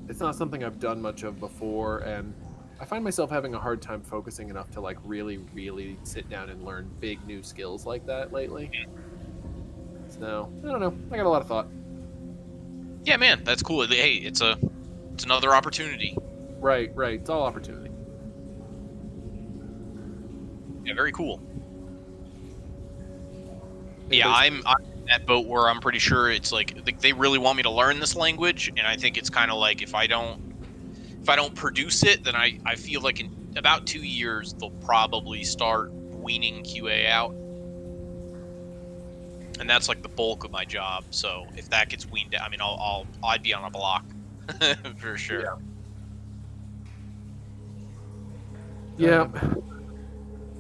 [SPEAKER 1] it's not something I've done much of before, and I find myself having a hard time focusing enough to like really, really sit down and learn big new skills like that lately. So I don't know. I got a lot of thought.
[SPEAKER 3] Yeah, man, that's cool. Hey, it's another opportunity.
[SPEAKER 1] Right. It's all opportunity.
[SPEAKER 3] Yeah, very cool. Yeah, I'm in that boat where I'm pretty sure it's like they really want me to learn this language, and I think it's kind of like if I don't produce it, then I feel like in about 2 years they'll probably start weaning QA out, and that's like the bulk of my job. So if that gets weaned out, I mean, I'd be on a block for sure.
[SPEAKER 1] Yeah.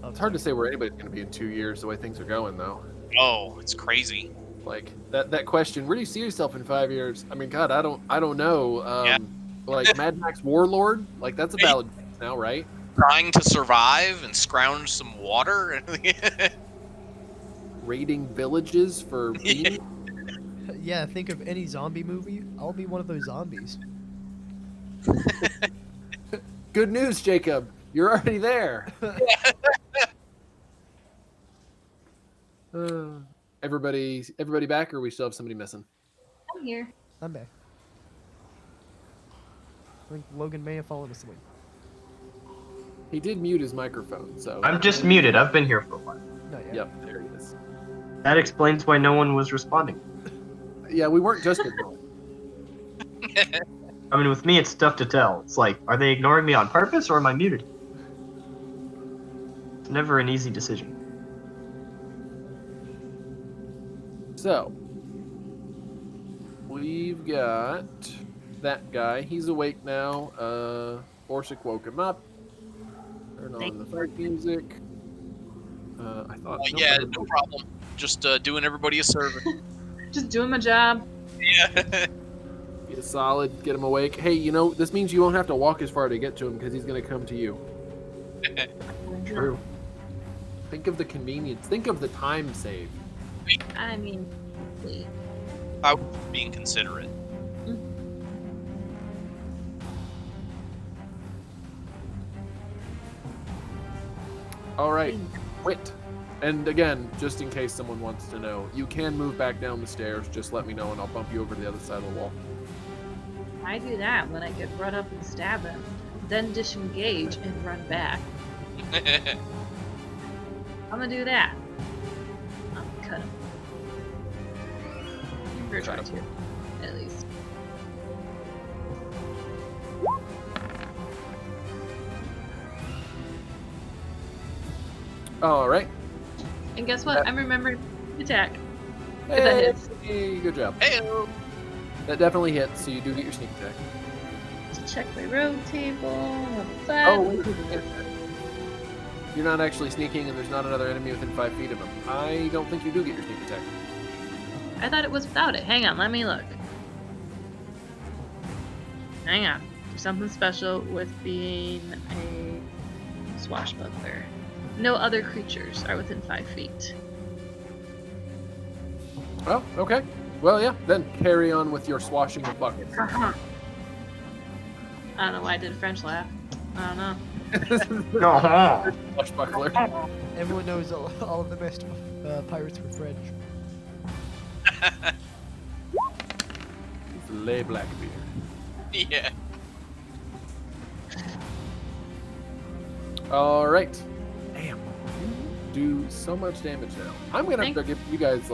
[SPEAKER 1] It's hard to say where anybody's going to be in 2 years the way things are going, though.
[SPEAKER 3] Oh, it's crazy.
[SPEAKER 1] Like that question, where do you see yourself in 5 years? I mean, God, I don't know. Like Mad Max Warlord, like that's a valid now, right?
[SPEAKER 3] Trying to survive and scrounge some water.
[SPEAKER 1] Raiding villages for meat.
[SPEAKER 5] Yeah, think of any zombie movie. I'll be one of those zombies.
[SPEAKER 1] Good news, Jacob. You're already there. Everybody back, or we still have somebody missing?
[SPEAKER 4] I'm here.
[SPEAKER 5] I'm back. I think Logan may have fallen asleep.
[SPEAKER 1] He did mute his microphone, so...
[SPEAKER 2] I'm just muted. I've been here for a while.
[SPEAKER 5] Not yet.
[SPEAKER 1] Yep, there he is.
[SPEAKER 2] That explains why no one was responding.
[SPEAKER 1] Yeah, we weren't just ignoring.
[SPEAKER 2] I mean, with me, it's tough to tell. It's like, are they ignoring me on purpose, or am I muted? It's never an easy decision.
[SPEAKER 1] So, we've got that guy. He's awake now. Orsik woke him up. Turn on the fight music. I thought. Nope,
[SPEAKER 3] Yeah,
[SPEAKER 1] I heard
[SPEAKER 3] no problem. Just doing everybody a service.
[SPEAKER 4] Just doing my job.
[SPEAKER 3] Yeah.
[SPEAKER 1] be a solid. Get him awake. Hey, this means you won't have to walk as far to get to him because he's going to come to you. True. Think of the convenience. Think of the time saved.
[SPEAKER 4] I mean, please.
[SPEAKER 3] I was being considerate.
[SPEAKER 1] All right, Wit. And again, just in case someone wants to know, you can move back down the stairs. Just let me know, and I'll bump you over to the other side of the wall.
[SPEAKER 4] I do that when I get brought up and stab him, then disengage and run back. I'm gonna do that. I'm gonna cut him. Or try to, at least.
[SPEAKER 1] All right.
[SPEAKER 4] And guess what? I'm remembering attack. If that
[SPEAKER 1] Hey,
[SPEAKER 4] hits.
[SPEAKER 1] good job.
[SPEAKER 3] Hey.
[SPEAKER 1] That definitely hits, so you do get your sneak attack.
[SPEAKER 4] To check my rogue table.
[SPEAKER 1] Oh, wait. You're not actually sneaking, and there's not another enemy within 5 feet of him. I don't think you do get your sneak attack.
[SPEAKER 4] I thought it was without it. Hang on, let me look. Hang on. There's something special with being a swashbuckler. No other creatures are within 5 feet.
[SPEAKER 1] Oh, okay. Well, yeah, then carry on with your swashing of buckets.
[SPEAKER 4] I don't know why I did a French laugh. I don't know.
[SPEAKER 2] Uh-huh.
[SPEAKER 1] Swashbuckler.
[SPEAKER 5] Everyone knows all of the best pirates were French.
[SPEAKER 1] Lay Blackbeard.
[SPEAKER 3] Yeah.
[SPEAKER 1] All right. Damn. You do so much damage now. I'm going to have to give you guys,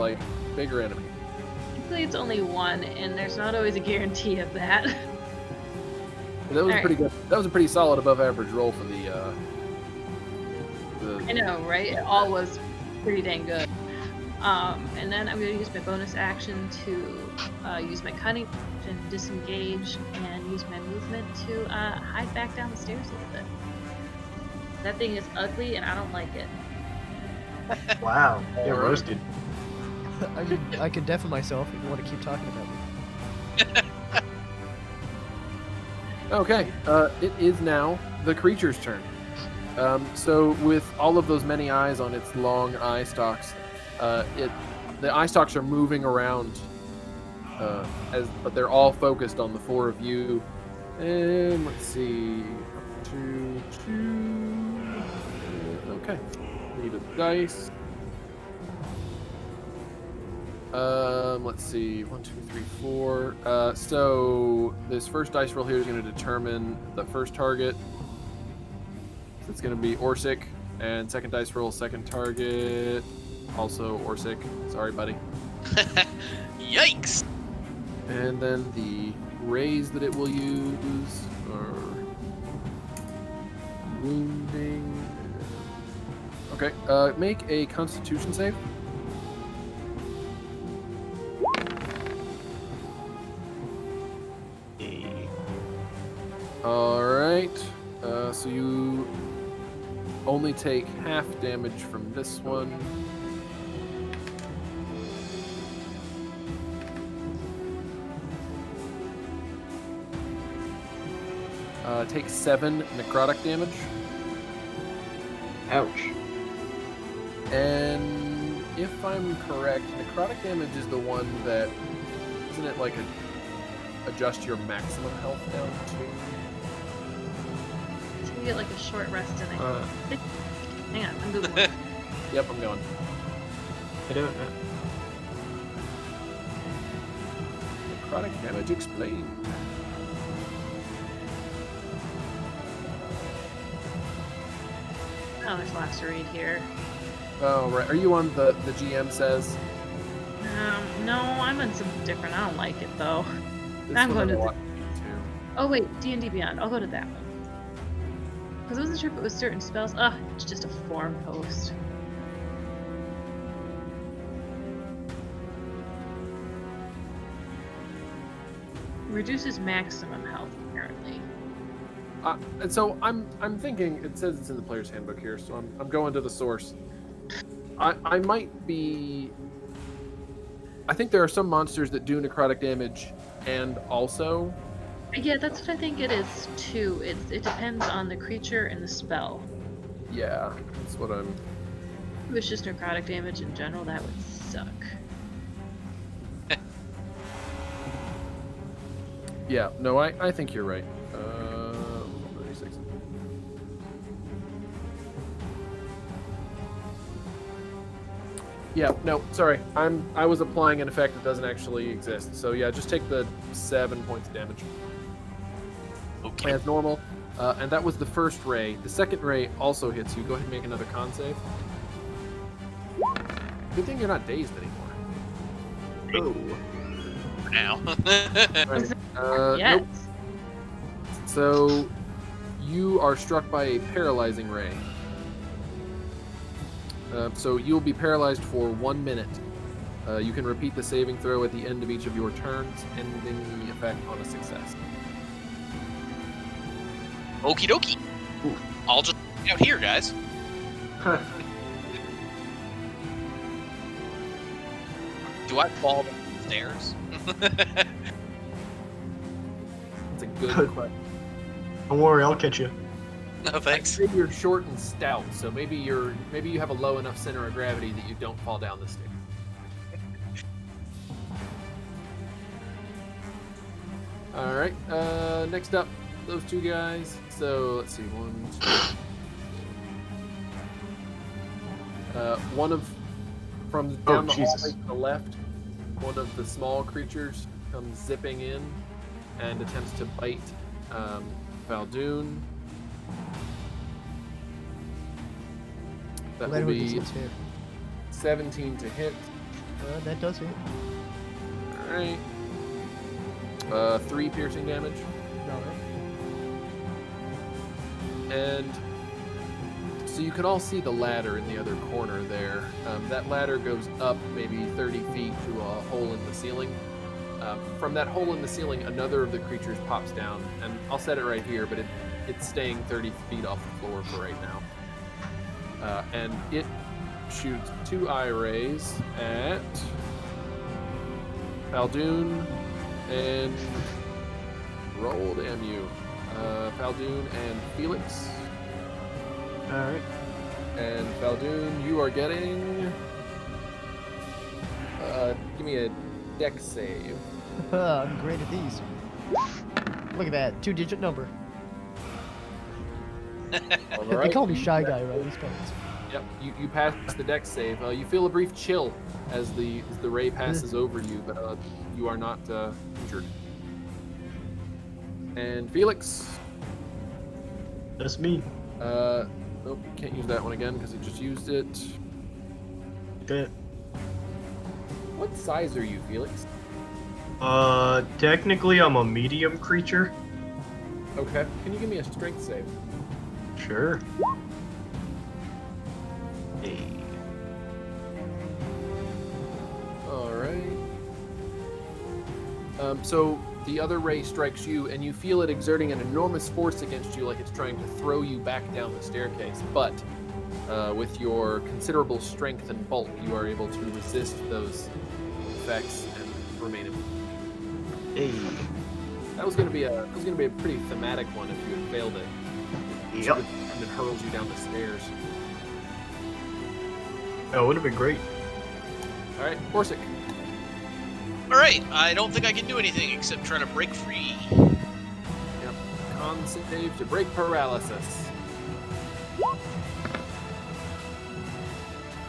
[SPEAKER 1] bigger enemy.
[SPEAKER 4] Usually it's only one, and there's not always a guarantee of that.
[SPEAKER 1] That was pretty good. That was a pretty solid above average roll for the
[SPEAKER 4] I know, right? It all was pretty dang good. And then I'm going to use my bonus action to use my cunning and disengage and use my movement to hide back down the stairs a little bit. That thing is ugly and I don't like it.
[SPEAKER 2] Wow, get roasted.
[SPEAKER 5] I mean, I can deafen myself if you want to keep talking about me.
[SPEAKER 1] Okay, it is now the creature's turn. So with all of those many eyes on its long eye stalks, the eye stalks are moving around, but they're all focused on the 4 of you. And let's see, 2, 2. Okay, need a dice. Let's see, 1, 2, 3, 4. So this first dice roll here is going to determine the first target. So it's going to be Orsik, and second dice roll, second target, also Orsik. Sorry, buddy.
[SPEAKER 3] Yikes!
[SPEAKER 1] And then the raise that it will use are wounding. Okay, make a Constitution save. Alright, so you only take half damage from this one. Take 7 necrotic damage.
[SPEAKER 2] Ouch.
[SPEAKER 1] And if I'm correct, necrotic damage is the one that, isn't it like adjust your maximum health down to?
[SPEAKER 4] So you get like a short rest and hang on, I'm Googling.
[SPEAKER 1] Yep, I'm going.
[SPEAKER 2] I don't know.
[SPEAKER 1] Necrotic damage explained.
[SPEAKER 4] Oh, there's lots to read here.
[SPEAKER 1] Oh, right. Are you on the GM says?
[SPEAKER 4] No, I'm on something different. I don't like it though.
[SPEAKER 1] This
[SPEAKER 4] I'm
[SPEAKER 1] one
[SPEAKER 4] going to
[SPEAKER 1] I want too.
[SPEAKER 4] Oh wait, D&D Beyond. I'll go to that one. Because I wasn't sure if it was certain spells. It's just a form post. reduces maximum health apparently.
[SPEAKER 1] And so I'm thinking, it says it's in the player's handbook here, so I'm going to the source. I might be. I think there are some monsters that do necrotic damage, and also.
[SPEAKER 4] Yeah, that's what I think it is too. It depends on the creature and the spell.
[SPEAKER 1] Yeah, that's what I'm.
[SPEAKER 4] If it was just necrotic damage in general, that would suck.
[SPEAKER 1] Yeah, no, I think you're right. 36. Yeah, no, sorry. I was applying an effect that doesn't actually exist. So yeah, just take the 7 points of damage.
[SPEAKER 3] Okay.
[SPEAKER 1] As normal. And that was the first ray. The second ray also hits you. Go ahead and make another con save. Good thing you're not dazed anymore.
[SPEAKER 2] Oh.
[SPEAKER 3] For now.
[SPEAKER 1] Right.
[SPEAKER 4] Yes.
[SPEAKER 1] Nope. So you are struck by a paralyzing ray. So you'll be paralyzed for 1 minute. You can repeat the saving throw at the end of each of your turns, ending the effect on a success.
[SPEAKER 3] Okie dokie.
[SPEAKER 2] Ooh.
[SPEAKER 3] I'll just out here, guys. Do I fall down the stairs?
[SPEAKER 1] That's a good question.
[SPEAKER 2] Don't worry, I'll catch you.
[SPEAKER 3] No thanks.
[SPEAKER 1] I'd say you're short and stout, so maybe you have a low enough center of gravity that you don't fall down the stairs. All right. Next up, those two guys. So let's see, 1, 2. One of from down the
[SPEAKER 2] Jesus.
[SPEAKER 1] hallway to the left, one of the small creatures comes zipping in and attempts to bite Fal Dune. That will be 17 to hit.
[SPEAKER 5] That does hit.
[SPEAKER 1] All right. 3 piercing damage.
[SPEAKER 5] Alright.
[SPEAKER 1] And so you can all see the ladder in the other corner there. That ladder goes up maybe 30 feet to a hole in the ceiling. From that hole in the ceiling, another of the creatures pops down, and I'll set it right here, but it's staying 30 feet off the floor for right now. And it shoots 2 eye rays at Fal Dune and roll damn you. Fal Dune and Felix.
[SPEAKER 2] Alright.
[SPEAKER 1] And Fal Dune, you are getting. Give me a dex save.
[SPEAKER 5] I'm great at these. Look at that, 2-digit number.
[SPEAKER 1] All
[SPEAKER 5] They
[SPEAKER 1] right.
[SPEAKER 5] call me Shy Guy around these parts.
[SPEAKER 1] Yep, you pass the dex save. You feel a brief chill as the ray passes over you, but you are not injured. And Felix.
[SPEAKER 2] That's me.
[SPEAKER 1] Nope, you can't use that one again because it just used it.
[SPEAKER 2] Okay.
[SPEAKER 1] What size are you, Felix?
[SPEAKER 2] Technically I'm a medium creature.
[SPEAKER 1] Okay. Can you give me a strength save?
[SPEAKER 2] Sure. Hey.
[SPEAKER 1] All right. So the other ray strikes you, and you feel it exerting an enormous force against you, like it's trying to throw you back down the staircase. But with your considerable strength and bulk, you are able to resist those effects and remain immune.
[SPEAKER 2] Hey.
[SPEAKER 1] That was going to be a pretty thematic one if you had failed it.
[SPEAKER 2] Yep.
[SPEAKER 1] And it hurls you down the stairs.
[SPEAKER 2] That would have been great.
[SPEAKER 1] All right, Orsik.
[SPEAKER 3] All right. I don't think I can do anything except try to break free.
[SPEAKER 1] Yep. Con save to break paralysis.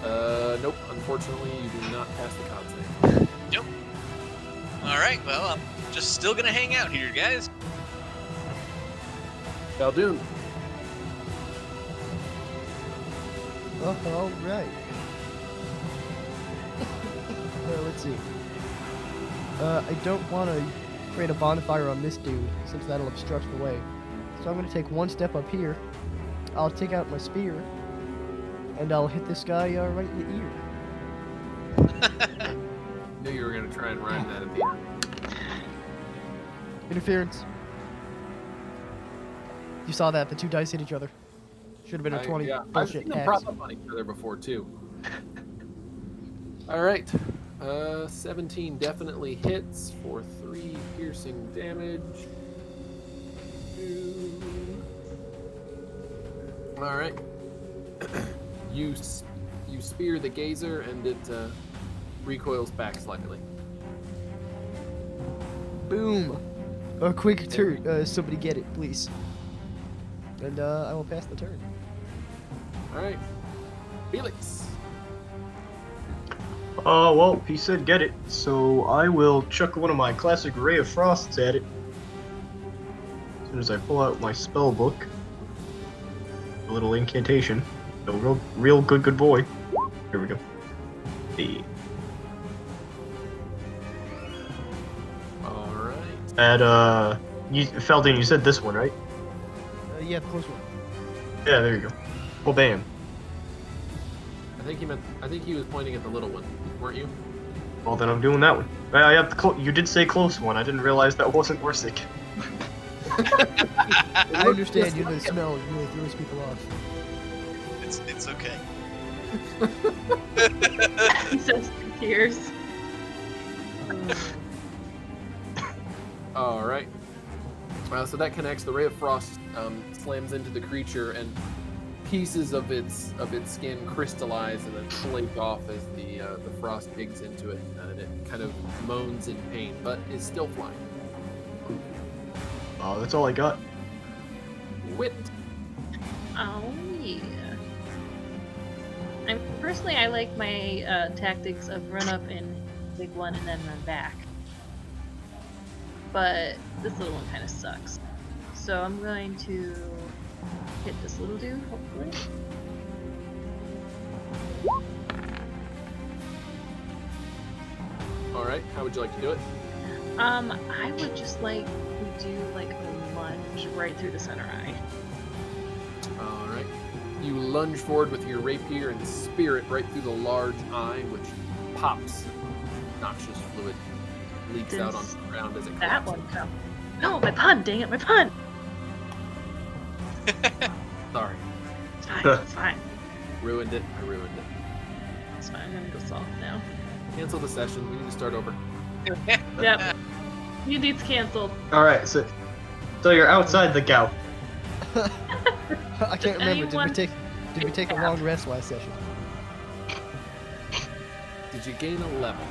[SPEAKER 1] Nope. Unfortunately, you do not pass the con save.
[SPEAKER 3] Nope. All right. Well, I'm just still gonna hang out here, guys.
[SPEAKER 1] Fal Dune.
[SPEAKER 5] Oh, alright. Let's see. I don't want to create a bonfire on this dude, since that'll obstruct the way. So I'm going to take 1 step up here. I'll take out my spear, and I'll hit this guy right in the ear.
[SPEAKER 1] Knew you were going to try and rhyme that at the end.
[SPEAKER 5] Interference. You saw that. The two dice hit each other. Should have been a 20.
[SPEAKER 1] Yeah, I've
[SPEAKER 5] Bullshit.
[SPEAKER 1] seen them
[SPEAKER 5] X.
[SPEAKER 1] prop up on each other before too. All right, 17 definitely hits for 3 piercing damage. All right, you spear the gazer and it recoils back slightly.
[SPEAKER 5] Boom. A quick turn. Somebody get it, please. And I will pass the turn.
[SPEAKER 1] All right, Felix.
[SPEAKER 2] Well, he said get it, so I will chuck one of my classic Ray of Frosts at it. As soon as I pull out my spell book. A little incantation. So real good boy. Here we go. Hey.
[SPEAKER 1] All right.
[SPEAKER 2] At, Fal Dune, you said this one, right?
[SPEAKER 5] Yeah, the close one.
[SPEAKER 2] Yeah, there you go. Well, bam.
[SPEAKER 1] I think he was pointing at the little one, weren't you?
[SPEAKER 2] Well, then I'm doing that one. I have the you did say close one. I didn't realize that wasn't Orsik.
[SPEAKER 5] I understand you know the smell really throws people off.
[SPEAKER 6] It's okay.
[SPEAKER 4] He says tears.
[SPEAKER 1] All right. So that connects. The ray of frost slams into the creature, and pieces of its skin crystallize and then flake off as the frost digs into it, and it kind of moans in pain, but is still flying.
[SPEAKER 2] Oh, that's all I got.
[SPEAKER 1] Wit.
[SPEAKER 4] Oh yeah. Personally, I like my tactics of run up and big one and then run back. But this little one kind of sucks. So I'm going to hit this little dude, hopefully.
[SPEAKER 1] All right. How would you like to do it?
[SPEAKER 4] I would just like to do like a lunge right through the center eye.
[SPEAKER 1] All right. You lunge forward with your rapier and spear it right through the large eye, which pops. Noxious fluid leaks out onto the ground as it
[SPEAKER 4] That
[SPEAKER 1] collapses.
[SPEAKER 4] one come. No, my pun! Dang it, my pun!
[SPEAKER 1] Sorry.
[SPEAKER 4] It's fine. It's fine.
[SPEAKER 1] Ruined it. I ruined it.
[SPEAKER 4] It's fine. I'm gonna go soft now.
[SPEAKER 1] Cancel the session. We need to start over.
[SPEAKER 4] Yep. You needs canceled.
[SPEAKER 2] Alright, so you're outside the gout.
[SPEAKER 5] I can't remember.
[SPEAKER 4] Anyone-
[SPEAKER 5] Did we take a long rest last session?
[SPEAKER 1] Did you gain a level?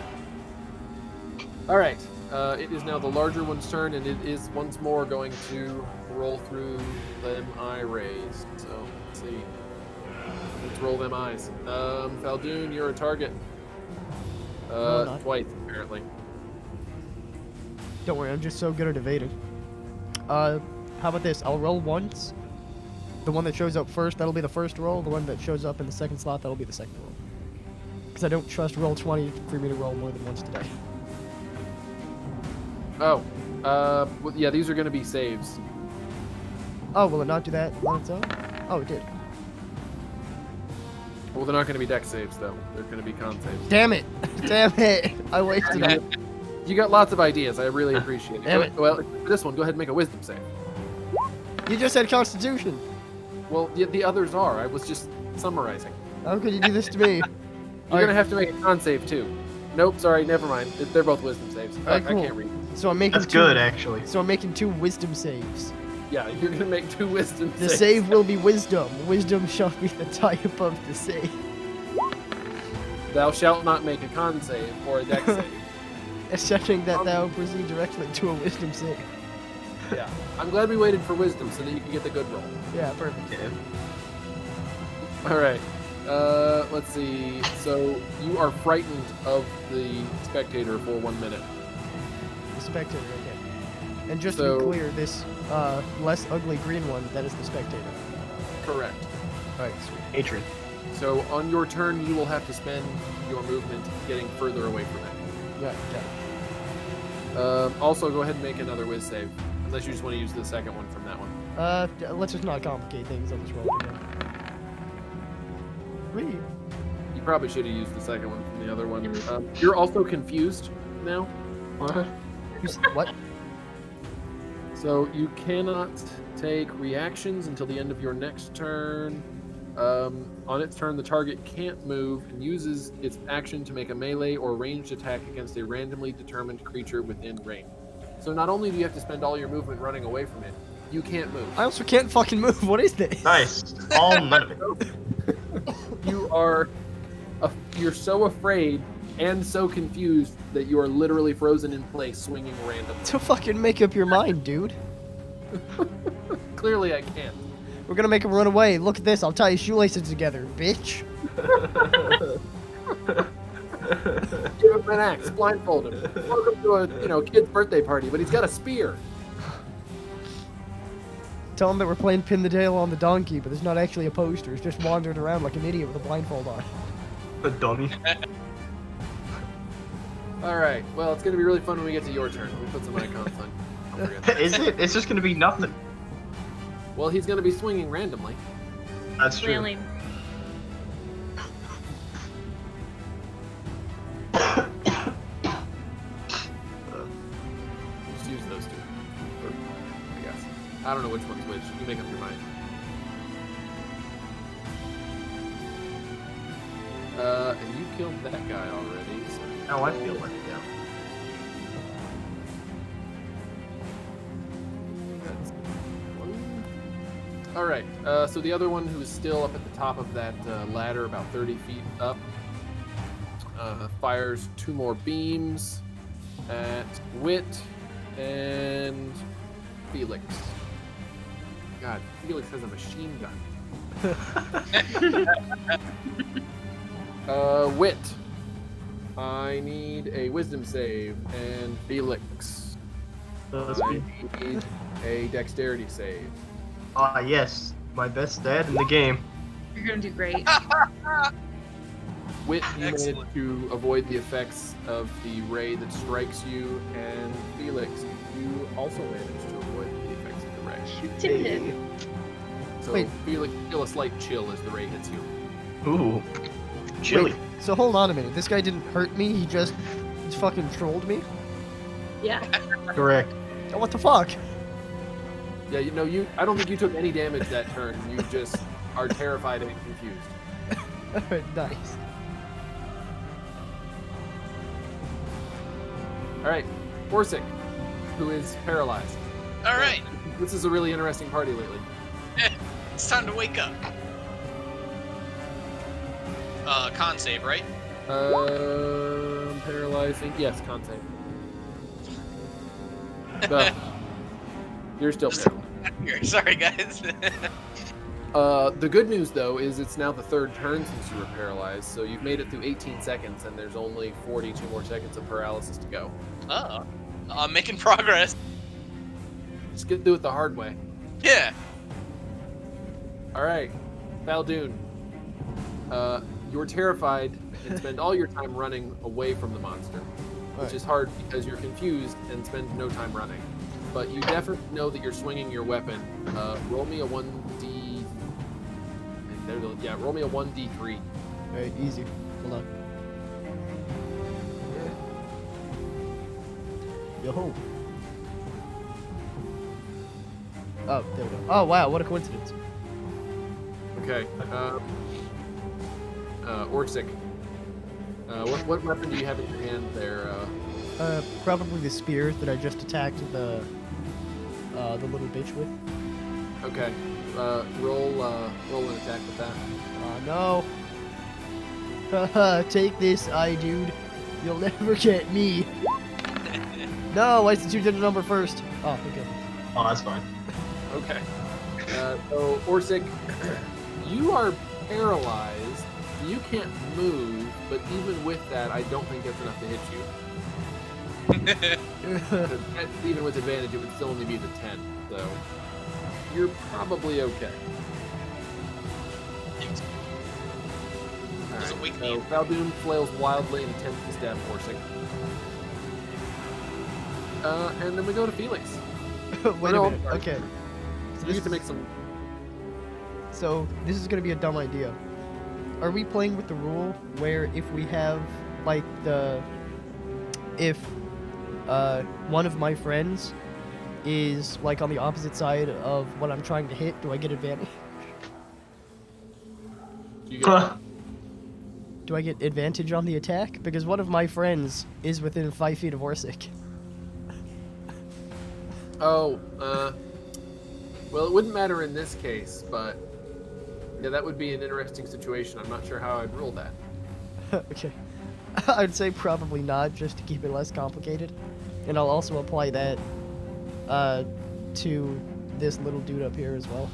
[SPEAKER 1] All right. It is now the larger one's turn, and it is once more going to roll through them eye rays. So let's see. Let's roll them eyes. Fal Dune, you're a target.
[SPEAKER 5] No, not.
[SPEAKER 1] Twice apparently.
[SPEAKER 5] Don't worry, I'm just so good at evading. How about this? I'll roll once. The one that shows up first, that'll be the first roll. The one that shows up in the second slot, that'll be the second roll. Because I don't trust roll 20 for me to roll more than once today.
[SPEAKER 1] Oh. Well, yeah, these are going to be saves.
[SPEAKER 5] Oh, will it not do that on its own? Oh, it did.
[SPEAKER 1] Well, they're not going to be dex saves though. They're going to be con saves.
[SPEAKER 5] Damn it! Damn it! I wasted it.
[SPEAKER 1] You got lots of ideas. I really appreciate it.
[SPEAKER 5] Damn it.
[SPEAKER 1] Well, for this one, go ahead and make a wisdom save.
[SPEAKER 5] You just said Constitution.
[SPEAKER 1] Well, the others are. I was just summarizing.
[SPEAKER 5] How could you do this to me?
[SPEAKER 1] You're gonna have to make a con save too. Nope, sorry, never mind. They're both wisdom saves.
[SPEAKER 5] Alright, cool.
[SPEAKER 1] I can't read.
[SPEAKER 5] So I'm making
[SPEAKER 2] That's
[SPEAKER 5] two.
[SPEAKER 2] good, actually.
[SPEAKER 5] So I'm making 2 wisdom saves.
[SPEAKER 1] Yeah, you're gonna make 2 wisdom
[SPEAKER 5] The
[SPEAKER 1] saves.
[SPEAKER 5] save will be wisdom. Wisdom shall be the type of the save.
[SPEAKER 1] Thou shalt not make a con save or a dex save.
[SPEAKER 5] Excepting that thou proceed directly to a wisdom save.
[SPEAKER 1] Yeah. I'm glad we waited for wisdom so that you could get the good roll.
[SPEAKER 5] Yeah, perfect.
[SPEAKER 2] Yeah.
[SPEAKER 1] All right. Let's see. So you are frightened of the spectator for 1 minute.
[SPEAKER 5] The spectator, okay. And just to
[SPEAKER 1] So-
[SPEAKER 5] be clear, this less ugly green one, that is the spectator.
[SPEAKER 1] Correct.
[SPEAKER 5] Alright, sweet.
[SPEAKER 2] Hatred.
[SPEAKER 1] So on your turn, you will have to spend your movement getting further away from it.
[SPEAKER 5] Yeah,
[SPEAKER 1] Also, go ahead and make another whiz save, unless you just want to use the second one from that one.
[SPEAKER 5] let's just not complicate things on this roll again. Whee!
[SPEAKER 1] You probably should have used the second one from the other one. You're also confused now.
[SPEAKER 2] What?
[SPEAKER 5] What?
[SPEAKER 1] So you cannot take reactions until the end of your next turn. On its turn, the target can't move and uses its action to make a melee or ranged attack against a randomly determined creature within range. So not only do you have to spend all your movement running away from it, you can't move.
[SPEAKER 5] I also can't fucking move. What is this?
[SPEAKER 2] Nice. All none of it.
[SPEAKER 1] You're so afraid and so confused that you are literally frozen in place, swinging randomly.
[SPEAKER 5] To fucking make up your mind, dude.
[SPEAKER 1] Clearly, I can't.
[SPEAKER 5] We're gonna make him run away. Look at this. I'll tie his shoelaces together, bitch.
[SPEAKER 1] Give him an axe, blindfold him. Welcome to a kid's birthday party, but he's got a spear.
[SPEAKER 5] Tell him that we're playing pin the tail on the donkey, but there's not actually a poster. He's just wandering around like an idiot with a blindfold on.
[SPEAKER 2] The dummy.
[SPEAKER 1] All right. Well, it's gonna be really fun when we get to your turn. We put some icons on. Don't forget that.
[SPEAKER 2] Is it? It's just gonna be nothing.
[SPEAKER 1] Well, he's gonna be swinging randomly.
[SPEAKER 2] That's true.
[SPEAKER 4] Really.
[SPEAKER 1] Just use those two. Or, I guess. I don't know which one's which. You make up your mind. And you killed that guy already. So
[SPEAKER 2] Oh, I feel like yeah.
[SPEAKER 1] that's one. All right. So the other one who is still up at the top of that ladder, about 30 feet up, fires 2 more beams at Wit and Felix. God, Felix has a machine gun. Wit. I need a wisdom save, and Felix. I need a dexterity save.
[SPEAKER 2] Ah, yes. My best stat in the game.
[SPEAKER 4] You're gonna do great.
[SPEAKER 1] Wit, you managed
[SPEAKER 6] Excellent.
[SPEAKER 1] to avoid the effects of the ray that strikes you, and Felix, you also managed to avoid the effects of the ray.
[SPEAKER 4] Timid.
[SPEAKER 1] So
[SPEAKER 5] Wait.
[SPEAKER 1] Felix, feel a slight chill as the ray hits you.
[SPEAKER 2] Ooh. Chilly.
[SPEAKER 5] Wait, so hold on a minute. This guy didn't hurt me. He just fucking trolled me.
[SPEAKER 4] Yeah.
[SPEAKER 2] Correct.
[SPEAKER 5] Oh, what the fuck?
[SPEAKER 1] Yeah, I don't think you took any damage that turn. You just are terrified and confused.
[SPEAKER 5] Alright, nice.
[SPEAKER 1] All right, Orsik, who is paralyzed.
[SPEAKER 3] All right,
[SPEAKER 1] This is a really interesting party lately.
[SPEAKER 3] it's time to wake up. Con save, right?
[SPEAKER 1] Paralyzing. Yes, con save. But you're still paralyzed.
[SPEAKER 3] Sorry, guys.
[SPEAKER 1] The good news, though, is it's now the 3rd turn since you were paralyzed, so you've made it through 18 seconds, and there's only 42 more seconds of paralysis to go.
[SPEAKER 3] Oh, I'm making progress.
[SPEAKER 1] Just do it the hard way.
[SPEAKER 3] Yeah.
[SPEAKER 1] All right, Fal Dune. You're terrified and spend all your time running away from the monster, which
[SPEAKER 5] Alright.
[SPEAKER 1] is hard because you're confused and spend no time running. But you definitely know that you're swinging your weapon. Roll me a 1d. Yeah, roll me a 1d3.
[SPEAKER 5] Alright, easy. Hold on. Yo-ho. Oh, there we go. Oh, wow, what a coincidence.
[SPEAKER 1] Okay. Orsik. What weapon do you have in your hand there?
[SPEAKER 5] Probably the spear that I just attacked the little bitch with.
[SPEAKER 1] Okay. Roll an attack with that.
[SPEAKER 5] Oh no. Haha, take this, dude. You'll never get me. No, I substituted a number first. Oh, okay.
[SPEAKER 2] Oh, that's fine.
[SPEAKER 1] Okay. So Orsik, you are paralyzed. You can't move, but even with that, I don't think that's enough to hit you. 'Cause even with advantage, it would still only be the 10. So you're probably okay.
[SPEAKER 3] Does it
[SPEAKER 1] Alright,
[SPEAKER 3] wake
[SPEAKER 1] so
[SPEAKER 3] me?
[SPEAKER 1] Fal Dune flails wildly and attempts to stab Orsik. And then we go to Felix.
[SPEAKER 5] Wait
[SPEAKER 1] No,
[SPEAKER 5] a
[SPEAKER 1] I'm
[SPEAKER 5] minute.
[SPEAKER 1] sorry.
[SPEAKER 5] Okay.
[SPEAKER 1] So you get to make some.
[SPEAKER 5] So this is gonna be a dumb idea. Are we playing with the rule where if we have like if one of my friends is like on the opposite side of what I'm trying to hit, do I get advantage?
[SPEAKER 1] You get
[SPEAKER 5] Do I get advantage on the attack? Because one of my friends is within 5 feet of Orsik.
[SPEAKER 1] Oh, well, it wouldn't matter in this case, but yeah, that would be an interesting situation. I'm not sure how I'd rule that.
[SPEAKER 5] Okay. I'd say probably not, just to keep it less complicated. And I'll also apply that to this little dude up here as well.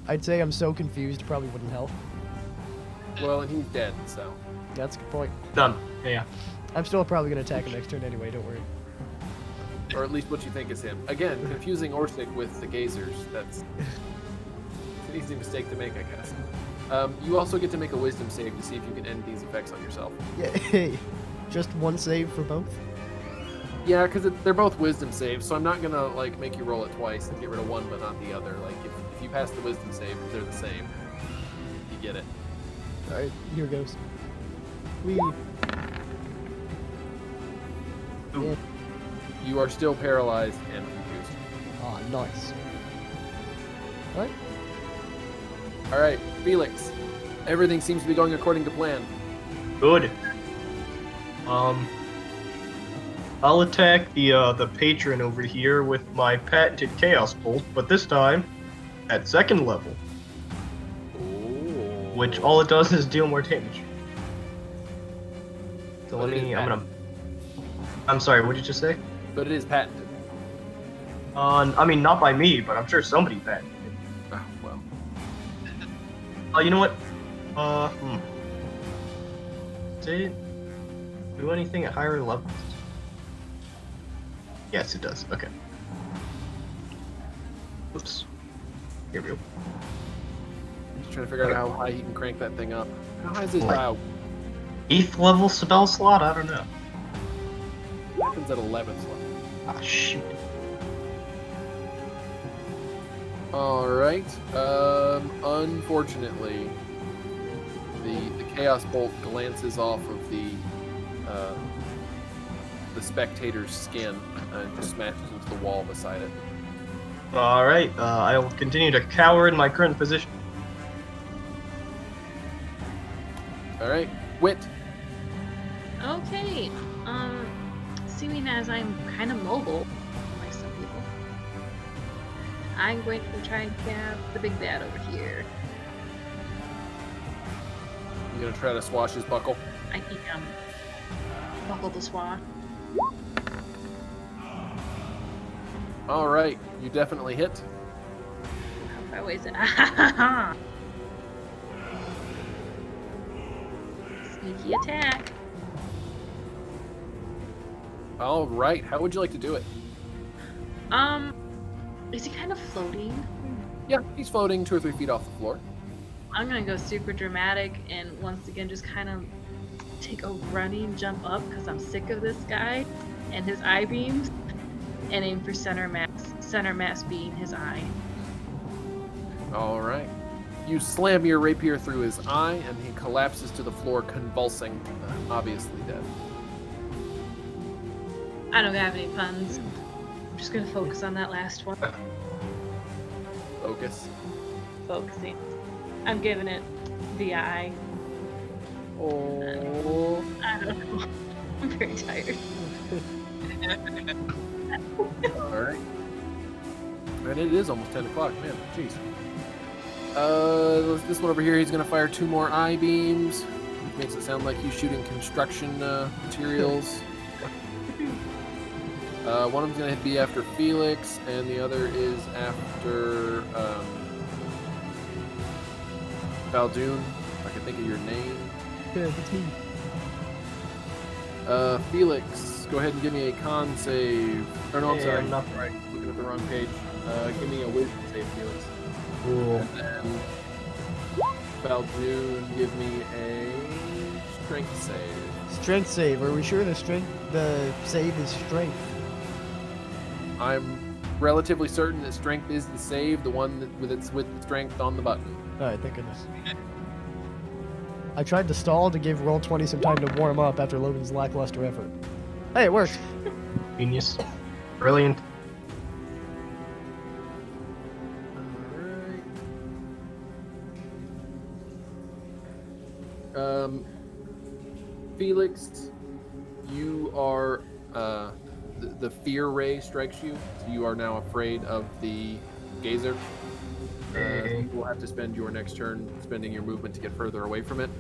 [SPEAKER 5] I'd say I'm so confused, probably wouldn't help.
[SPEAKER 1] Well, and he's dead, so.
[SPEAKER 5] That's a good point.
[SPEAKER 2] Done. Yeah.
[SPEAKER 5] I'm still probably going to attack him next turn anyway, don't worry.
[SPEAKER 1] Or at least what you think is him. Again, confusing Orsik with the gazers. That's an easy mistake to make, I guess. You also get to make a wisdom save to see if you can end these effects on yourself.
[SPEAKER 5] Yay! Just one save for both?
[SPEAKER 1] Yeah, because they're both wisdom saves, so I'm not gonna like make you roll it twice and get rid of one but not the other. Like if you pass the wisdom save, they're the same. You get it.
[SPEAKER 5] Alright, here goes. Whee! Yeah.
[SPEAKER 1] You are still paralyzed and confused.
[SPEAKER 5] Ah, nice. Alright.
[SPEAKER 1] All right, Felix. Everything seems to be going according to plan.
[SPEAKER 2] Good. I'll attack the patron over here with my patented Chaos Bolt, but this time at 2nd level,
[SPEAKER 1] Ooh.
[SPEAKER 2] which all it does is deal more damage. So
[SPEAKER 1] But
[SPEAKER 2] let
[SPEAKER 1] it is
[SPEAKER 2] me.
[SPEAKER 1] patented.
[SPEAKER 2] I'm sorry. What did you just say?
[SPEAKER 1] But it is patented.
[SPEAKER 2] I mean, not by me, but I'm sure somebody patented it.
[SPEAKER 1] Oh, well.
[SPEAKER 2] You know what? Did it do anything at higher levels? Yes, it does. Okay. Oops. Here we go.
[SPEAKER 1] Just trying to figure out how high he can crank that thing up. How high is his
[SPEAKER 2] Like-
[SPEAKER 1] bow?
[SPEAKER 2] 8th level spell slot? I don't know.
[SPEAKER 1] Happens at 11th level.
[SPEAKER 2] Ah, shoot.
[SPEAKER 1] All right. Unfortunately, the Chaos Bolt glances off of the spectator's skin and just smashes into the wall beside it.
[SPEAKER 2] Alright, I will continue to cower in my current position.
[SPEAKER 1] All right, Wit.
[SPEAKER 4] Okay. Seeing as I'm kind of mobile, like some people, I'm going to try and grab the big bad over here.
[SPEAKER 1] You gonna try to swash his buckle?
[SPEAKER 4] I think buckle the swath.
[SPEAKER 1] All right, you definitely hit.
[SPEAKER 4] How far away is it? Sneaky attack.
[SPEAKER 1] All right, how would you like to do it?
[SPEAKER 4] Is he kind of floating?
[SPEAKER 1] Yeah, he's floating 2 or 3 feet off the floor.
[SPEAKER 4] I'm gonna go super dramatic and once again just kind of take a running jump up because I'm sick of this guy and his eye beams, and aim for center mass being his eye.
[SPEAKER 1] All right. You slam your rapier through his eye, and he collapses to the floor, convulsing, obviously dead.
[SPEAKER 4] I don't have any puns. I'm just gonna focus on that last one.
[SPEAKER 1] Focus.
[SPEAKER 4] Focusing. I'm giving it the eye.
[SPEAKER 1] Oh.
[SPEAKER 4] I don't know. I'm very tired.
[SPEAKER 1] All right. And it is almost 10 o'clock, man. Jeez. This one over here, he's going to fire 2 more eye beams. Makes it sound like he's shooting construction materials. One of them's going to be after Felix, and the other is after Fal Dune, if I can think of your name.
[SPEAKER 5] Yeah, that's me.
[SPEAKER 1] Felix, go ahead and give me a con save. Or no, I'm
[SPEAKER 2] Yeah,
[SPEAKER 1] sorry.
[SPEAKER 2] I'm not-
[SPEAKER 1] Right, looking at the wrong page. Give me a wisdom save, Felix.
[SPEAKER 2] Cool.
[SPEAKER 1] And then Fal Dune, give me a strength save.
[SPEAKER 5] Strength save. Are we sure the save is strength?
[SPEAKER 1] I'm relatively certain that strength is the save, the one that with strength on the button.
[SPEAKER 5] Alright, thank goodness. I tried to stall to give Roll20 some time to warm up after Logan's lackluster effort. Hey, it worked.
[SPEAKER 2] Genius. Brilliant.
[SPEAKER 1] Felix, you are the fear ray strikes you, so you are now afraid of the gazer. You will have to spend your next turn spending your movement to get further away from it.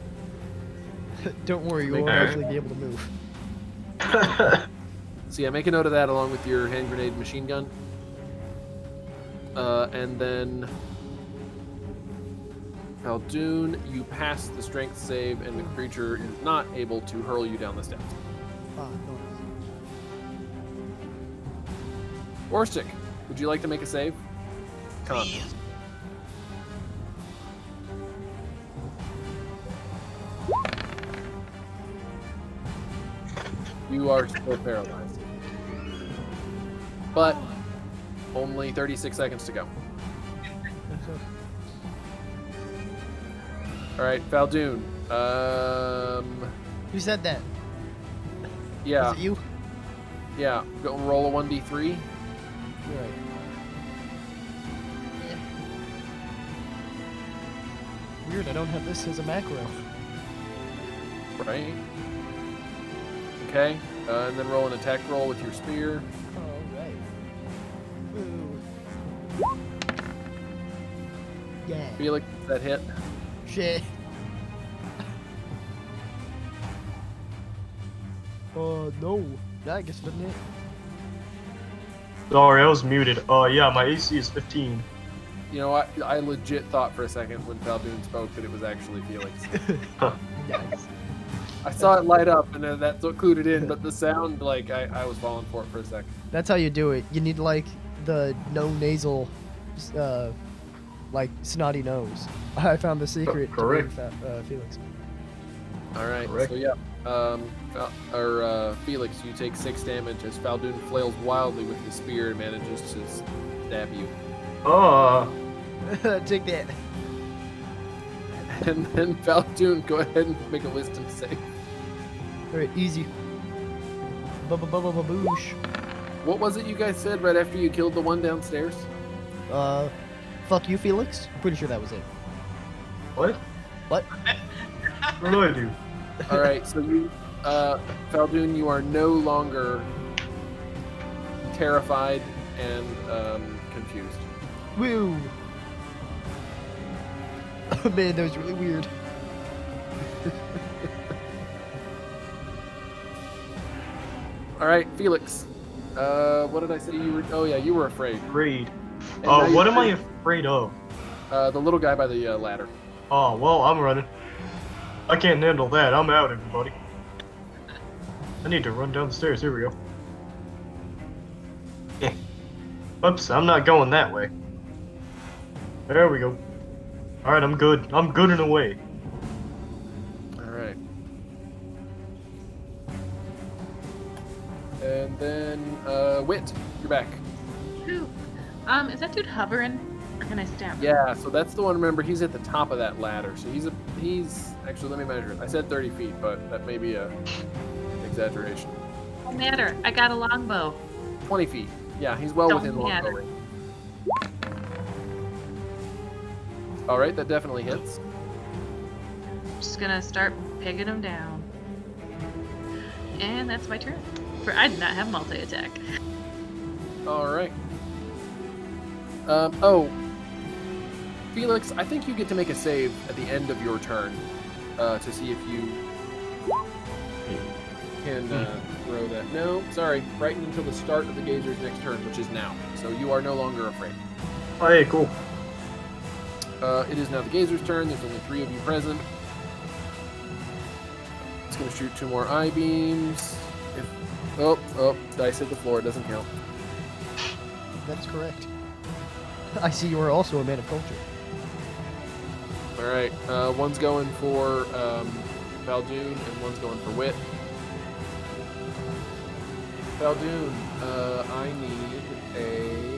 [SPEAKER 5] Don't worry, you
[SPEAKER 1] Make
[SPEAKER 5] won't
[SPEAKER 1] a-
[SPEAKER 5] actually be able to move.
[SPEAKER 1] So yeah, make a note of that along with your hand grenade machine gun. And then Fal Dune, you pass the strength save, and the creature is not able to hurl you down the steps.
[SPEAKER 5] Ah, no.
[SPEAKER 1] Orsik, would you like to make a save? Con.
[SPEAKER 6] Please.
[SPEAKER 1] You are still paralyzed. But only 36 seconds to go. All right, Fal Dune.
[SPEAKER 5] Who said that?
[SPEAKER 1] Yeah,
[SPEAKER 5] Was it you?
[SPEAKER 1] yeah. Go and roll a 1d3.
[SPEAKER 5] Right. Yeah. Weird, I don't have this as a macro.
[SPEAKER 1] Right. Okay. And then roll an attack roll with your spear.
[SPEAKER 5] Alright. Ooh. Yeah.
[SPEAKER 1] Felix, that hit.
[SPEAKER 5] Shit. No. Yeah, I guess it doesn't hit.
[SPEAKER 2] Sorry, I was muted. Yeah, my AC is 15.
[SPEAKER 1] You know what? I legit thought for a second when Fal Dune spoke that it was actually Felix.
[SPEAKER 5] Nice.
[SPEAKER 1] I saw it light up, and then that's what clued it in. But the sound, like, I was falling for it for a second.
[SPEAKER 5] That's how you do it. You need, like, the no nasal, like, snotty nose. I found the secret to being
[SPEAKER 2] Correct.
[SPEAKER 5] Felix.
[SPEAKER 1] All right.
[SPEAKER 2] Correct.
[SPEAKER 1] So yeah. Felix, you take 6 damage as Fal Dune flails wildly with the spear and manages to stab you.
[SPEAKER 5] Take that.
[SPEAKER 1] And then Fal Dune, go ahead and make a wisdom save.
[SPEAKER 5] Alright, easy. Boosh.
[SPEAKER 1] What was it you guys said right after you killed the one downstairs?
[SPEAKER 5] Fuck you, Felix? Pretty sure that was it.
[SPEAKER 2] What?
[SPEAKER 5] What?
[SPEAKER 2] What do I do?
[SPEAKER 1] All right, so you, Fal Dune, you are no longer terrified and confused.
[SPEAKER 5] Woo! Oh man, that was really weird.
[SPEAKER 1] All right, Felix. What did I say you were? Oh yeah, you were afraid.
[SPEAKER 2] Afraid.
[SPEAKER 1] And now
[SPEAKER 2] What
[SPEAKER 1] you're
[SPEAKER 2] am I afraid of?
[SPEAKER 1] The little guy by the ladder.
[SPEAKER 2] Oh, well, I'm running. I can't handle that. I'm out, everybody. I need to run downstairs. Here we go. Oops, I'm not going that way. There we go. Alright, I'm good. I'm good in a way.
[SPEAKER 1] All right. And then Wit, you're back.
[SPEAKER 4] Whew. Is that dude hovering? Or can I stab him?
[SPEAKER 1] Yeah, so that's the one. Remember, he's at the top of that ladder. So he's actually, let me measure it. I said 30 feet, but that may be a exaggeration.
[SPEAKER 4] Don't matter. I got a longbow.
[SPEAKER 1] 20 feet. Yeah, he's well
[SPEAKER 4] Don't
[SPEAKER 1] within
[SPEAKER 4] matter.
[SPEAKER 1] longbow range. All right, that definitely hits.
[SPEAKER 4] Just gonna start picking him down. And that's my turn. For I did not have multi-attack.
[SPEAKER 1] All right. Oh, Felix, I think you get to make a save at the end of your turn to see if you can throw that. No, sorry, frightened until the start of the gazer's next turn, which is now. So you are no longer afraid.
[SPEAKER 2] Oh, hey, cool.
[SPEAKER 1] It is now the gazer's turn. There's only 3 of you present. It's going to shoot 2 more eye beams. Oh, dice hit the floor. It doesn't count.
[SPEAKER 5] That's correct. I see you are also a man of culture.
[SPEAKER 1] All right, one's going for Fal Dune, and one's going for Wit. Fal Dune, I need a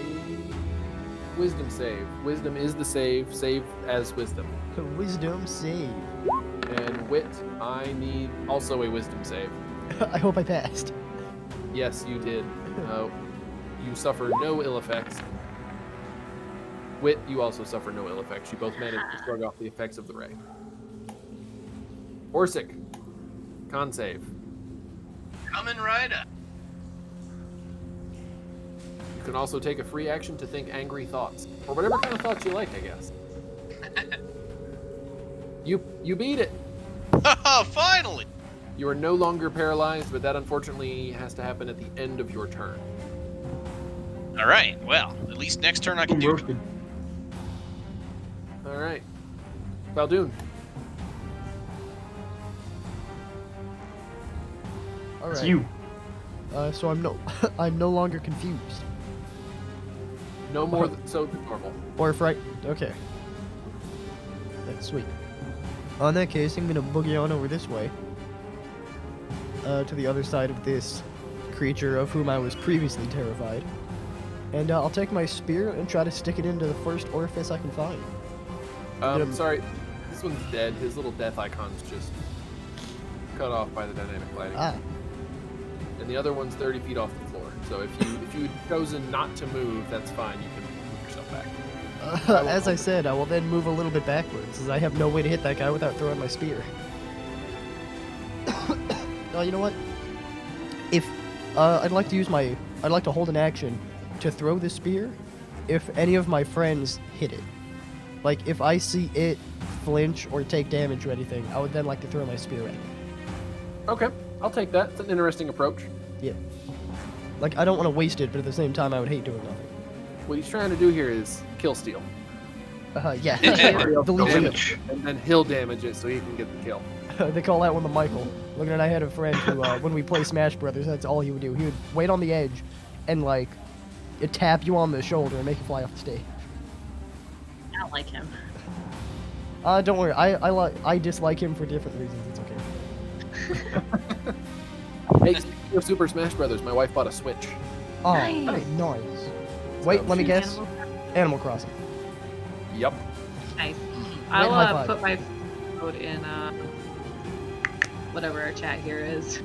[SPEAKER 1] wisdom save. Wisdom is the save. Save as wisdom.
[SPEAKER 5] Wisdom save.
[SPEAKER 1] And Wit, I need also a wisdom save.
[SPEAKER 5] I hope I passed.
[SPEAKER 1] Yes, you did. You suffer no ill effects. Wit, you also suffer no ill effects. You both managed to shrug off the effects of the ray. Orsik, con save.
[SPEAKER 3] Coming right up.
[SPEAKER 1] You can also take a free action to think angry thoughts, or whatever kind of thoughts you like, I guess. You beat it.
[SPEAKER 3] Finally.
[SPEAKER 1] You are no longer paralyzed, but that unfortunately has to happen at the end of your turn.
[SPEAKER 3] All right. Well, at least next turn I can do.
[SPEAKER 2] Roasted.
[SPEAKER 1] All right, Fal Dune.
[SPEAKER 5] All
[SPEAKER 2] It's
[SPEAKER 5] right.
[SPEAKER 2] you.
[SPEAKER 5] So I'm no longer confused
[SPEAKER 1] No more so normal.
[SPEAKER 5] or frightened. Okay. That's sweet. In that case, I'm gonna boogie on over this way. To the other side of this creature of whom I was previously terrified. And I'll take my spear and try to stick it into the first orifice I can find. Yep.
[SPEAKER 1] Sorry, this one's dead. His little death icon's just cut off by the dynamic lighting.
[SPEAKER 5] Ah.
[SPEAKER 1] And the other one's 30 feet off the floor. So if you'd chosen not to move, that's fine. You can move yourself back.
[SPEAKER 5] As I said, I will then move a little bit backwards, as I have no way to hit that guy without throwing my spear. Oh, you know what? If I'd like to hold an action to throw the spear if any of my friends hit it. Like, if I see it flinch or take damage or anything, I would then like to throw my spear at it.
[SPEAKER 1] Okay, I'll take that. It's an interesting approach.
[SPEAKER 5] Yeah. Like, I don't want to waste it, but at the same time, I would hate doing nothing.
[SPEAKER 1] What he's trying to do here is kill steal.
[SPEAKER 5] Yeah.
[SPEAKER 3] The
[SPEAKER 5] the leech
[SPEAKER 2] leech.
[SPEAKER 1] And then he'll damage it so he can get the kill.
[SPEAKER 5] They call that one the Michael. Look at, I had a friend who, when we play Smash Brothers, that's all he would do. He would wait on the edge and, like, tap you on the shoulder and make you fly off the stage.
[SPEAKER 4] I don't like him.
[SPEAKER 5] Don't worry. I dislike him for different reasons. It's okay.
[SPEAKER 1] Hey, speaking of Super Smash Brothers, my wife bought a Switch.
[SPEAKER 5] Oh,
[SPEAKER 4] Nice.
[SPEAKER 5] nice. Wait, let me guess. Animal Crossing.
[SPEAKER 1] Yup.
[SPEAKER 4] Nice.
[SPEAKER 5] high
[SPEAKER 4] I'll
[SPEAKER 5] five.
[SPEAKER 4] put my code in whatever our chat here is.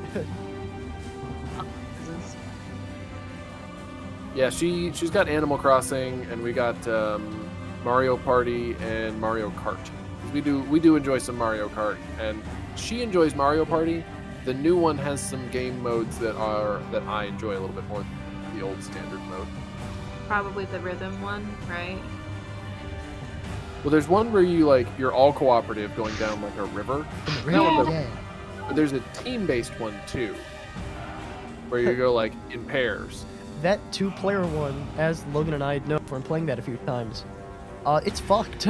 [SPEAKER 1] Yeah, she's got Animal Crossing, and we got Mario Party and Mario Kart. We do enjoy some Mario Kart, and she enjoys Mario Party. The new one has some game modes that I enjoy a little bit more than the old standard mode.
[SPEAKER 4] Probably the rhythm one, right?
[SPEAKER 1] Well, there's one where you're all cooperative going down like a river.
[SPEAKER 5] Yeah.
[SPEAKER 1] But there's a team-based one too, where you go like in pairs.
[SPEAKER 5] That 2-player one, as Logan and I know from playing that a few times, it's fucked.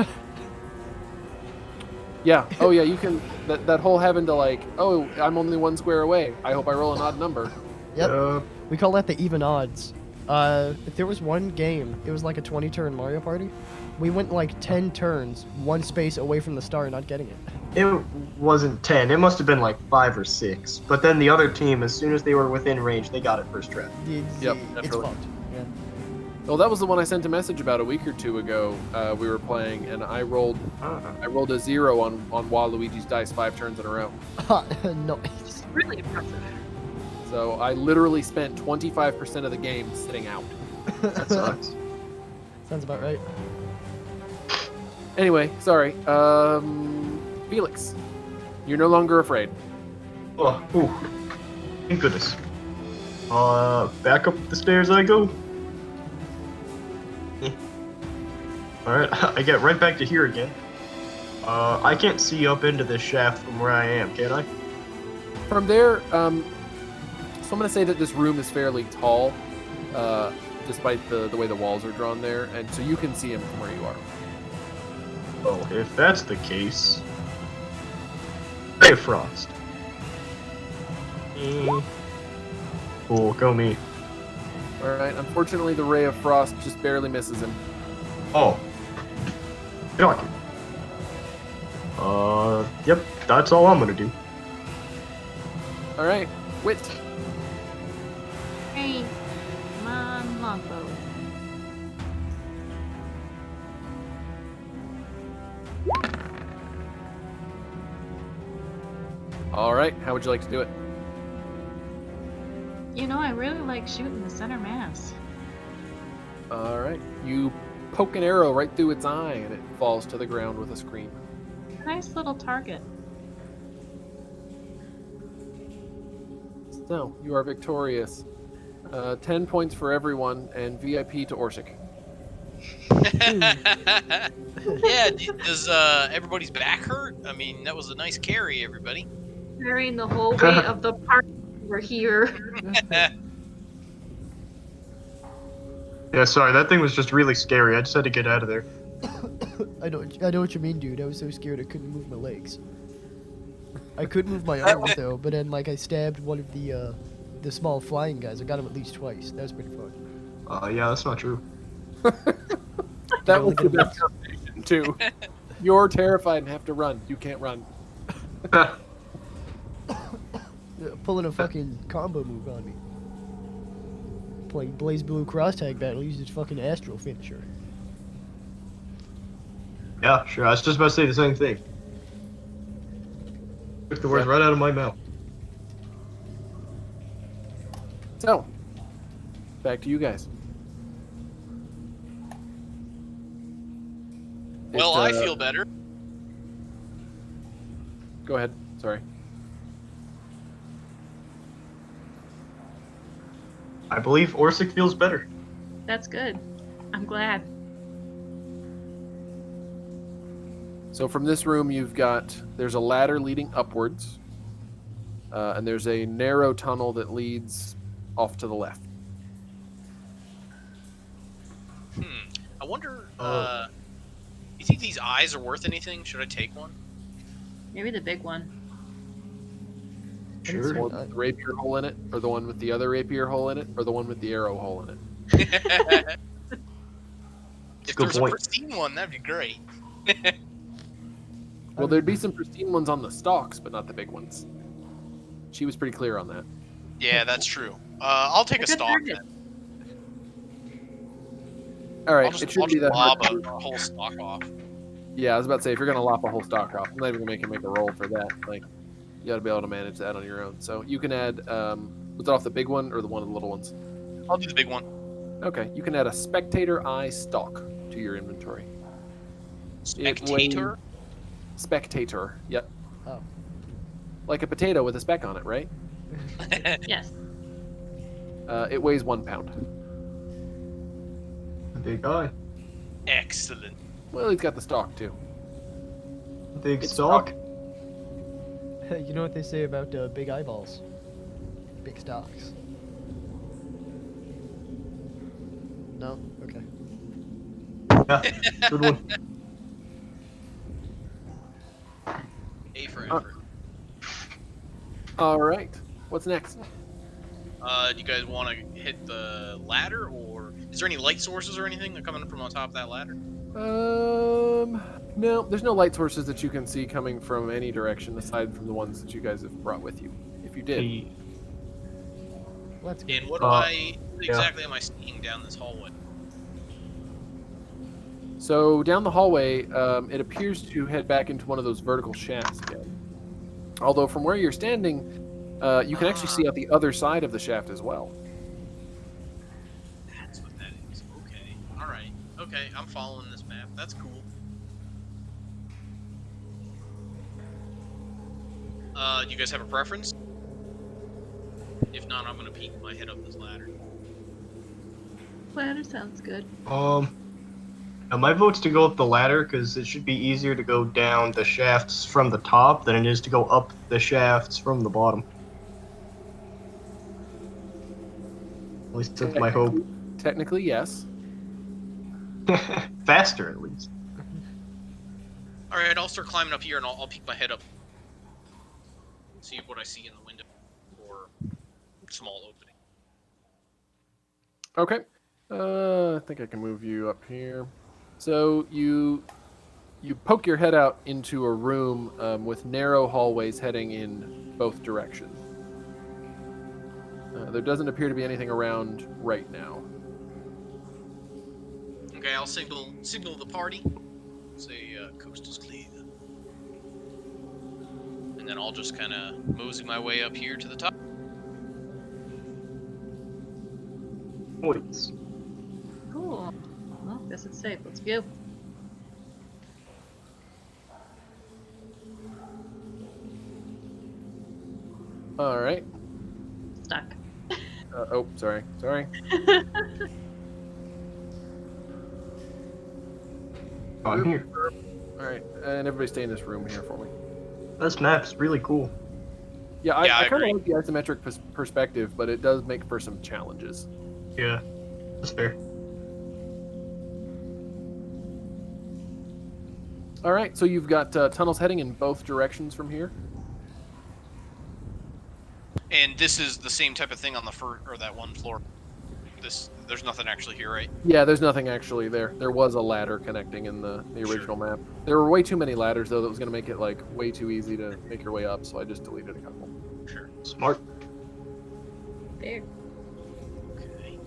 [SPEAKER 1] Yeah. Oh yeah. You can that whole having to I'm only one square away. I hope I roll an odd number.
[SPEAKER 5] Yep. We call that the even odds. If there was one game, it was like a 20-turn Mario Party. We went like 10 turns, one space away from the star, not getting it.
[SPEAKER 2] It wasn't 10. It must have been like 5 or 6. But then the other team, as soon as they were within range, they got it first try.
[SPEAKER 1] Yep,
[SPEAKER 5] It's
[SPEAKER 1] definitely.
[SPEAKER 5] fucked. Yeah.
[SPEAKER 1] Well, that was the one I sent a message about a week or two ago. We were playing, and I rolled a 0 on Waluigi's dice 5 turns in a row.
[SPEAKER 5] Nice.
[SPEAKER 4] Really impressive.
[SPEAKER 1] So I literally spent 25% of the game sitting out.
[SPEAKER 2] That sucks.
[SPEAKER 5] Sounds about right.
[SPEAKER 1] Anyway, sorry. Felix, you're no longer afraid.
[SPEAKER 2] Oh, ooh. Thank goodness. Back up the stairs I go. Alright, I get right back to here again. I can't see up into this shaft from where I am, can I?
[SPEAKER 1] From there, so I'm going to say that this room is fairly tall, despite the way the walls are drawn there, and so you can see him from where you are.
[SPEAKER 2] Oh, if that's the case... Hey, Frost. Cool, go me.
[SPEAKER 1] Alright, unfortunately the Ray of Frost just barely misses him.
[SPEAKER 2] Oh. Got you. Yep, that's all I'm gonna do.
[SPEAKER 1] Alright, Wit.
[SPEAKER 4] Hey, come on, longbow.
[SPEAKER 1] Alright, how would you like to do it?
[SPEAKER 4] You know, I really like shooting the center mass.
[SPEAKER 1] Alright, you poke an arrow right through its eye and it falls to the ground with a scream.
[SPEAKER 4] Nice little target.
[SPEAKER 1] So, you are victorious. 10 points for everyone, and VIP to Orsik.
[SPEAKER 3] Yeah, does everybody's back hurt? I mean, that was a nice carry, everybody.
[SPEAKER 4] Carrying the whole weight of the party over here.
[SPEAKER 2] Yeah, sorry, that thing was just really scary. I just had to get out of there.
[SPEAKER 5] I know what you mean, dude. I was so scared I couldn't move my legs. I could move my arms though, but then like I stabbed one of the small flying guys. I got him at least twice. That was pretty fun.
[SPEAKER 2] Yeah, that's not true.
[SPEAKER 1] That
[SPEAKER 5] only
[SPEAKER 1] was
[SPEAKER 5] get
[SPEAKER 1] the
[SPEAKER 5] him
[SPEAKER 1] best combination, too. You're terrified and have to run. You can't run.
[SPEAKER 5] Pulling a fucking combo move on me. Playing Blaze Blue cross tag battle, used his fucking astral finisher.
[SPEAKER 2] Yeah, sure. I was just about to say the same thing. Took the words right out of my mouth.
[SPEAKER 1] So, back to you guys.
[SPEAKER 3] Well, I feel better.
[SPEAKER 1] Go ahead. Sorry.
[SPEAKER 2] I believe Orsik feels better.
[SPEAKER 4] That's good. I'm glad.
[SPEAKER 1] So from this room, there's a ladder leading upwards, and there's a narrow tunnel that leads off to the left.
[SPEAKER 3] I wonder, you think these eyes are worth anything? Should I take one?
[SPEAKER 4] Maybe the big one.
[SPEAKER 1] The
[SPEAKER 2] Sure.
[SPEAKER 1] one with the rapier hole in it, or the one with the other rapier hole in it, or the one with the arrow hole in it?
[SPEAKER 3] If
[SPEAKER 2] Good
[SPEAKER 3] there's a
[SPEAKER 2] point.
[SPEAKER 3] pristine one, that'd be great.
[SPEAKER 1] Well, there'd be some pristine ones on the stalks, but not the big ones. She was pretty clear on that.
[SPEAKER 3] Yeah, that's true. I'll take a
[SPEAKER 4] Good
[SPEAKER 3] stalk
[SPEAKER 4] target.
[SPEAKER 3] then.
[SPEAKER 1] All right,
[SPEAKER 3] I'll
[SPEAKER 1] it
[SPEAKER 3] just
[SPEAKER 1] shouldn't be that
[SPEAKER 3] lob
[SPEAKER 1] hard.
[SPEAKER 3] a whole stalk off.
[SPEAKER 1] Yeah, I was about to say, if you're gonna lop a whole stalk off, I'm not even gonna make you make a roll for that. Like, you gotta be able to manage that on your own. So you can add, was it off the big one or the one of the little ones?
[SPEAKER 3] I'll do the big one.
[SPEAKER 1] Okay, you can add a spectator eye stalk to your inventory.
[SPEAKER 3] Spectator?
[SPEAKER 1] Spectator, yep.
[SPEAKER 5] Oh.
[SPEAKER 1] Like a potato with a speck on it, right?
[SPEAKER 4] Yes.
[SPEAKER 1] It weighs 1 pound.
[SPEAKER 2] Big eye.
[SPEAKER 3] Excellent.
[SPEAKER 1] Well, he's got the stalk too.
[SPEAKER 2] Big
[SPEAKER 1] It's
[SPEAKER 2] stalk.
[SPEAKER 5] You know what they say about big eyeballs? Big stocks. No? Okay.
[SPEAKER 2] Yeah, good one.
[SPEAKER 3] A for effort.
[SPEAKER 1] All right, what's next?
[SPEAKER 3] Do you guys want to hit the ladder, or is there any light sources or anything that coming from on top of that ladder?
[SPEAKER 1] No, there's no light sources that you can see coming from any direction aside from the ones that you guys have brought with you. If you did.
[SPEAKER 5] Let's go.
[SPEAKER 3] And what exactly am I seeing down this hallway?
[SPEAKER 1] So down the hallway, it appears to head back into one of those vertical shafts again. Although from where you're standing, you can actually see out the other side of the shaft as well.
[SPEAKER 3] That's what that is. Okay. All right. Okay, I'm following this map. That's cool. Do you guys have a preference? If not, I'm gonna peek my head up this ladder.
[SPEAKER 4] Ladder sounds good.
[SPEAKER 2] My vote's to go up the ladder because it should be easier to go down the shafts from the top than it is to go up the shafts from the bottom. At least that's my hope.
[SPEAKER 1] Technically, yes.
[SPEAKER 2] Faster, at least.
[SPEAKER 3] All right, I'll start climbing up here, and I'll peek my head up, see what I see in the window or small opening.
[SPEAKER 1] Okay. I think I can move you up here. So you poke your head out into a room with narrow hallways heading in both directions. There doesn't appear to be anything around right now.
[SPEAKER 3] Okay, I'll signal the party. Say coast is clear. And then I'll just kind of mosey my way up here to the top.
[SPEAKER 2] Points.
[SPEAKER 4] Cool. Well, guess it's safe. Let's go.
[SPEAKER 1] All right.
[SPEAKER 4] stuck.
[SPEAKER 1] Oh, sorry.
[SPEAKER 2] Oh, I'm here.
[SPEAKER 1] All right, and everybody stay in this room here for me.
[SPEAKER 2] This map's really cool.
[SPEAKER 1] Yeah,
[SPEAKER 3] Yeah, I
[SPEAKER 1] I kind of
[SPEAKER 3] agree.
[SPEAKER 1] like the isometric perspective, but it does make for some challenges.
[SPEAKER 2] Yeah, that's fair.
[SPEAKER 1] All right, so you've got tunnels heading in both directions from here.
[SPEAKER 3] And this is the same type of thing on the first or that one floor. There's nothing actually here, right?
[SPEAKER 1] Yeah, there's nothing actually there. There was a ladder connecting in the original map. There were way too many ladders though. That was going to make it like way too easy to make your way up. So I just deleted a couple.
[SPEAKER 3] Sure.
[SPEAKER 2] Smart.
[SPEAKER 4] Fair.
[SPEAKER 3] Okay.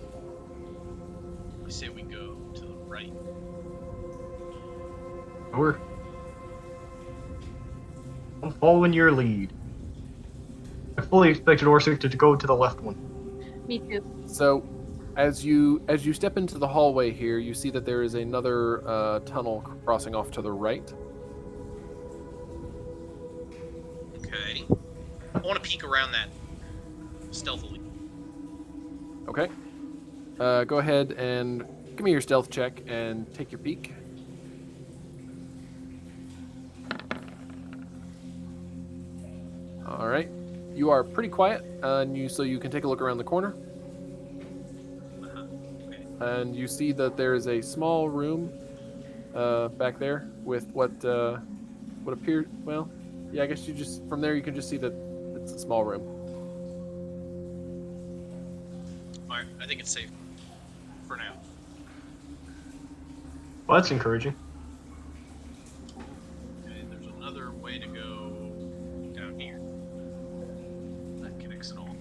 [SPEAKER 3] I say we go to the right.
[SPEAKER 2] Sure. I'm following your lead. I fully expected Orsik to go to the left one.
[SPEAKER 4] Me too.
[SPEAKER 1] So, as you step into the hallway here, you see that there is another tunnel crossing off to the right.
[SPEAKER 3] Okay. I want to peek around that stealthily.
[SPEAKER 1] Okay. Go ahead and give me your stealth check and take your peek. All right. You are pretty quiet, so you can take a look around the corner.
[SPEAKER 3] Okay.
[SPEAKER 1] And you see that there is a small room back there with what appears. Well, yeah, I guess you just from there you can just see that it's a small room.
[SPEAKER 3] All right. I think it's safe for now.
[SPEAKER 2] Well, that's encouraging.
[SPEAKER 3] Okay. There's another way to go down here. That connects it all.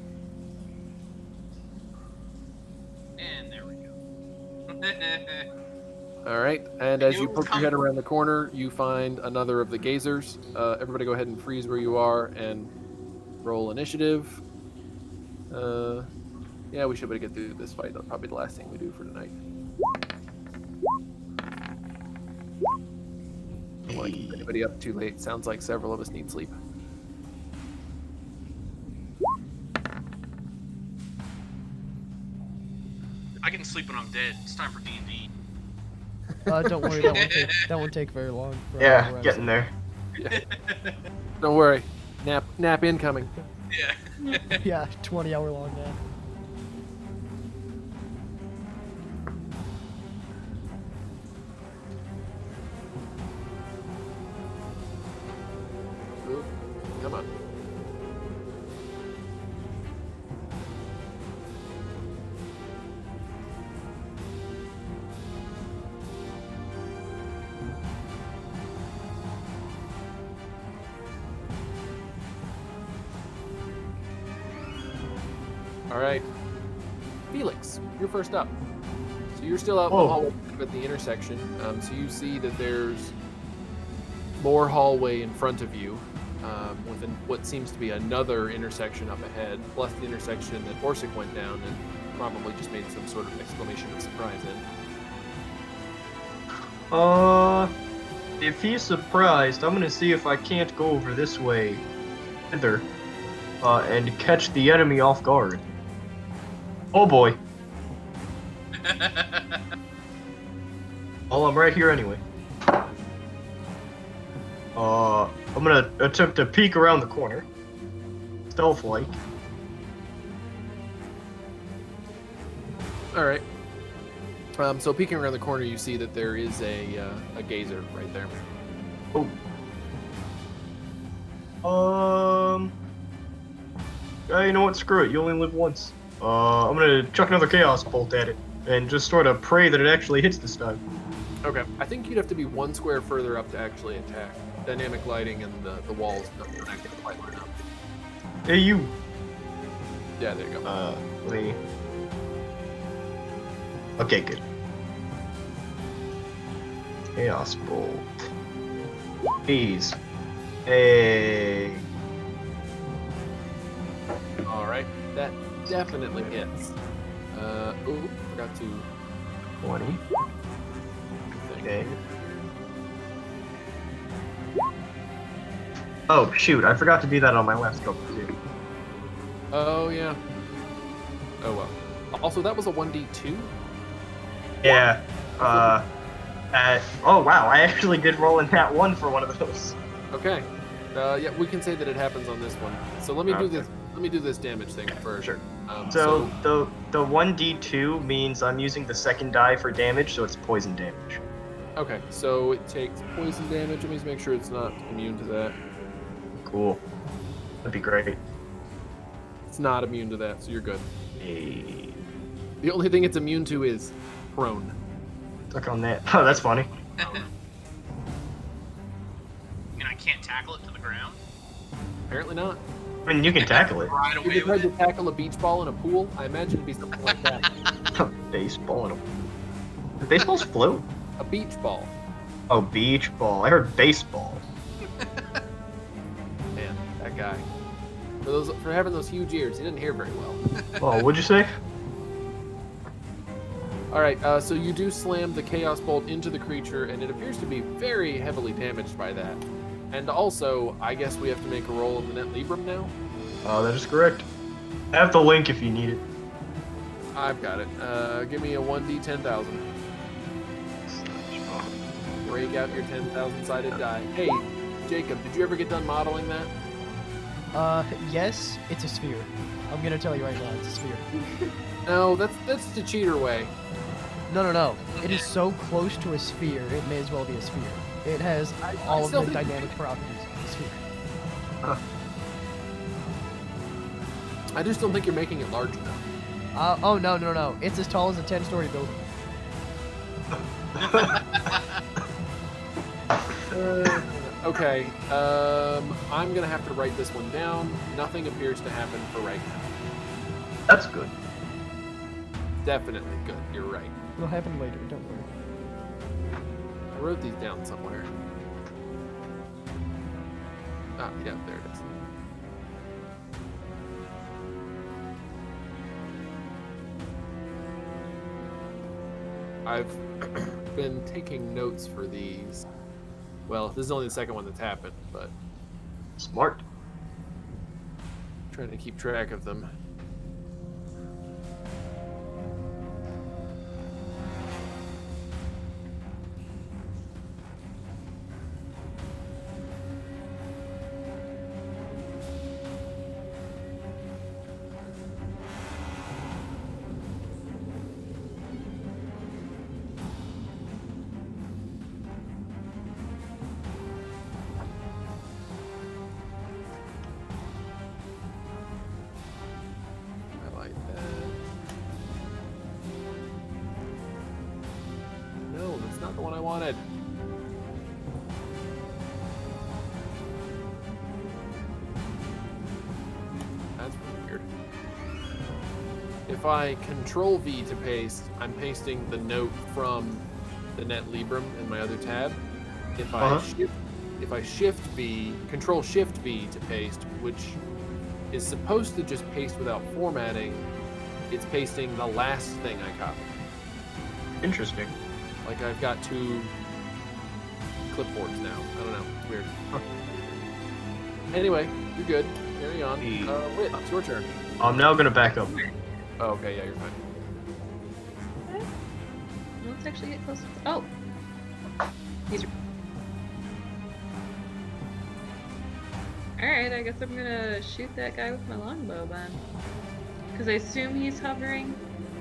[SPEAKER 3] And there we go.
[SPEAKER 1] All right, and
[SPEAKER 3] I
[SPEAKER 1] as
[SPEAKER 3] knew
[SPEAKER 1] you
[SPEAKER 3] it was
[SPEAKER 1] poke your head
[SPEAKER 3] coming.
[SPEAKER 1] around the corner, you find another of the gazers. Everybody go ahead and freeze where you are and roll initiative. Yeah, we should be able to get through this fight. That's probably the last thing we do for tonight. Don't want to keep anybody up too late. Sounds like several of us need sleep.
[SPEAKER 3] I can sleep when I'm dead. It's time for D&D.
[SPEAKER 5] Don't worry, that won't take very long. for all
[SPEAKER 2] Yeah,
[SPEAKER 5] the rest.
[SPEAKER 2] getting there.
[SPEAKER 1] Don't worry, nap incoming.
[SPEAKER 3] Yeah.
[SPEAKER 5] Yeah, 20-hour long nap.
[SPEAKER 1] Ooh, come on. All right, Felix, you're first up. So you're still out in the
[SPEAKER 2] Whoa.
[SPEAKER 1] hallway at the intersection. So you see that there's more hallway in front of you, with what seems to be another intersection up ahead, plus the intersection that Orsik went down and probably just made some sort of exclamation of surprise in.
[SPEAKER 2] If he's surprised, I'm gonna see if I can't go over this way, either, and catch the enemy off guard. Oh boy. Well, I'm right here anyway. I'm gonna attempt to peek around the corner, stealth-like.
[SPEAKER 1] All right. So peeking around the corner, you see that there is a gazer right there.
[SPEAKER 2] Oh. You know what? Screw it. You only live once. I'm gonna chuck another chaos bolt at it and just sort of pray that it actually hits this time.
[SPEAKER 1] Okay. I think you'd have to be one square further up to actually attack. Dynamic lighting and the walls don't actually quite line up.
[SPEAKER 2] Hey, you.
[SPEAKER 1] Yeah, there you go.
[SPEAKER 2] Let me. Okay, good. Chaos bolt. Please. Hey.
[SPEAKER 1] All right. That definitely hits. Ooh, forgot to
[SPEAKER 2] 20.
[SPEAKER 1] thing.
[SPEAKER 2] Okay. Oh shoot! I forgot to do that on my last go too.
[SPEAKER 1] Oh yeah. Oh well. Also, that was a 1d2.
[SPEAKER 2] Yeah. Oh wow, I actually did roll in that one for one of those.
[SPEAKER 1] Okay. Yeah, we can say that it happens on this one. So let me do
[SPEAKER 2] Okay.
[SPEAKER 1] this. Let me do this damage thing first.
[SPEAKER 2] Sure.
[SPEAKER 1] So
[SPEAKER 2] So the 1d2 means I'm using the second die for damage, so it's poison damage.
[SPEAKER 1] okay. So it takes poison damage. Let me just make sure it's not immune to that.
[SPEAKER 2] Cool. That'd be great.
[SPEAKER 1] It's not immune to that, so you're good.
[SPEAKER 2] Hey.
[SPEAKER 1] The only thing it's immune to is prone.
[SPEAKER 2] Look on that. Oh, that's funny.
[SPEAKER 3] And I can't tackle it to the ground.
[SPEAKER 1] Apparently not.
[SPEAKER 2] I mean, you can tackle it.
[SPEAKER 3] Right
[SPEAKER 1] If
[SPEAKER 3] away
[SPEAKER 1] you tried
[SPEAKER 3] with
[SPEAKER 1] to
[SPEAKER 3] it.
[SPEAKER 1] tackle a beach ball in a pool, I imagine it'd be something like that.
[SPEAKER 2] Baseball and a... Baseballs float.
[SPEAKER 1] A beach ball.
[SPEAKER 2] Oh, beach ball. I heard baseball.
[SPEAKER 1] Man, that guy. For having those huge ears, he didn't hear very well.
[SPEAKER 2] Oh, what'd you say?
[SPEAKER 1] All right, so you do slam the Chaos Bolt into the creature, and it appears to be very heavily damaged by that. And also, I guess we have to make a roll in the Net Librum now.
[SPEAKER 2] Oh, that is correct. I have the link if you need it.
[SPEAKER 1] I've got it. Give me a 1d10,000. Break out your 10,000-sided die. Hey, Jacob, did you ever get done modeling that?
[SPEAKER 5] Yes, it's a sphere. I'm gonna tell you right now, it's a sphere.
[SPEAKER 1] No, that's the cheater way.
[SPEAKER 5] No. It is so close to a sphere, it may as well be a sphere. It has all of
[SPEAKER 1] still
[SPEAKER 5] the
[SPEAKER 1] think-
[SPEAKER 5] dynamic properties of a sphere.
[SPEAKER 1] I just don't think you're making it large enough.
[SPEAKER 5] Oh, no. It's as tall as a 10-story building.
[SPEAKER 1] Okay, I'm gonna have to write this one down. Nothing appears to happen for right now.
[SPEAKER 2] That's good.
[SPEAKER 1] Definitely good, you're right.
[SPEAKER 5] It'll happen later, don't worry.
[SPEAKER 1] I wrote these down somewhere. Ah, yeah, there it is. I've been taking notes for these. Well, this is only the second one that's happened, but
[SPEAKER 2] Smart.
[SPEAKER 1] trying to keep track of them. Highlight that. No, that's not the one I wanted. That's weird. If I Control V to paste, I'm pasting the note from the Net Librum in my other tab. If I shift V, Control Shift V to paste, which is supposed to just paste without formatting, it's pasting the last thing I copied.
[SPEAKER 2] Interesting.
[SPEAKER 1] Like I've got two clipboards now. I don't know. It's weird. Anyway, you're good. Carry on. Wit, it's your turn.
[SPEAKER 2] I'm now gonna back up.
[SPEAKER 1] Oh, okay, yeah, you're fine.
[SPEAKER 4] Okay. Let's actually get close. Oh! These are... Alright, I guess I'm gonna shoot that guy with my longbow then. Because I assume he's hovering.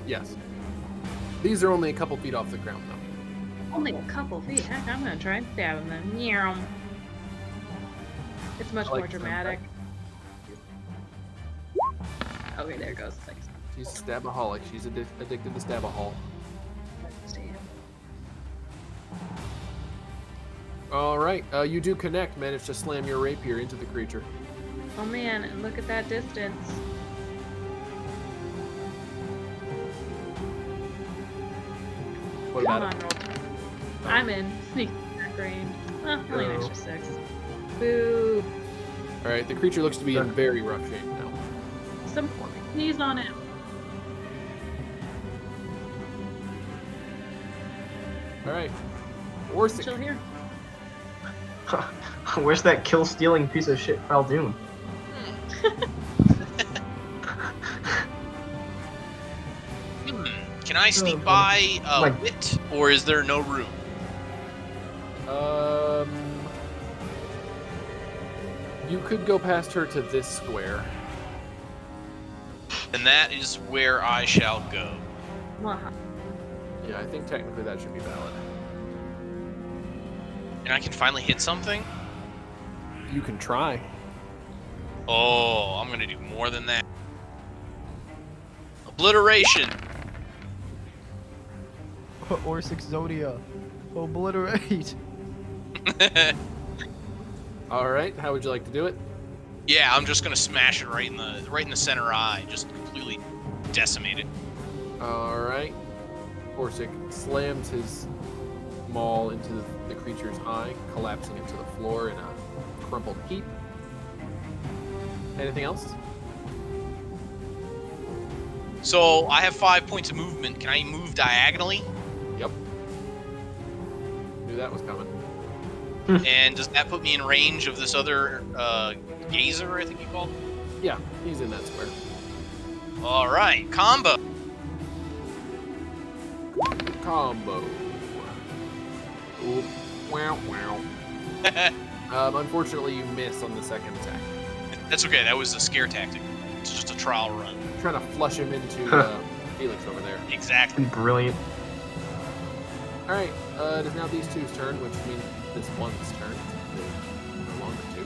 [SPEAKER 1] Yes. These are only a couple feet off the ground, though.
[SPEAKER 4] Only a couple feet. Heck, I'm gonna try and stab him then. Meow. It's much
[SPEAKER 1] I like
[SPEAKER 4] more
[SPEAKER 1] the sound
[SPEAKER 4] dramatic. Okay, there it goes. Thanks.
[SPEAKER 1] She's a stabaholic. She's addicted to stabahol. All right, you do connect. Manage to slam your rapier into the creature.
[SPEAKER 4] Oh man, and look at that distance.
[SPEAKER 1] What
[SPEAKER 4] Come
[SPEAKER 1] about
[SPEAKER 4] on,
[SPEAKER 1] it?
[SPEAKER 4] roll. I'm in sneak attack range. Only an
[SPEAKER 1] Oh.
[SPEAKER 4] extra 6. Boo.
[SPEAKER 1] All right, the creature looks to be in very rough shape now.
[SPEAKER 4] Some knees on him.
[SPEAKER 1] All right, Orsik.
[SPEAKER 4] Chill here.
[SPEAKER 2] Where's that kill-stealing piece of shit, Fal Dune?
[SPEAKER 3] Can I sneak
[SPEAKER 2] Oh,
[SPEAKER 3] by
[SPEAKER 2] my-
[SPEAKER 3] Wit, or is there no room?
[SPEAKER 1] You could go past her to this square.
[SPEAKER 3] And that is where I shall go.
[SPEAKER 4] Mwaha.
[SPEAKER 1] Yeah, I think technically that should be valid.
[SPEAKER 3] And I can finally hit something?
[SPEAKER 1] You can try.
[SPEAKER 3] Oh, I'm gonna do more than that. Obliteration!
[SPEAKER 5] Orsik Zodia. Obliterate.
[SPEAKER 1] All right, how would you like to do it?
[SPEAKER 3] Yeah, I'm just gonna smash it right in the center eye, just completely decimate it.
[SPEAKER 1] All right. Orsik slams his maul into the creature's eye, collapsing it to the floor in a crumpled heap. Anything else?
[SPEAKER 3] So I have 5 points of movement. Can I move diagonally?
[SPEAKER 1] Yep. Knew that was coming.
[SPEAKER 3] And does that put me in range of this other gazer, I think you called him?
[SPEAKER 1] Yeah, he's in that square.
[SPEAKER 3] All right, combo.
[SPEAKER 1] Combo. Ooh, wow, wow. Unfortunately, you miss on the second attack.
[SPEAKER 3] That's okay. That was a scare tactic. It's just a trial run.
[SPEAKER 1] Trying to flush him into Felix over there.
[SPEAKER 3] Exactly.
[SPEAKER 2] Brilliant.
[SPEAKER 1] All right, it is now these two's turn, which means this one's turn. No longer two.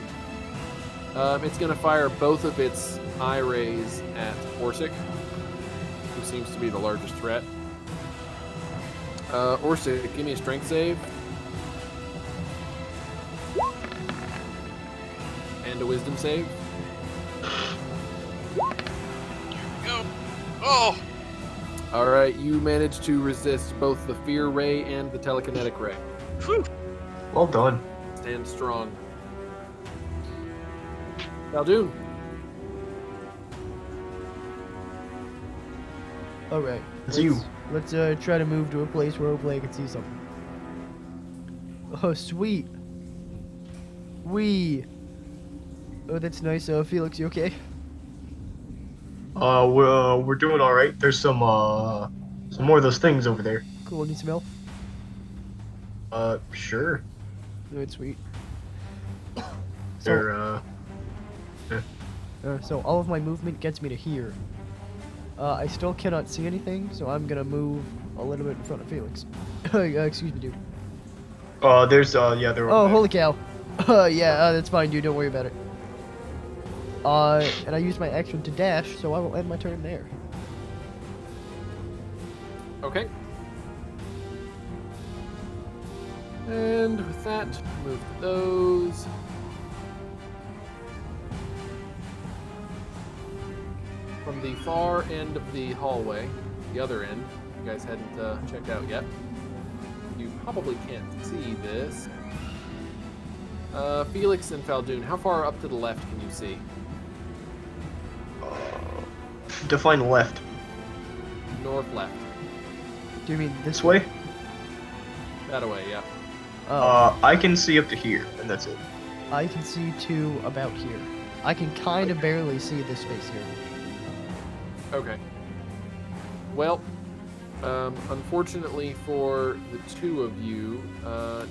[SPEAKER 1] It's going to fire both of its eye rays at Orsik, who seems to be the largest threat. Orsik, give me a strength save. And a wisdom save.
[SPEAKER 3] Go. Oh.
[SPEAKER 1] All right, you managed to resist both the fear ray and the telekinetic ray.
[SPEAKER 3] Whew.
[SPEAKER 2] Well done.
[SPEAKER 1] Stand strong. Fal Dune.
[SPEAKER 5] All right.
[SPEAKER 2] It's you.
[SPEAKER 5] Let's try to move to a place where hopefully I can see something. Oh, sweet. Wee. Oh, that's nice. Felix, you okay?
[SPEAKER 2] We're doing all right. There's some more of those things over there.
[SPEAKER 5] Cool. Need some help?
[SPEAKER 2] Sure.
[SPEAKER 5] Oh, it's sweet.
[SPEAKER 2] They're
[SPEAKER 5] So all of my movement gets me to here. I still cannot see anything, so I'm gonna move a little bit in front of Felix. Excuse me, dude.
[SPEAKER 2] there's yeah, they're.
[SPEAKER 5] Oh,
[SPEAKER 2] over
[SPEAKER 5] holy cow. Yeah, that's fine, dude. Don't worry about it. And I used my action to dash, so I will end my turn there.
[SPEAKER 1] Okay. And with that, move those. From the far end of the hallway, the other end, you guys hadn't checked out yet. You probably can't see this. Felix and Fal Dune, how far up to the left can you see?
[SPEAKER 2] Define left.
[SPEAKER 1] North left.
[SPEAKER 5] Do you mean
[SPEAKER 2] This way?
[SPEAKER 1] That away, yeah.
[SPEAKER 5] Oh,
[SPEAKER 2] I can see up to here, and that's it.
[SPEAKER 5] I can see to about here. I can kind of barely see this space here.
[SPEAKER 1] Okay. Well, unfortunately for the two of you,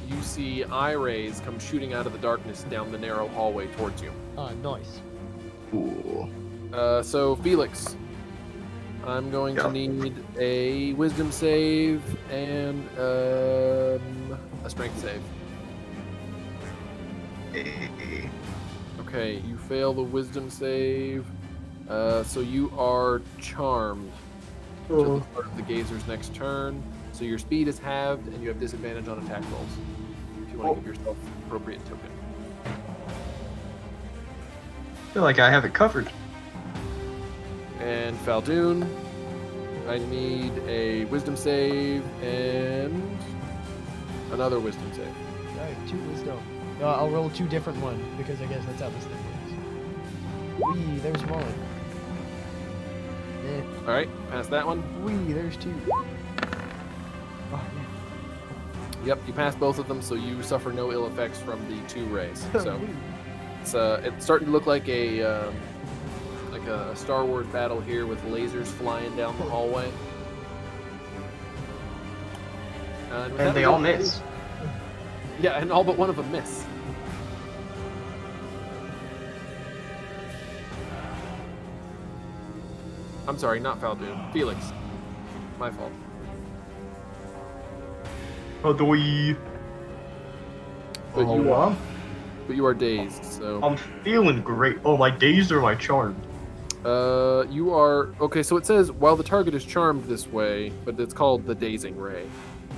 [SPEAKER 1] you see eye rays come shooting out of the darkness down the narrow hallway towards you.
[SPEAKER 5] Ah, nice.
[SPEAKER 2] Cool.
[SPEAKER 1] So Felix, I'm going to need a wisdom save and a strength save. Okay, you fail the wisdom save, so you are charmed until the start of the gazer's next turn. So your speed is halved, and you have disadvantage on attack rolls. If you want to give yourself appropriate token.
[SPEAKER 2] I feel like I have it covered.
[SPEAKER 1] And Fal Dune, I need a wisdom save and another wisdom save.
[SPEAKER 5] Alright, 2 wisdom. I'll roll 2 different ones, because I guess that's how this thing works. Wee, there's 1.
[SPEAKER 1] All right, pass that one.
[SPEAKER 5] Wee, there's 2. Oh, man.
[SPEAKER 1] Yep, you pass both of them, so you suffer no ill effects from the 2 rays. So it's starting to look like a Star Wars battle here with lasers flying down the hallway. with
[SPEAKER 2] And
[SPEAKER 1] that,
[SPEAKER 2] they
[SPEAKER 1] we
[SPEAKER 2] all
[SPEAKER 1] go-
[SPEAKER 2] miss.
[SPEAKER 1] Yeah, and all but one of them miss. I'm sorry, not Fal Dune. Felix. My fault.
[SPEAKER 2] Adoy.
[SPEAKER 1] But
[SPEAKER 2] Oh,
[SPEAKER 1] you are,
[SPEAKER 2] I'm,
[SPEAKER 1] but you are dazed, so
[SPEAKER 2] I'm feeling great. Oh, my dazed or my charmed?
[SPEAKER 1] you are okay. So it says while the target is charmed this way, but it's called the dazing ray.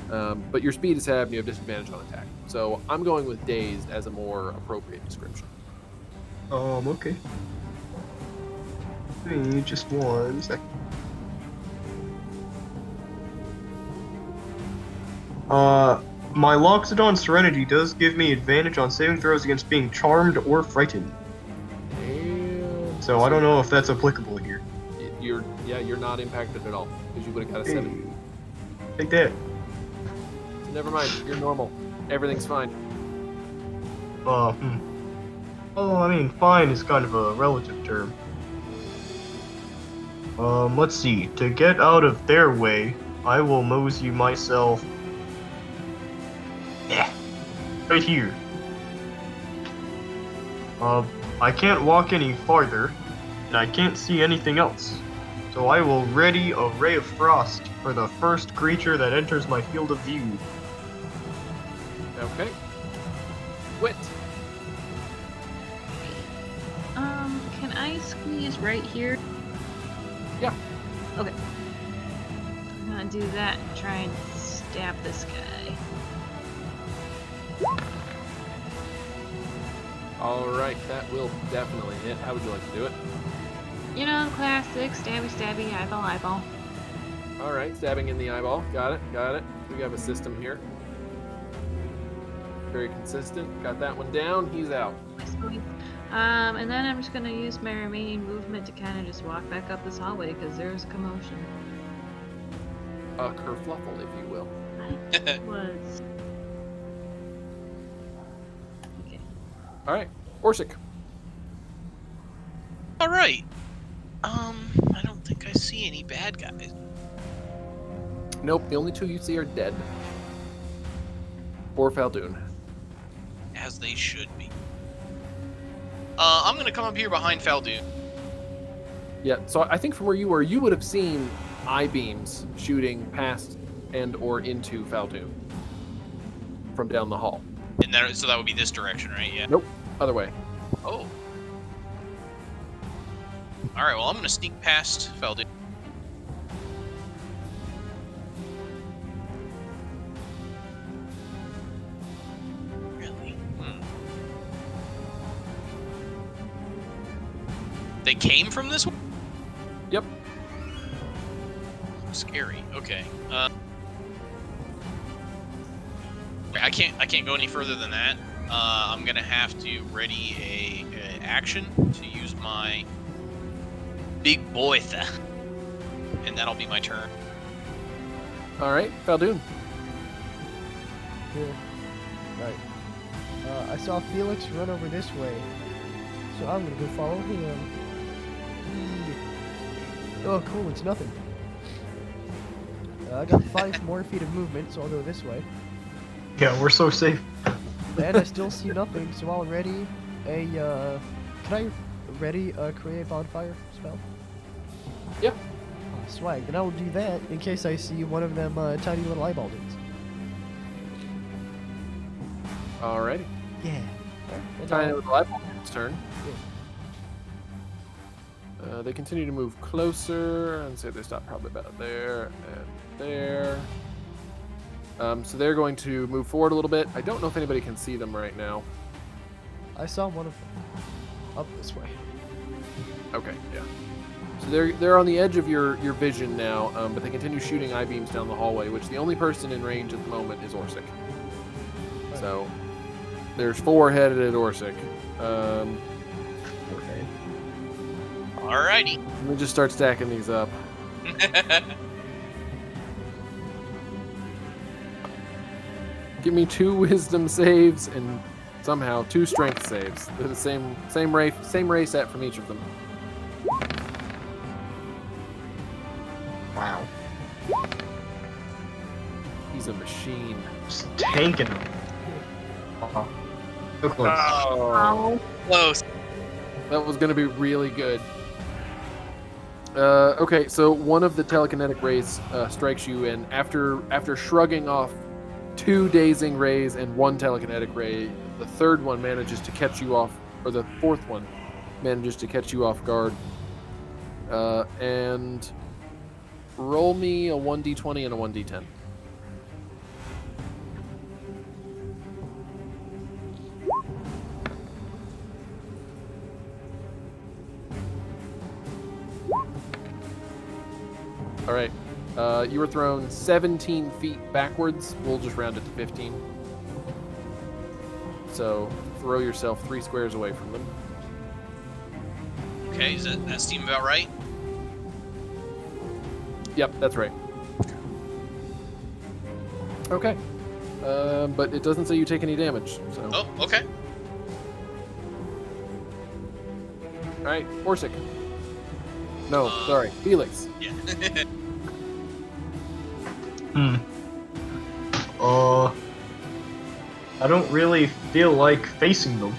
[SPEAKER 1] But your speed is halved and you have disadvantage on attack. So I'm going with dazed as a more appropriate description.
[SPEAKER 2] Okay. Hey, just 1 second. My Loxodon Serenity does give me advantage on saving throws against being charmed or frightened.
[SPEAKER 1] And
[SPEAKER 2] So I don't know if that's applicable here.
[SPEAKER 1] you're not impacted at all because you would have got a 7.
[SPEAKER 2] Take that.
[SPEAKER 1] So never mind, you're normal. Everything's fine.
[SPEAKER 2] Oh, I mean, fine is kind of a relative term. Let's see. To get out of their way, I will mosey myself. Right here. I can't walk any farther, and I can't see anything else. So I will ready a ray of frost for the first creature that enters my field of view.
[SPEAKER 1] Okay. Wit.
[SPEAKER 4] Can I squeeze right here?
[SPEAKER 1] Yeah.
[SPEAKER 4] Okay. I'm gonna do that and try and stab this guy.
[SPEAKER 1] All right, that will definitely hit. How would you like to do it?
[SPEAKER 4] You know, classic stabby stabby eyeball eyeball.
[SPEAKER 1] All right, stabbing in the eyeball. Got it. Got it. We have a system here. Very consistent. Got that one down. He's out.
[SPEAKER 4] And then I'm just gonna use my remaining movement to kind of just walk back up this hallway because there's a commotion.
[SPEAKER 1] A kerfluffle, if you will.
[SPEAKER 4] I was. Okay.
[SPEAKER 1] All right, Orsik.
[SPEAKER 3] All right. I don't think I see any bad guys.
[SPEAKER 1] Nope, the only 2 you see are dead. Or Fal Dune.
[SPEAKER 3] As they should be. I'm gonna come up here behind Fal Dune.
[SPEAKER 1] Yeah, so I think from where you were, you would have seen I-beams shooting past and or into Fal Dune from down the hall.
[SPEAKER 3] And that, so that would be this direction, right? Yeah.
[SPEAKER 1] Nope, other way.
[SPEAKER 3] Oh. Alright, well, I'm gonna sneak past Fal Dune. Really? They came from this way?
[SPEAKER 1] Yep.
[SPEAKER 3] Scary. Okay. I can't go any further than that. I'm gonna have to ready a action to use my big boy and that'll be my turn.
[SPEAKER 1] All right, Fal Dune.
[SPEAKER 5] Here. Right. I saw Felix run over this way, so I'm gonna go follow him. Oh, cool, it's nothing. I got 5 more feet of movement, so I'll go this way.
[SPEAKER 2] Yeah, we're so safe.
[SPEAKER 5] And I still see nothing, so I'll ready a, can I ready a create bonfire spell?
[SPEAKER 1] Yeah.
[SPEAKER 5] Oh, swag. Then I will do that in case I see one of them tiny little eyeball dudes.
[SPEAKER 1] All righty.
[SPEAKER 5] Yeah.
[SPEAKER 1] Tiny little eyeball dude's turn. They continue to move closer, and say they stop probably about there and there. So they're going to move forward a little bit. I don't know if anybody can see them right now.
[SPEAKER 5] I saw one of them up this way.
[SPEAKER 1] Okay, yeah. So they're on the edge of your vision now, but they continue shooting I-beams down the hallway, which the only person in range at the moment is Orsik. So there's 4 headed at Orsik.
[SPEAKER 2] Okay.
[SPEAKER 3] Alrighty.
[SPEAKER 1] Let me just start stacking these up. Give me 2 wisdom saves and somehow 2 strength saves. They're the same ray set from each of them.
[SPEAKER 2] Wow.
[SPEAKER 1] He's a machine.
[SPEAKER 2] Just tanking him. So close.
[SPEAKER 1] Oh,
[SPEAKER 3] Close.
[SPEAKER 1] that was going to be really good. Okay, so one of the telekinetic rays strikes you, and after shrugging off 2 dazing rays and 1 telekinetic ray, the third one manages to catch you off, or the fourth one manages to catch you off guard. And roll me a 1d20 and a 1d10. All right. You were thrown 17 feet backwards. We'll just round it to 15. So throw yourself 3 squares away from them.
[SPEAKER 3] Okay, is that seem about right?
[SPEAKER 1] Yep, that's right. Okay. But it doesn't say you take any damage. So.
[SPEAKER 3] Oh, okay.
[SPEAKER 1] All right, Orsik. No, sorry, Felix.
[SPEAKER 3] Yeah.
[SPEAKER 2] I don't really feel like facing them.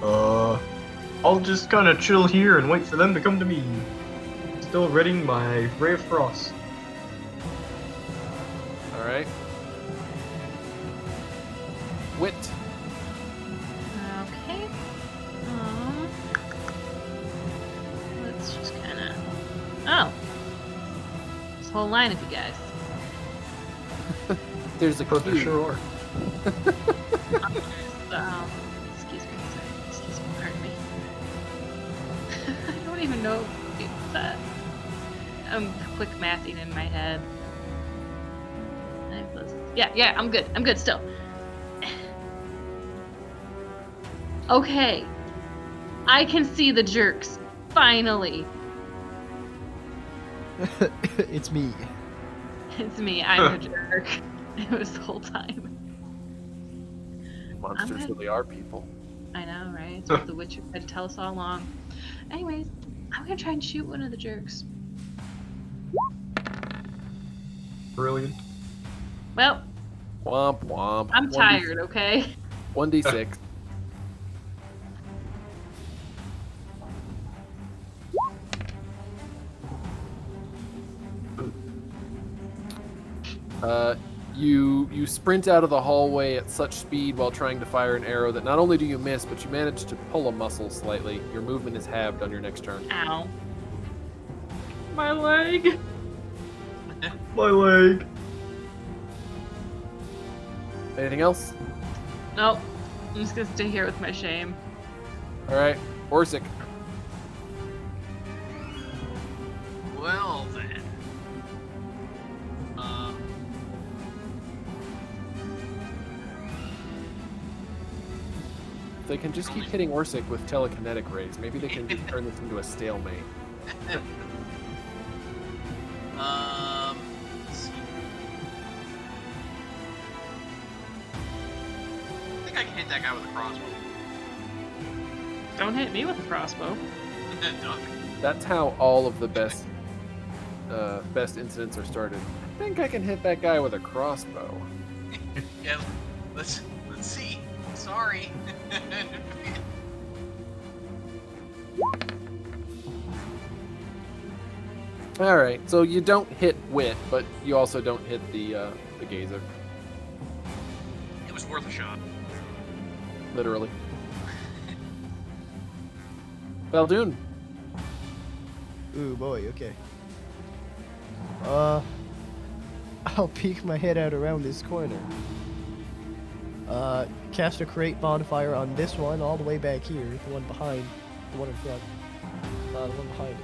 [SPEAKER 2] I'll just kind of chill here and wait for them to come to me. Still readying my Ray of Frost.
[SPEAKER 1] All right. Wit.
[SPEAKER 4] Okay. Let's just kind of. Oh. This whole line of you guys.
[SPEAKER 1] There's a
[SPEAKER 2] For
[SPEAKER 1] cue.
[SPEAKER 2] sure.
[SPEAKER 4] Excuse me, sorry. Excuse me, pardon me. I don't even know if that. I'm quick mathing in my head. Yeah, I'm good. I'm good still. Okay. I can see the jerks. Finally.
[SPEAKER 5] It's me.
[SPEAKER 4] It's me. I'm the jerk. It was the whole time.
[SPEAKER 1] Monsters
[SPEAKER 4] I'm
[SPEAKER 1] really are people.
[SPEAKER 4] I know, right? It's what the Witcher tried to tell us all along. Anyways, I'm gonna try and shoot one of the jerks.
[SPEAKER 2] Brilliant.
[SPEAKER 4] Well,
[SPEAKER 1] Womp womp.
[SPEAKER 4] I'm tired, okay?
[SPEAKER 1] 1d6. You sprint out of the hallway at such speed while trying to fire an arrow that not only do you miss, but you manage to pull a muscle slightly. Your movement is halved on your next turn.
[SPEAKER 4] Ow. My leg.
[SPEAKER 2] My leg.
[SPEAKER 1] Anything else?
[SPEAKER 4] Nope. I'm just gonna stay here with my shame.
[SPEAKER 1] All right, Orsik.
[SPEAKER 3] Well then.
[SPEAKER 1] If they can just keep hitting Orsik with telekinetic rays, maybe they can just turn this into a stalemate.
[SPEAKER 3] Let's see. I think I can hit that guy with a crossbow.
[SPEAKER 4] Don't hit me with a crossbow.
[SPEAKER 3] Duck.
[SPEAKER 1] That's how all of the best incidents are started. I think I can hit that guy with a crossbow.
[SPEAKER 3] Yeah, let's see. Sorry.
[SPEAKER 1] All right, so you don't hit Wit, but you also don't hit the gazer,
[SPEAKER 3] It was worth a shot.
[SPEAKER 1] literally. Fal Dune.
[SPEAKER 5] Ooh boy, okay. I'll peek my head out around this corner. Cast a create bonfire on this one all the way back here, the one behind, the one in front, the one behind.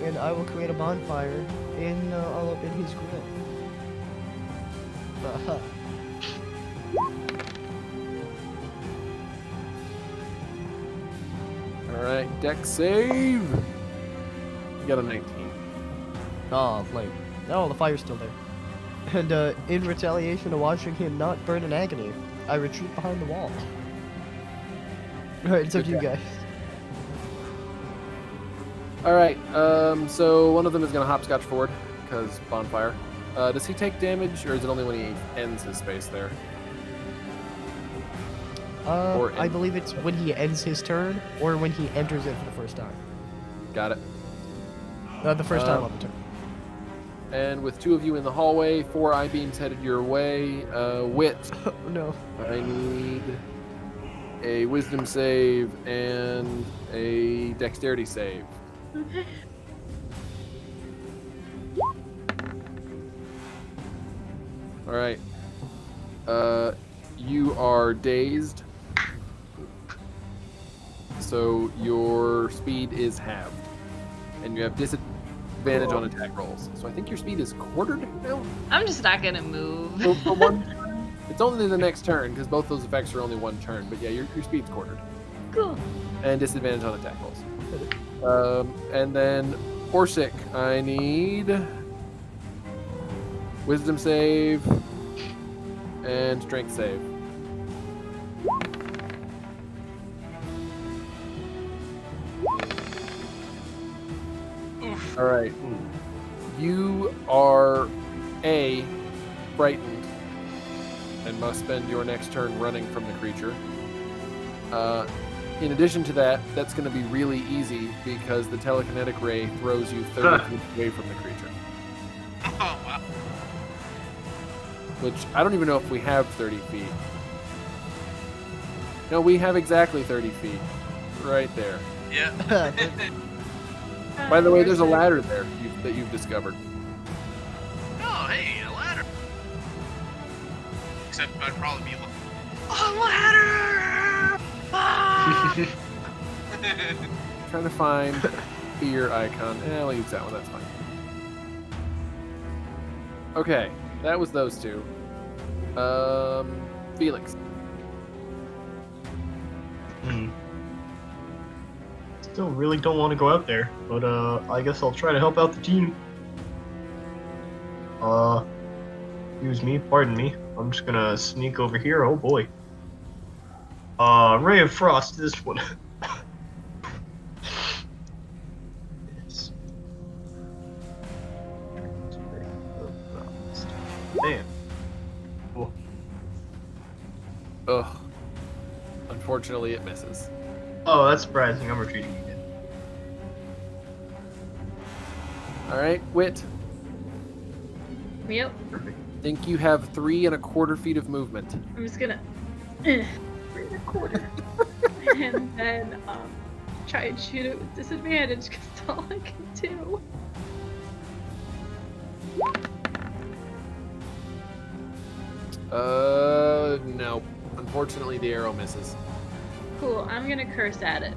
[SPEAKER 5] And I will create a bonfire all up in his grill. Aha.
[SPEAKER 1] All right, deck save. You got a 19.
[SPEAKER 5] Oh, flame. Oh, the fire's still there. And in retaliation to watching him not burn in agony, I retreat behind the wall. Alright, it's up to you guys.
[SPEAKER 1] All right, so one of them is gonna hopscotch forward because bonfire. Does he take damage, or is it only when he ends his space there? Or
[SPEAKER 5] I
[SPEAKER 1] end-
[SPEAKER 5] believe it's when he ends his turn or when he enters it for the first time.
[SPEAKER 1] Got it.
[SPEAKER 5] The first time on the turn.
[SPEAKER 1] And with 2 of you in the hallway, 4 eye beams headed your way. Wit,
[SPEAKER 5] Oh, no.
[SPEAKER 1] I need a wisdom save and a dexterity save.
[SPEAKER 4] Okay.
[SPEAKER 1] All right. You are dazed, so your speed is halved, and you have disadvantage on attack rolls. So I think your speed is quartered now.
[SPEAKER 4] I'm just not gonna move.
[SPEAKER 1] So for one turn, it's only the next turn because both those effects are only 1 turn. But yeah, your speed's quartered,
[SPEAKER 4] Cool.
[SPEAKER 1] and disadvantage on attack rolls. And then Orsik, I need wisdom save and strength save.
[SPEAKER 3] Oof.
[SPEAKER 1] All right. You are frightened and must spend your next turn running from the creature. In addition to that, that's going to be really easy because the telekinetic ray throws you 30 feet away from the creature.
[SPEAKER 3] Oh, wow.
[SPEAKER 1] Which I don't even know if we have 30 feet. No, we have exactly 30 feet. Right there.
[SPEAKER 3] Yeah.
[SPEAKER 1] By the way, there's a ladder there that you've discovered.
[SPEAKER 3] Oh, hey, a ladder. Except I'd probably be like, a ladder! Ah!
[SPEAKER 1] Trying to find fear icon. I'll use that one. That's fine. Okay, that was those 2. Felix.
[SPEAKER 2] Still really don't want to go out there, but I guess I'll try to help out the team. Excuse me, pardon me. I'm just gonna sneak over here. Oh boy. Ray of Frost, this one. Yes. Damn. Cool.
[SPEAKER 1] Ugh. Unfortunately, it misses.
[SPEAKER 2] Oh, that's surprising. I'm retreating again.
[SPEAKER 1] All right, Wit.
[SPEAKER 4] Yep.
[SPEAKER 2] Perfect.
[SPEAKER 1] Think you have 3 1/4 feet of movement.
[SPEAKER 4] I'm just gonna 3 1/4, and then try and shoot it with disadvantage because that's all I can do.
[SPEAKER 1] No. Unfortunately, the arrow misses.
[SPEAKER 4] Cool. I'm gonna curse at it.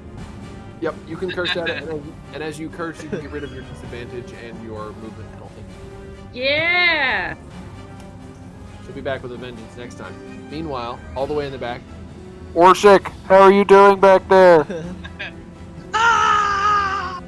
[SPEAKER 1] Yep, you can curse at it, and as you curse, you can get rid of your disadvantage and your movement penalty.
[SPEAKER 4] Yeah.
[SPEAKER 1] She'll be back with a vengeance next time. Meanwhile, all the way in the back, Orsik, how are you doing back there?
[SPEAKER 3] Ah!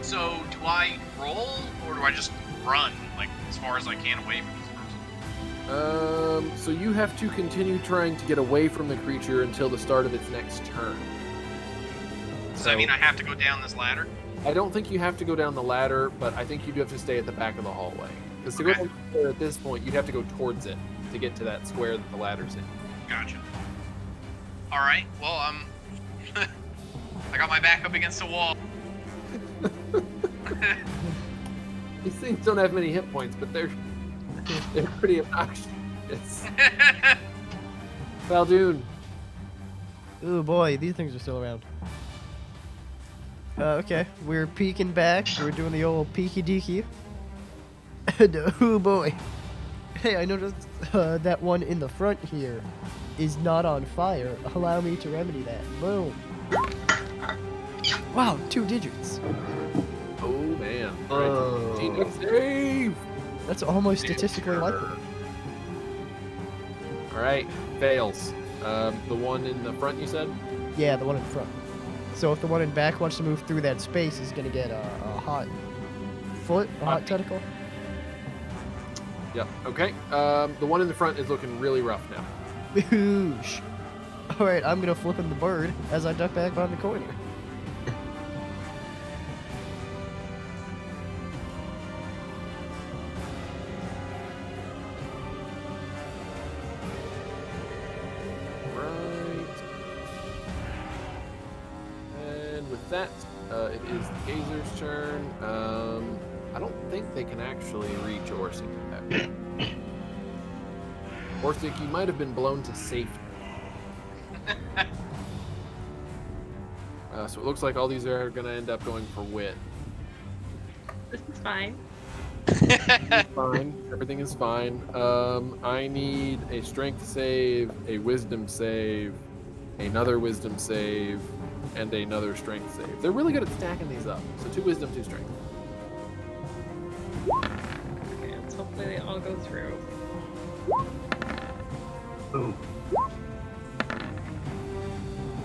[SPEAKER 3] So do I roll or do I just run like as far as I can away from this person?
[SPEAKER 1] So you have to continue trying to get away from the creature until the start of its next turn.
[SPEAKER 3] Does that mean I have to go down this ladder?
[SPEAKER 1] I don't think you have to go down the ladder, but I think you do have to stay at the back of the hallway. Because to go
[SPEAKER 3] Okay.
[SPEAKER 1] down the ladder at this point, you'd have to go towards it to get to that square that the ladder's in.
[SPEAKER 3] Gotcha. All right. Well, I got my back up against the wall.
[SPEAKER 1] These things don't have many hit points, but they're pretty obnoxious. Fal Dune.
[SPEAKER 5] Oh boy, these things are still around. Okay, we're peeking back. We're doing the old peeky deeky. And oh boy. Hey, I noticed that one in the front here is not on fire. Allow me to remedy that. Boom. Wow, 2 digits.
[SPEAKER 1] Oh man.
[SPEAKER 2] Oh.
[SPEAKER 1] Alright, save!
[SPEAKER 5] That's almost statistically likely.
[SPEAKER 1] Alright, fails. The one in the front, you said?
[SPEAKER 5] Yeah, the one in front. So if the one in back wants to move through that space, he's gonna get a hot foot, a hot tentacle.
[SPEAKER 1] Yep. Okay. The one in the front is looking really rough now.
[SPEAKER 5] Boosh. Alright, I'm gonna flip him the bird as I duck back behind the corner.
[SPEAKER 1] with that, it is the Gazer's turn. I don't think they can actually reach Orsik at that point. Orsik, you might have been blown to safety. So it looks like all these are going to end up going for Wit.
[SPEAKER 4] This is fine.
[SPEAKER 1] It's fine. Everything is fine. I need a strength save, a wisdom save, another wisdom save, and another strength save. They're really good at stacking these up. So 2 wisdom, 2 strength.
[SPEAKER 4] Okay, let's hopefully they all go through.
[SPEAKER 2] Ooh.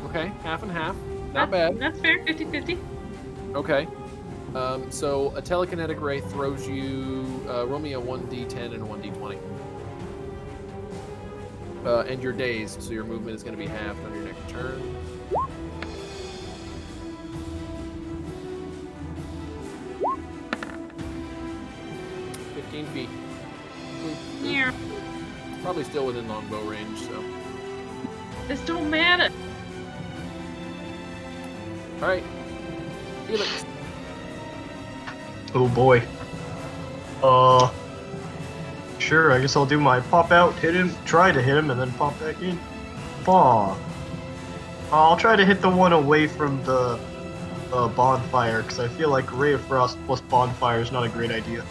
[SPEAKER 1] Okay, half and half. Not bad.
[SPEAKER 4] That's fair, 50-50.
[SPEAKER 1] Okay. So a telekinetic ray throws you. Roll me a 1d10 and a 1d20. And you're dazed, so your movement is going to be halved on your next turn. Feet.
[SPEAKER 4] Yeah.
[SPEAKER 1] Probably still within longbow range, so.
[SPEAKER 4] This don't matter.
[SPEAKER 1] All right, Felix.
[SPEAKER 2] Oh boy. Sure, I guess I'll do my pop out, hit him, try to hit him, and then pop back in. Aw. I'll try to hit the one away from the bonfire, because I feel like Ray of Frost plus bonfire is not a great idea.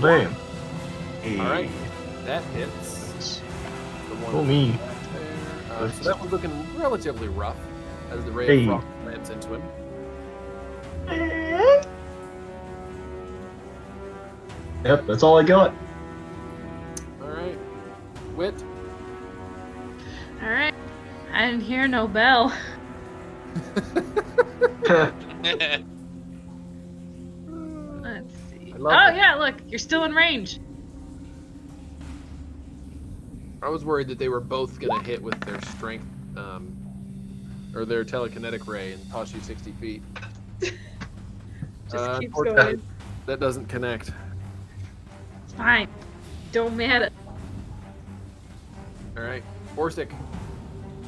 [SPEAKER 2] Bam.
[SPEAKER 1] All right, that hits. The one
[SPEAKER 2] Oh me.
[SPEAKER 1] there. So that was looking relatively rough as the ray of frost lands into him.
[SPEAKER 2] Yep, that's all I got.
[SPEAKER 1] All right, Wit.
[SPEAKER 4] All right. I didn't hear no bell. Let's see.
[SPEAKER 1] I
[SPEAKER 4] Oh
[SPEAKER 1] love it.
[SPEAKER 4] yeah, look, you're still in range.
[SPEAKER 1] I was worried that they were both gonna hit with their strength, or their telekinetic ray and toss you 60 feet.
[SPEAKER 4] Just keeps
[SPEAKER 1] unfortunately,
[SPEAKER 4] going.
[SPEAKER 1] That doesn't connect.
[SPEAKER 4] It's fine. Don't matter.
[SPEAKER 1] All right, Orsik,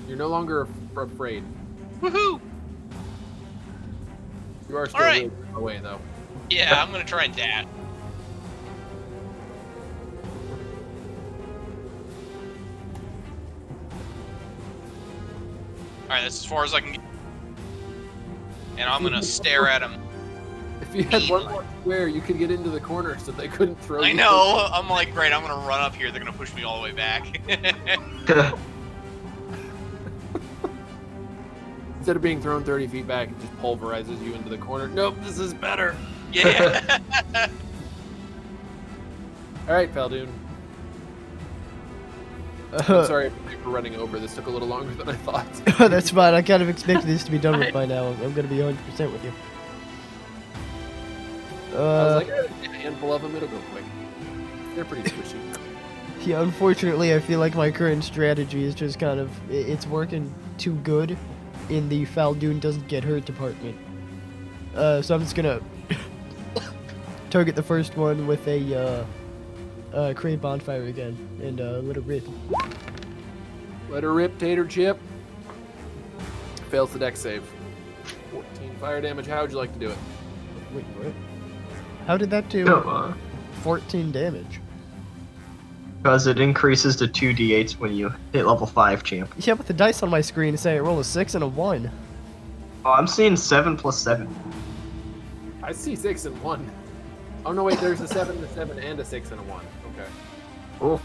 [SPEAKER 1] you're no longer afraid.
[SPEAKER 3] Woohoo!
[SPEAKER 1] You are still
[SPEAKER 3] All right.
[SPEAKER 1] really far away though.
[SPEAKER 3] Yeah, I'm gonna try and dash. Alright, that's as far as I can get. And I'm gonna stare at him.
[SPEAKER 1] If you had one more square, you could get into the corner so they couldn't throw you.
[SPEAKER 3] I know. I'm like, great, I'm gonna run up here. They're gonna push me all the way back.
[SPEAKER 1] Instead of being thrown 30 feet back, it just pulverizes you into the corner. Nope, this is better.
[SPEAKER 3] Yeah.
[SPEAKER 1] All right, Fal Dune. I'm sorry for running over. This took a little longer than I thought.
[SPEAKER 5] That's fine. I kind of expected this to be done with by now. I'm going to be 100% with you.
[SPEAKER 1] I was like, a handful of them, it'll go quick. They're pretty squishy.
[SPEAKER 5] Yeah, unfortunately, I feel like my current strategy is just kind of, it's working too good in the Fal Dune doesn't get hurt department. So I'm just gonna target the first one with a create bonfire again and let it rip.
[SPEAKER 1] Let her rip, tater chip. Fails the dex save. 14 fire damage. How would you like to do it?
[SPEAKER 5] Wait, what? How did that do 14 damage?
[SPEAKER 2] Because it increases to 2d8s when you hit level 5, champ.
[SPEAKER 5] Yeah, but the dice on my screen say I roll a 6 and a 1.
[SPEAKER 2] Oh, I'm seeing 7 plus 7.
[SPEAKER 1] I see 6 and 1. Oh no, wait, there's a 7 and a 7 and a 6 and a 1. Okay.
[SPEAKER 2] Cool.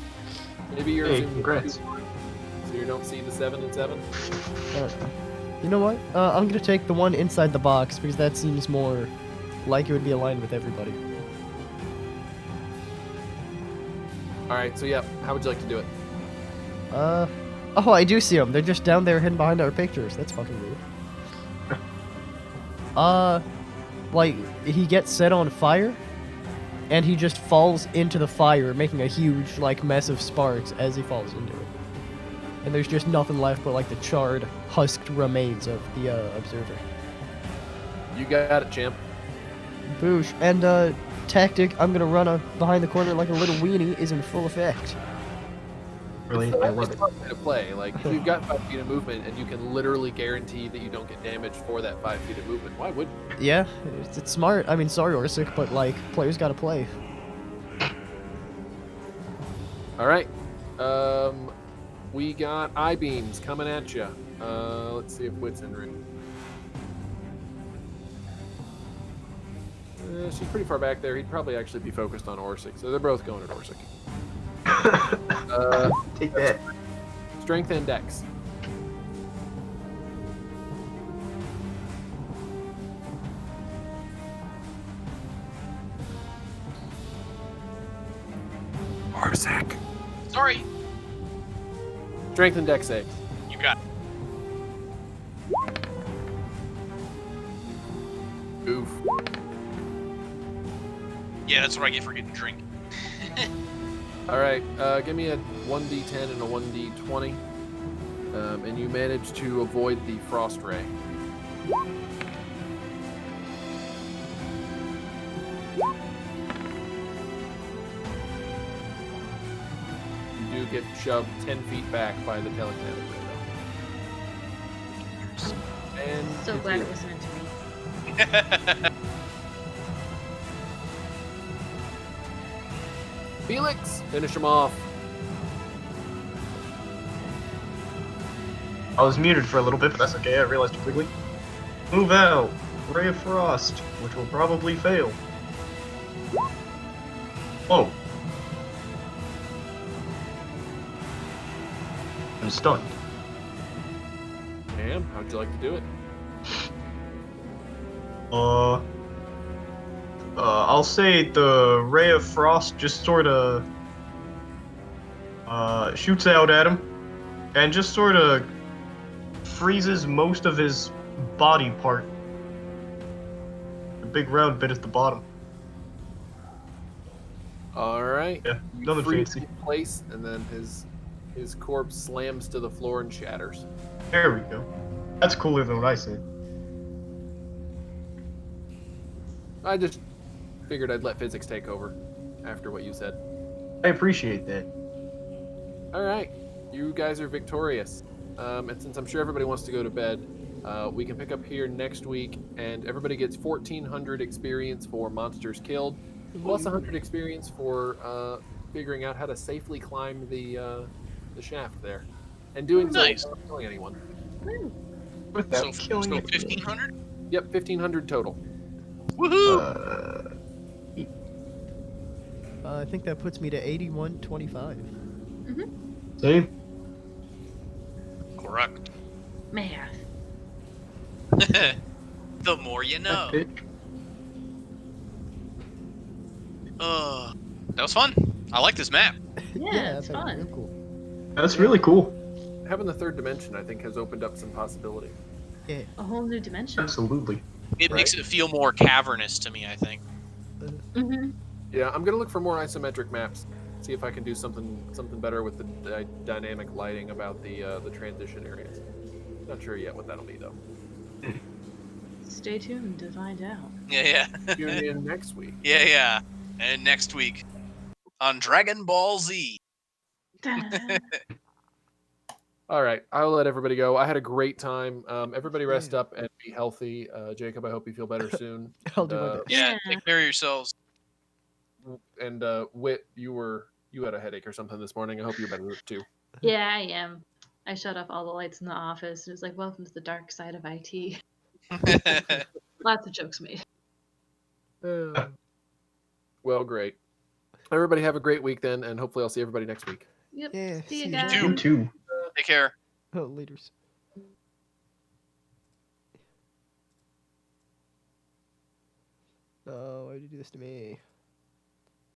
[SPEAKER 1] Maybe you're
[SPEAKER 2] Hey,
[SPEAKER 1] assuming
[SPEAKER 2] congrats.
[SPEAKER 1] 2, so you don't see the 7 and 7?
[SPEAKER 5] You know what? I'm gonna take the one inside the box because that seems more like it would be aligned with everybody.
[SPEAKER 1] Alright, so yeah, how would you like to do it?
[SPEAKER 5] Oh, I do see them. They're just down there hidden behind our pictures. That's fucking weird. Like, he gets set on fire, and he just falls into the fire, making a huge, like, mess of sparks as he falls into it. And there's just nothing left but, like, the charred, husked remains of the, observer.
[SPEAKER 1] You got it, champ.
[SPEAKER 5] Boosh. And, tactic, I'm gonna run behind the corner like a little weenie, is in full effect.
[SPEAKER 2] Really,
[SPEAKER 1] It's
[SPEAKER 2] I
[SPEAKER 1] a
[SPEAKER 2] love it.
[SPEAKER 1] smart way to play. Like, if you've got 5 feet of movement and you can literally guarantee that you don't get damaged for that 5 feet of movement, why wouldn't you?
[SPEAKER 5] Yeah, it's smart. I mean, sorry, Orsik, but like, players gotta play.
[SPEAKER 1] All right. We got I-beams coming at you. Let's see if Wit's in range. She's pretty far back there. He'd probably actually be focused on Orsik, so they're both going at Orsik.
[SPEAKER 2] Take that.
[SPEAKER 1] Strength and Dex. Orsik.
[SPEAKER 3] Sorry.
[SPEAKER 1] Strength and Dex saves.
[SPEAKER 3] You got it.
[SPEAKER 1] Oof.
[SPEAKER 3] Yeah, that's what I get for getting drink.
[SPEAKER 1] All right, give me a 1d10 and a 1d20, and you manage to avoid the frost ray. You do get shoved 10 feet back by the telekinetic ray, though. And
[SPEAKER 4] So
[SPEAKER 1] it's
[SPEAKER 4] glad
[SPEAKER 1] you.
[SPEAKER 4] it was meant to be.
[SPEAKER 1] Felix, finish him off.
[SPEAKER 2] I was muted for a little bit, but that's okay. I realized it quickly. Move out. Ray of Frost, which will probably fail. Oh. I'm stunned.
[SPEAKER 1] Cam, how'd you like to do it?
[SPEAKER 2] I'll say the Ray of Frost just sort of shoots out at him and just sort of freezes most of his body part. The big round bit at the bottom.
[SPEAKER 1] All right.
[SPEAKER 2] Yeah,
[SPEAKER 1] You
[SPEAKER 2] nothing
[SPEAKER 1] freeze
[SPEAKER 2] fancy.
[SPEAKER 1] in place, and then his corpse slams to the floor and shatters.
[SPEAKER 2] There we go. That's cooler than what I said.
[SPEAKER 1] I just figured I'd let physics take over after what you said.
[SPEAKER 2] I appreciate that.
[SPEAKER 1] All right, you guys are victorious. And since I'm sure everybody wants to go to bed, we can pick up here next week, and everybody gets 1,400 experience for monsters killed, plus 100 experience for figuring out how to safely climb the shaft there, and doing so
[SPEAKER 3] Nice.
[SPEAKER 1] without killing anyone.
[SPEAKER 2] Without
[SPEAKER 3] So
[SPEAKER 2] killing it.
[SPEAKER 3] 1,500.
[SPEAKER 1] Yep, 1,500 total.
[SPEAKER 3] Woohoo!
[SPEAKER 5] I think that puts me to 8125.
[SPEAKER 2] Same.
[SPEAKER 3] Correct.
[SPEAKER 4] Math.
[SPEAKER 3] The more you know. That was fun. I like this map.
[SPEAKER 4] Yeah, it's
[SPEAKER 5] that's
[SPEAKER 4] fun.
[SPEAKER 5] real cool.
[SPEAKER 2] That's really cool.
[SPEAKER 1] Having the third dimension, I think, has opened up some possibility.
[SPEAKER 5] Yeah.
[SPEAKER 4] A whole new dimension.
[SPEAKER 2] Absolutely.
[SPEAKER 3] It makes it feel more cavernous to me, I think.
[SPEAKER 4] Mm-hmm.
[SPEAKER 1] Yeah, I'm gonna look for more isometric maps. See if I can do something better with the dynamic lighting about the transition areas. Not sure yet what that'll be though.
[SPEAKER 4] Stay tuned to find out.
[SPEAKER 3] Yeah.
[SPEAKER 1] Tune in next week.
[SPEAKER 3] Yeah. And next week on Dragon Ball Z.
[SPEAKER 1] All right, I'll let everybody go. I had a great time. Everybody rest
[SPEAKER 5] Yeah.
[SPEAKER 1] up and be healthy. Jacob, I hope you feel better soon.
[SPEAKER 5] I'll do my best.
[SPEAKER 3] Yeah,
[SPEAKER 4] Yeah.
[SPEAKER 3] take care of yourselves.
[SPEAKER 1] And Wit, you had a headache or something this morning. I hope you're better too.
[SPEAKER 4] Yeah, I am. I shut off all the lights in the office. It was like, welcome to the dark side of IT. Lots of jokes made.
[SPEAKER 1] Well, great. Everybody have a great week then, and hopefully I'll see everybody next week.
[SPEAKER 4] Yep.
[SPEAKER 5] Yeah,
[SPEAKER 4] See
[SPEAKER 5] see
[SPEAKER 4] you
[SPEAKER 5] you
[SPEAKER 4] guys.
[SPEAKER 3] too.
[SPEAKER 2] You too.
[SPEAKER 3] Take care.
[SPEAKER 5] Oh, leaders. Oh, why'd you do this to me?